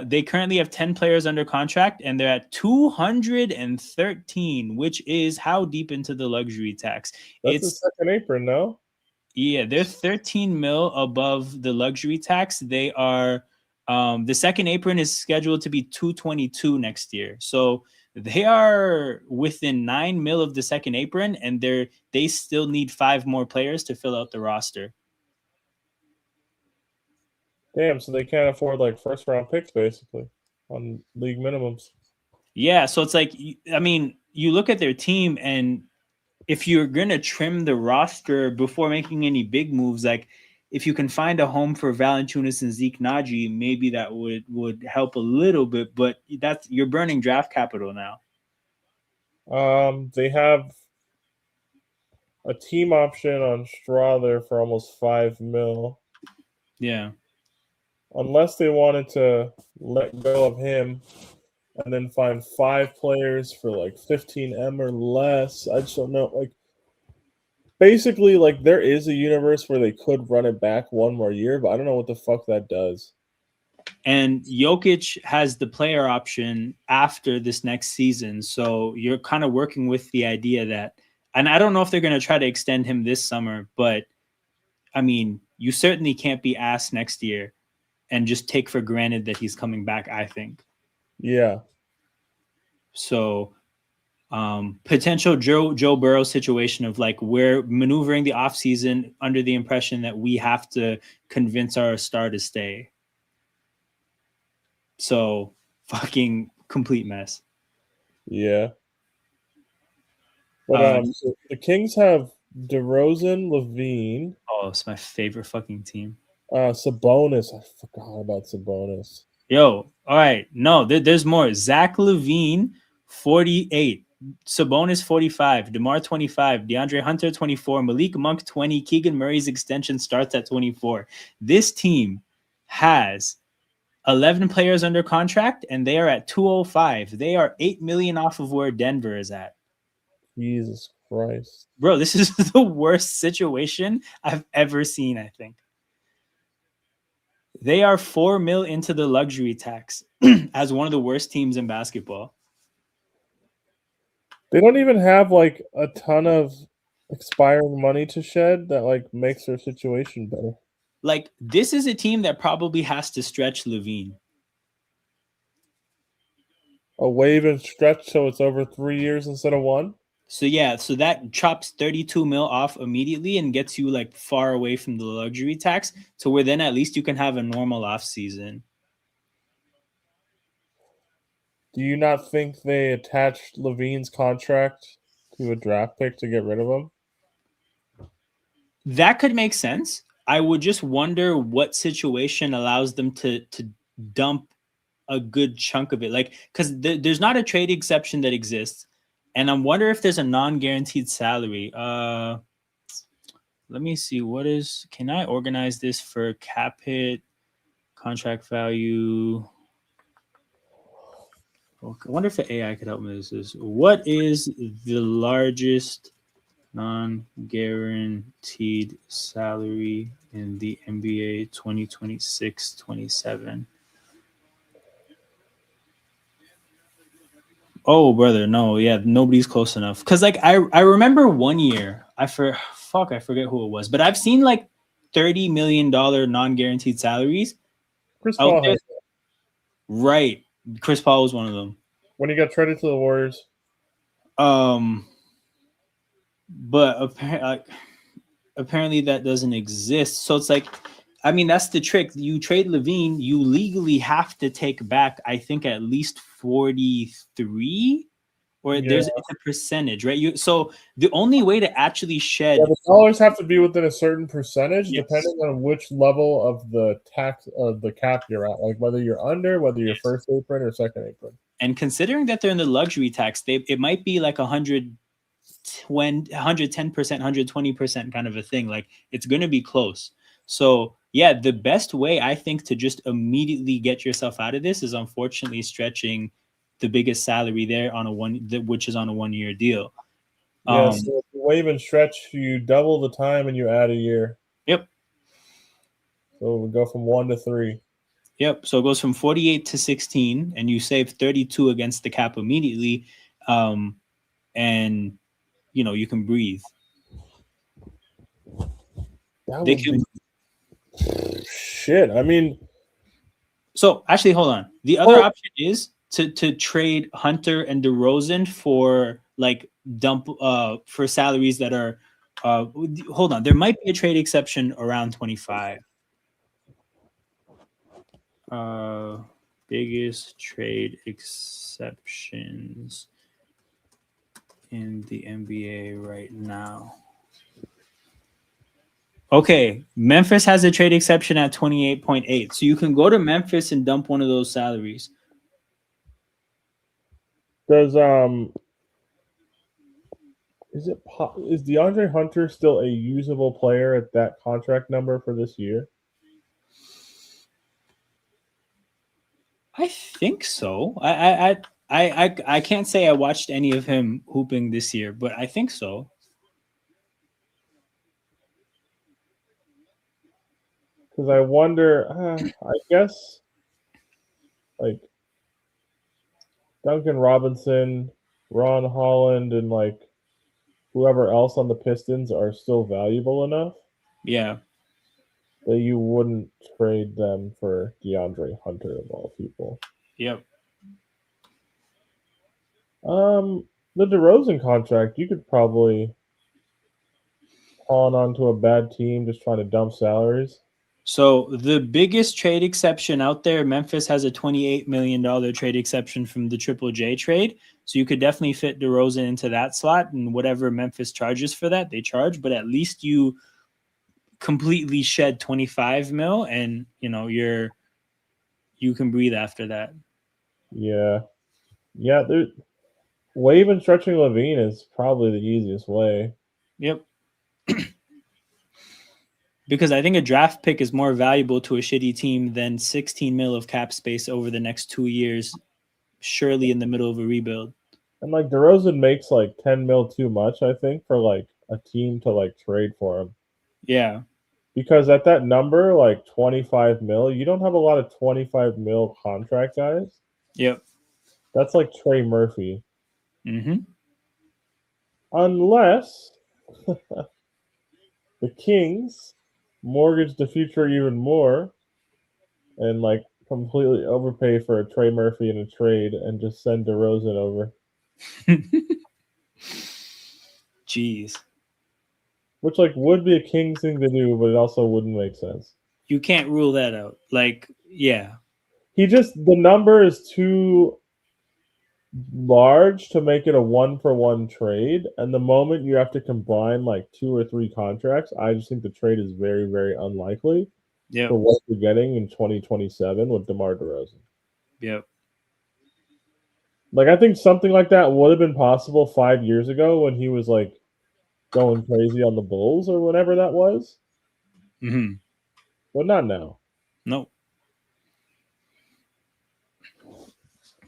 They currently have 10 players under contract, and they're at 213, which is how deep into the luxury tax? That's the second apron, no? Yeah, they're 13 mil above the luxury tax. They are the second apron is scheduled to be 222 next year. So they are within 9 mil of the second apron, and they still need 5 more players to fill out the roster. Damn, so they can't afford like first round picks basically on league minimums. Yeah, so it's like, I mean, you look at their team, and if you're going to trim the roster before making any big moves, like if you can find a home for Valanciunas and Zeke Naji, maybe that would help a little bit, but you're burning draft capital now. They have a team option on Strother for almost 5 mil. Yeah. Unless they wanted to let go of him and then find 5 players for like 15M or less. I just don't know. Like, basically, like there is a universe where they could run it back 1 more year, but I don't know what the fuck that does. And Jokic has the player option after this next season. So you're kind of working with the idea that, and I don't know if they're going to try to extend him this summer, but I mean, you certainly can't be asked next year and just take for granted that he's coming back, I think. Yeah. So potential Joe Burrow situation of like we're maneuvering the offseason under the impression that we have to convince our star to stay. So fucking complete mess. Yeah. But so the Kings have DeRozan, Levine. Oh, it's my favorite fucking team. Sabonis. I forgot about Sabonis. Yo, all right. No, there's more. Zach LaVine, 48. Sabonis 45, DeMar 25, DeAndre Hunter 24, Malik Monk 20, Keegan Murray's extension starts at 24. This team has 11 players under contract, and they are at 205. They are $8 million off of where Denver is at. Jesus Christ. Bro, this is the worst situation I've ever seen, I think. They are $4 million into the luxury tax as one of the worst teams in basketball. They don't even have like a ton of expiring money to shed that like makes their situation better. Like, this is a team that probably has to stretch Levine. A wave and stretch so it's over 3 years instead of 1. So yeah, so that chops 32 mil off immediately and gets you like far away from the luxury tax to where then at least you can have a normal off season. Do you not think they attached Levine's contract to a draft pick to get rid of him? That could make sense. I would just wonder what situation allows them to dump a good chunk of it. Like, because there's not a trade exception that exists. And I wonder if there's a non-guaranteed salary. Let me see. Can I organize this for cap hit, contract value? Okay, I wonder if the AI could help me with this. What is the largest non-guaranteed salary in the NBA 2026-27? Oh, brother, no, yeah, nobody's close enough. Because, like, I remember one year, I forget who it was, but I've seen, like, $30 million non-guaranteed salaries Chris out Paul there. has Right. Chris Paul was one of them. when he got traded to the Warriors. But apparently that doesn't exist. So it's like, I mean, that's the trick. You trade Levine, you legally have to take back, I think, at least 43, or it's a percentage, right? So the only way to actually shed the dollars have to be within a certain percentage, Yes. depending on which level of the tax of the cap you're at, like whether you're under, whether you're first apron or second apron. And considering that they're in the luxury tax, it might be like 110%, 120% kind of a thing. Like, it's going to be close. So yeah, the best way I think to just immediately get yourself out of this is unfortunately stretching the biggest salary there which is on a 1-year deal. Yeah, so if you wave and stretch, you double the time and you add a year. Yep. So we go from 1 to 3. Yep. So it goes from 48 to 16, and you save 32 against the cap immediately, and you can breathe. Shit. I mean, so actually, hold on. The other option is to trade Hunter and DeRozan for like dump for salaries that are hold on. There might be a trade exception around 25. Biggest trade exceptions in the NBA right now. Okay, Memphis has a trade exception at 28.8. So you can go to Memphis and dump one of those salaries. Is DeAndre Hunter still a usable player at that contract number for this year? I think so. I can't say I watched any of him hooping this year, but I think so. Because I wonder, I guess, like Duncan Robinson, Ron Holland, and like whoever else on the Pistons are still valuable enough. Yeah. That you wouldn't trade them for DeAndre Hunter of all people. Yep. The DeRozan contract, you could probably pawn onto a bad team just trying to dump salaries. So the biggest trade exception out there, Memphis has a $28 million trade exception from the Triple J trade. So you could definitely fit DeRozan into that slot, and whatever Memphis charges for that, they charge. But at least you completely shed 25 mil, and you can breathe after that. Yeah. Wave and stretching Levine is probably the easiest way. Yep. Because I think a draft pick is more valuable to a shitty team than 16 mil of cap space over the next 2 years, surely in the middle of a rebuild. And like DeRozan makes like 10 mil too much, I think, for like a team to like trade for him. Yeah. Because at that number, like 25 mil, you don't have a lot of 25 mil contract guys. Yep. That's like Trey Murphy. Mm-hmm. Unless the Kings mortgage the future even more and like completely overpay for a Trey Murphy in a trade and just send DeRozan over. Jeez. Which like would be a Kings thing to do, but it also wouldn't make sense. You can't rule that out. Like, yeah. The number is too large to make it a 1-for-1 trade, and the moment you have to combine like 2 or 3 contracts, I just think the trade is very, very unlikely Yep. for what you're getting in 2027 with DeMar DeRozan. Yep. Like I think something like that would have been possible 5 years ago when he was like going crazy on the Bulls or whatever that was, Mm-hmm. but not now. Nope.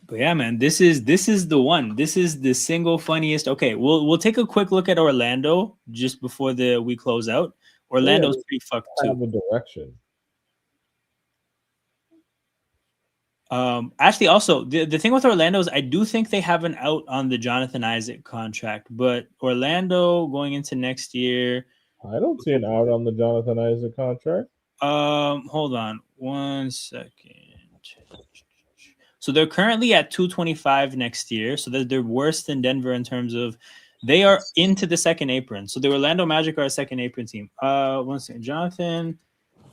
But yeah, man, this is the one. This is the single funniest. Okay, we'll take a quick look at Orlando just before we close out. Orlando's pretty fucked Have too. a direction. Actually, also the thing with Orlando is I do think they have an out on the Jonathan Isaac contract, but Orlando going into next year. I don't see an out on the Jonathan Isaac contract. Hold on 1 second. So they're currently at 225 next year. So they're worse than Denver in terms of they are into the second apron. So the Orlando Magic are a second apron team. 1 second. Jonathan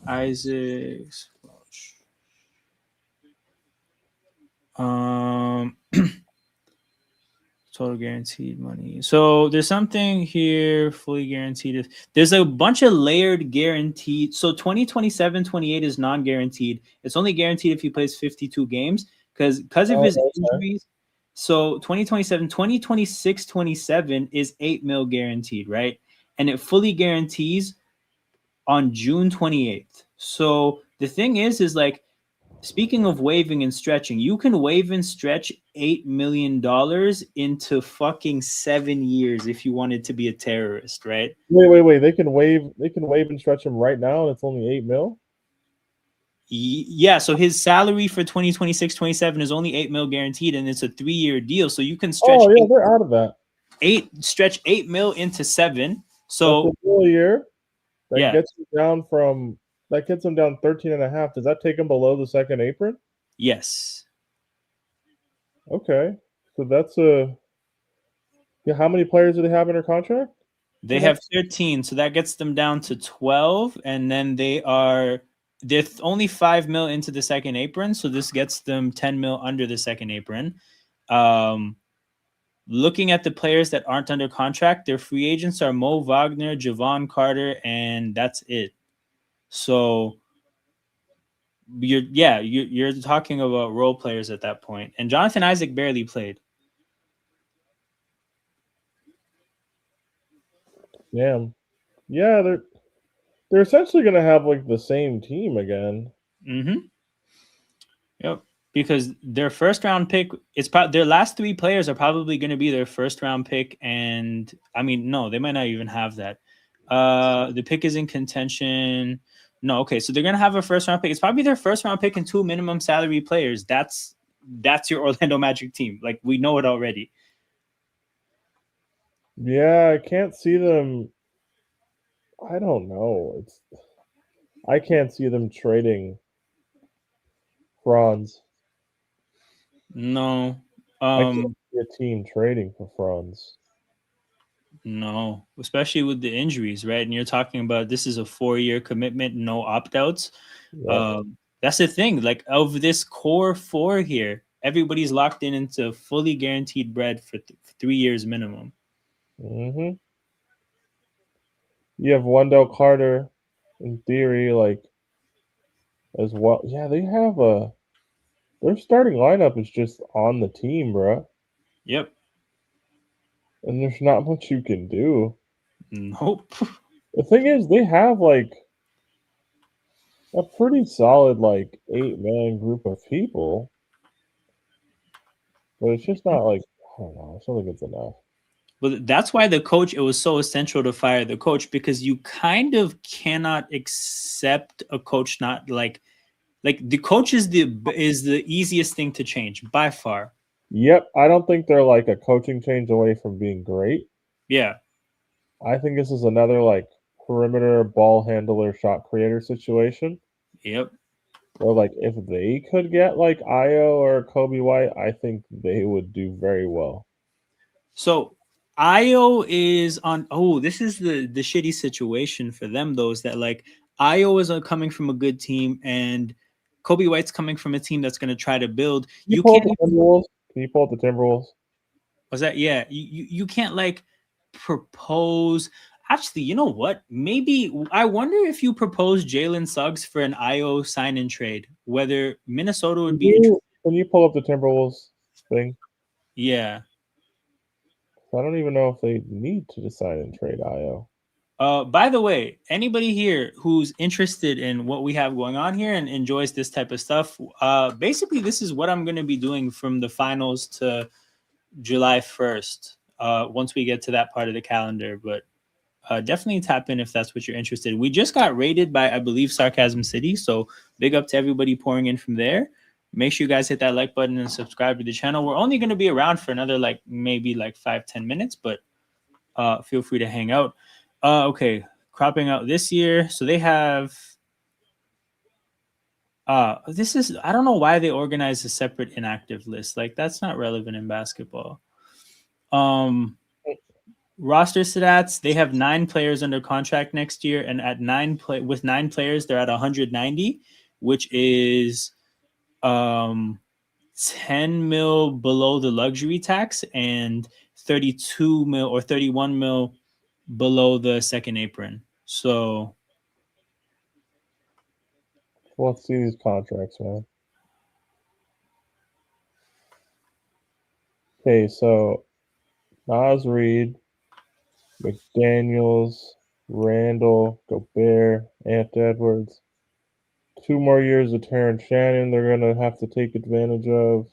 Isaacs. Total guaranteed money. So there's something here fully guaranteed. There's a bunch of layered guaranteed. So 2027-28 is non-guaranteed. It's only guaranteed if he plays 52 games because of his injuries. So 2027, 2026, 27 is 8 mil guaranteed, right? And it fully guarantees on June 28th. So the thing is like, speaking of waiving and stretching, you can waive and stretch $8 million into fucking 7 years if you wanted to be a terrorist, right? Wait. They can waive and stretch him right now, and it's only 8 mil. Yeah, so his salary for 2026-27 is only 8 mil guaranteed, and it's a 3-year deal. So you can stretch they're out of that. 8 mil into 7. So that's a full year. That yeah. gets him down from that gets him down 13.5. Does that take him below the second apron? Yes. Okay. So that's how many players do they have in their contract? They have 13, so that gets them down to 12, and then they're only 5 mil into the second apron, so this gets them 10 mil under the second apron. Looking at the players that aren't under contract, their free agents are Mo Wagner, Javon Carter, and that's it. So you're talking about role players at that point, and Jonathan Isaac barely played. Damn. Yeah, they're essentially gonna have like the same team again. Mm-hmm. Yep. Because their first round pick, their last 3 players are probably going to be their first round pick, and I mean, no, they might not even have that. The pick is in contention. No, okay, so they're going to have a first round pick. It's probably their first round pick and 2 minimum salary players. That's your Orlando Magic team. Like, we know it already. Yeah, I can't see them. I don't know. I can't see them trading Franz. No. I can't see a team trading for Franz. No, especially with the injuries, right? And you're talking about this is a 4-year commitment, no opt-outs. Yeah. That's the thing. Like, of this core 4 here, everybody's locked into fully guaranteed bread for 3 years minimum. Mm-hmm. You have Wendell Carter, in theory, like as well. Yeah, they have their starting lineup is just on the team, bro. Yep. And there's not much you can do. Nope. The thing is, they have like a pretty solid like 8-man group of people, but it's just not like I don't know. I don't think it's enough. But that's why the coach, it was so essential to fire the coach, because you kind of cannot accept a coach not like the coach is the easiest thing to change by far. Yep, I don't think they're like a coaching change away from being great. Yeah. I think this is another like perimeter ball handler, shot creator situation. Yep. Or like if they could get like Io or Kobe White, I think they would do very well. So Io is on. Oh, this is the shitty situation for them though, is that like Io is coming from a good team and Kobe White's coming from a team that's going to try to build. Can you You pull up can't. the Timberwolves? Can you pull up the Timberwolves? Was that yeah? You can't like propose. Actually, you know what? Maybe I wonder if you propose Jalen Suggs for an IO sign and trade, whether Minnesota would be interested. Can you pull up the Timberwolves thing? Yeah. I don't even know if they need to decide and trade Io. By the way, anybody here who's interested in what we have going on here and enjoys this type of stuff, basically this is what I'm going to be doing from the finals to July 1st. Once we get to that part of the calendar, but definitely tap in if that's what you're interested in. We just got rated by, I believe, Sarcasm City, so big up to everybody pouring in from there. Make sure you guys hit that like button and subscribe to the channel. We're only going to be around for another maybe 5-10 minutes, but feel free to hang out. Okay, cropping out this year. So they have this is, I don't know why they organize a separate inactive list. Like that's not relevant in basketball. Roster stats, they have 9 players under contract next year, and at 9 players, they're at 190, which is 10 mil below the luxury tax and 32 mil or 31 mil below the second apron. So Let's see these contracts, man. Okay, so Nas Reed, McDaniels, Randall, Gobert, Ant Edwards. 2 more years of Terrence Shannon they're going to have to take advantage of.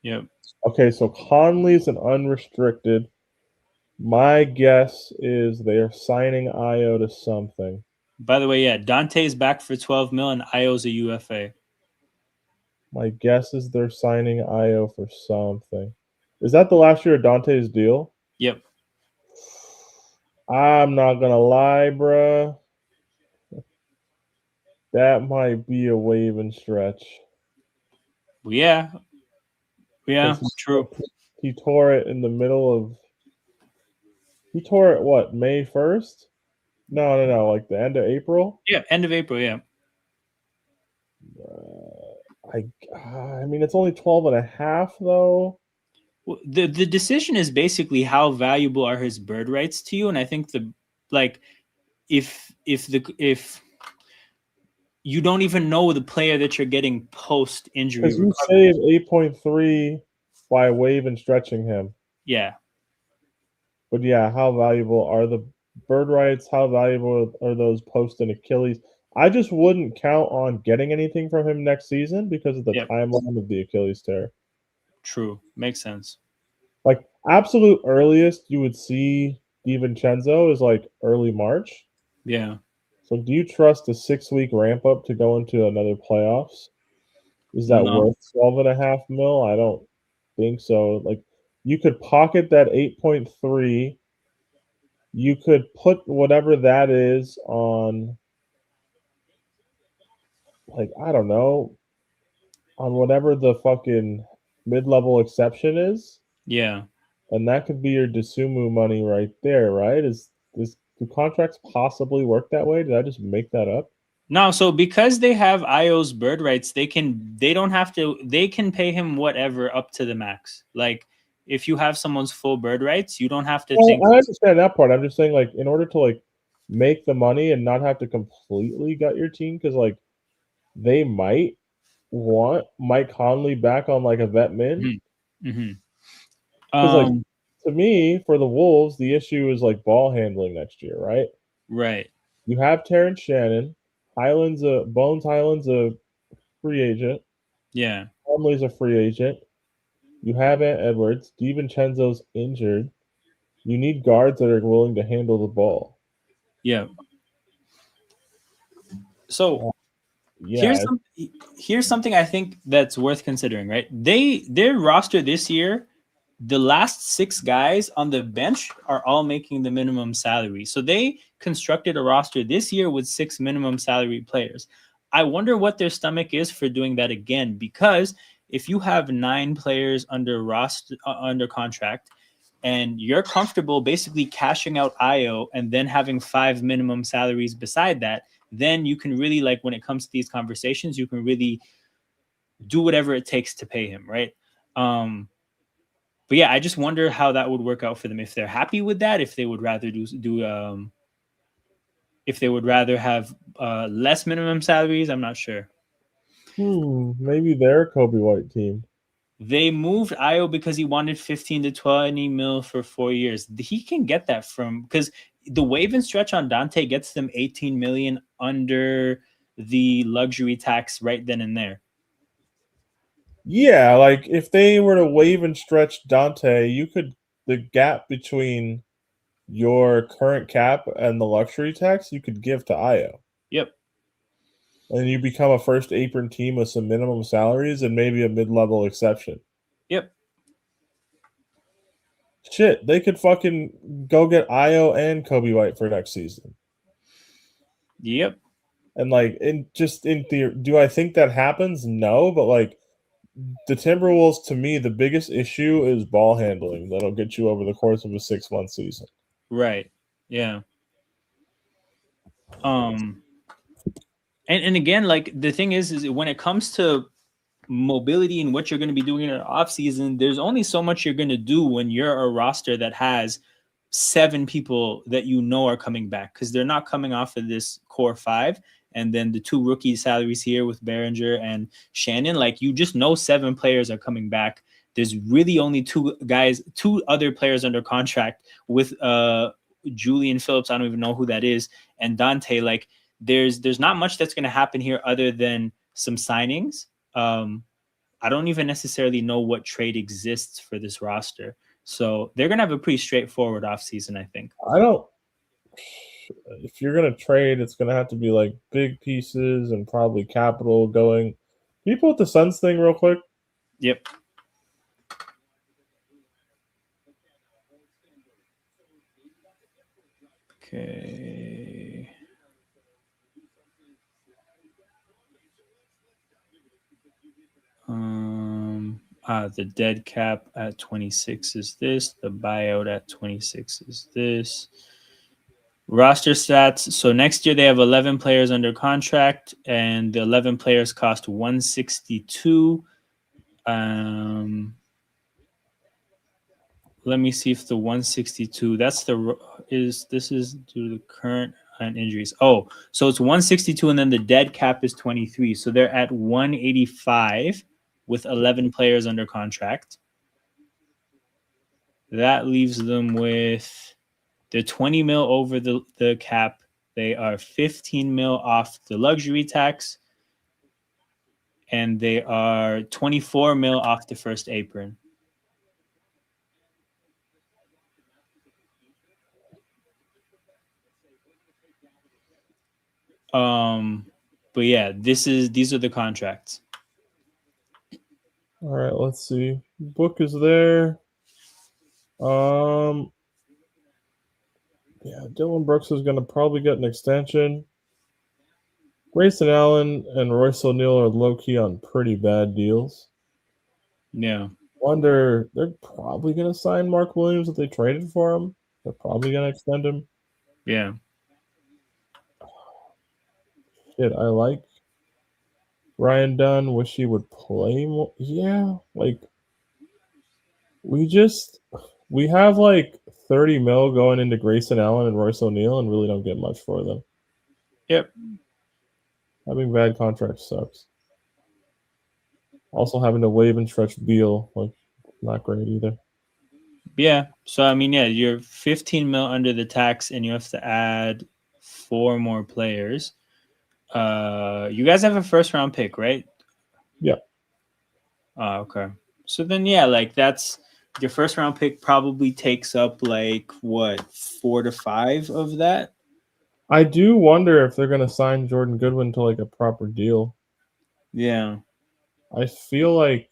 yep. Okay, so Conley's an unrestricted. My guess is they are signing Io to something. By the way, yeah, Dante's back for 12 mil and Io's a UFA. My guess is they're signing Io for something. Is that the last year of Dante's deal? Yep. I'm not gonna lie, bruh. That might be a wave and stretch. Yeah. Yeah, true. He tore it in the middle of. He tore it what, May 1st? No, like the end of April. Yeah, end of April. Yeah. I mean, it's only 12 and a half though. Well, the decision is basically how valuable are his bird rights to you, and I think if you don't even know the player that you're getting post injury, Because you saved 8.3 by wave and stretching him. Yeah. But yeah, how valuable are the bird rights? How valuable are those post and Achilles? I just wouldn't count on getting anything from him next season because of the timeline of the Achilles tear. True. Makes sense. Like absolute earliest you would see DiVincenzo is like early March. Yeah. So do you trust a 6-week ramp up to go into another playoffs? Is that worth 12.5 mil? I don't think so. Like you could pocket that 8.3. You could put whatever that is on, like, I don't know, on whatever the fucking mid-level exception is. Yeah. And that could be your Desumu money right there, right? Do contracts possibly work that way? Did I just make that up? No, so because they have Io's bird rights, they can pay him whatever up to the max. Like if you have someone's full bird rights, you don't have to think. I understand that part. I'm just saying, like, in order to like make the money and not have to completely gut your team, because like they might want Mike Conley back on like a vet min. Mm-hmm. Because like to me, for the Wolves, the issue is like ball handling next year, right? Right. You have Terrence Shannon, Bones Highland's a free agent, Yeah. Plumlee's a free agent. You have Ant Edwards, DiVincenzo's injured. You need guards that are willing to handle the ball. Yeah. So Yeah, here's something I think that's worth considering, right? Their roster this year, the last 6 guys on the bench are all making the minimum salary. So they constructed a roster this year with 6 minimum salary players. I wonder what their stomach is for doing that again, because if you have 9 players under contract and you're comfortable basically cashing out Io and then having 5 minimum salaries beside that, then you can really, like, when it comes to these conversations, you can really do whatever it takes to pay him, right? But yeah, I just wonder how that would work out for them. If they're happy with that, if they would rather if they would rather have less minimum salaries, I'm not sure. Maybe they're Kobe White team. They moved Io because he wanted 15 to 20 mil for 4 years. He can get that from, because the wave and stretch on Dante gets them 18 million under the luxury tax right then and there. Yeah, like if they were to waive and stretch Dante, the gap between your current cap and the luxury tax you could give to Io. Yep. And you become a first apron team with some minimum salaries and maybe a mid-level exception. Yep. Shit, they could fucking go get Io and Kobe White for next season. Yep. And like, in theory, do I think that happens? No, but like, the Timberwolves, to me, the biggest issue is ball handling that'll get you over the course of a 6-month season. Right. Yeah. And again, like, the thing is when it comes to mobility and what you're going to be doing in an off season, there's only so much you're going to do when you're a roster that has 7 people that you know are coming back, because they're not coming off of this core 5 and then the 2 rookie salaries here with Behringer and Shannon. Like, you just know 7 players are coming back. There's really only 2 other players under contract with Julian Phillips. I don't even know who that is, and Dante. Like, there's not much that's going to happen here other than some signings. I don't even necessarily know what trade exists for this roster. So they're going to have a pretty straightforward offseason, I think. If you're going to trade, it's going to have to be like big pieces and probably capital going. Can you pull up the Suns thing real quick? Yep. Okay. The dead cap at 26 is this. The buyout at 26 is this. Roster stats. So next year they have 11 players under contract, and the 11 players cost 162. Let me see if the 162. This is due to the current and injuries. Oh, so it's 162, and then the dead cap is 23. So they're at 185 with 11 players under contract. That leaves them with, they're 20 mil over the cap. They are 15 mil off the luxury tax, and they are 24 mil off the first apron. But yeah, these are the contracts. All right, let's see. Book is there. Yeah, Dylan Brooks is going to probably get an extension. Grayson Allen and Royce O'Neal are low-key on pretty bad deals. Yeah. Wonder, they're probably going to sign Mark Williams if they traded for him. They're probably going to extend him. Yeah. Shit, I like Ryan Dunn. Wish he would play more. Yeah, like, we have like 30 mil going into Grayson Allen and Royce O'Neal and really don't get much for them. Yep. Having bad contracts sucks. Also having to waive and stretch Beal, like, not great either. Yeah. So I mean, yeah, you're 15 mil under the tax, and you have to add 4 more players. You guys have a first round pick, right? Yeah. Okay. So then, yeah, like that's your first round pick probably takes up like what 4 to 5 of that. I do wonder if they're gonna sign Jordan Goodwin to like a proper deal. Yeah. I feel like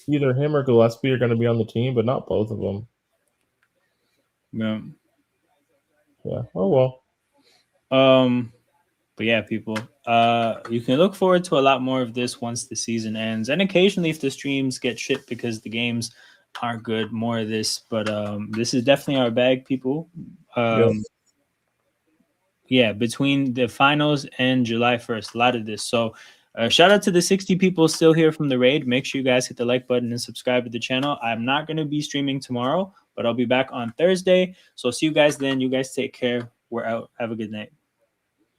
either him or Gillespie are gonna be on the team, but not both of them. Yeah. Yeah. Oh well. But yeah, people, you can look forward to a lot more of this once the season ends, and occasionally if the streams get shit because the games aren't good, more of this. But this is definitely our bag, people. Yes. Yeah, between the finals and July 1st, a lot of this. So shout out to the 60 people still here from the raid. Make sure you guys hit the like button and subscribe to the channel. I'm not going to be streaming tomorrow, but I'll be back on Thursday. So see you guys then. You guys take care. We're out. Have a good night.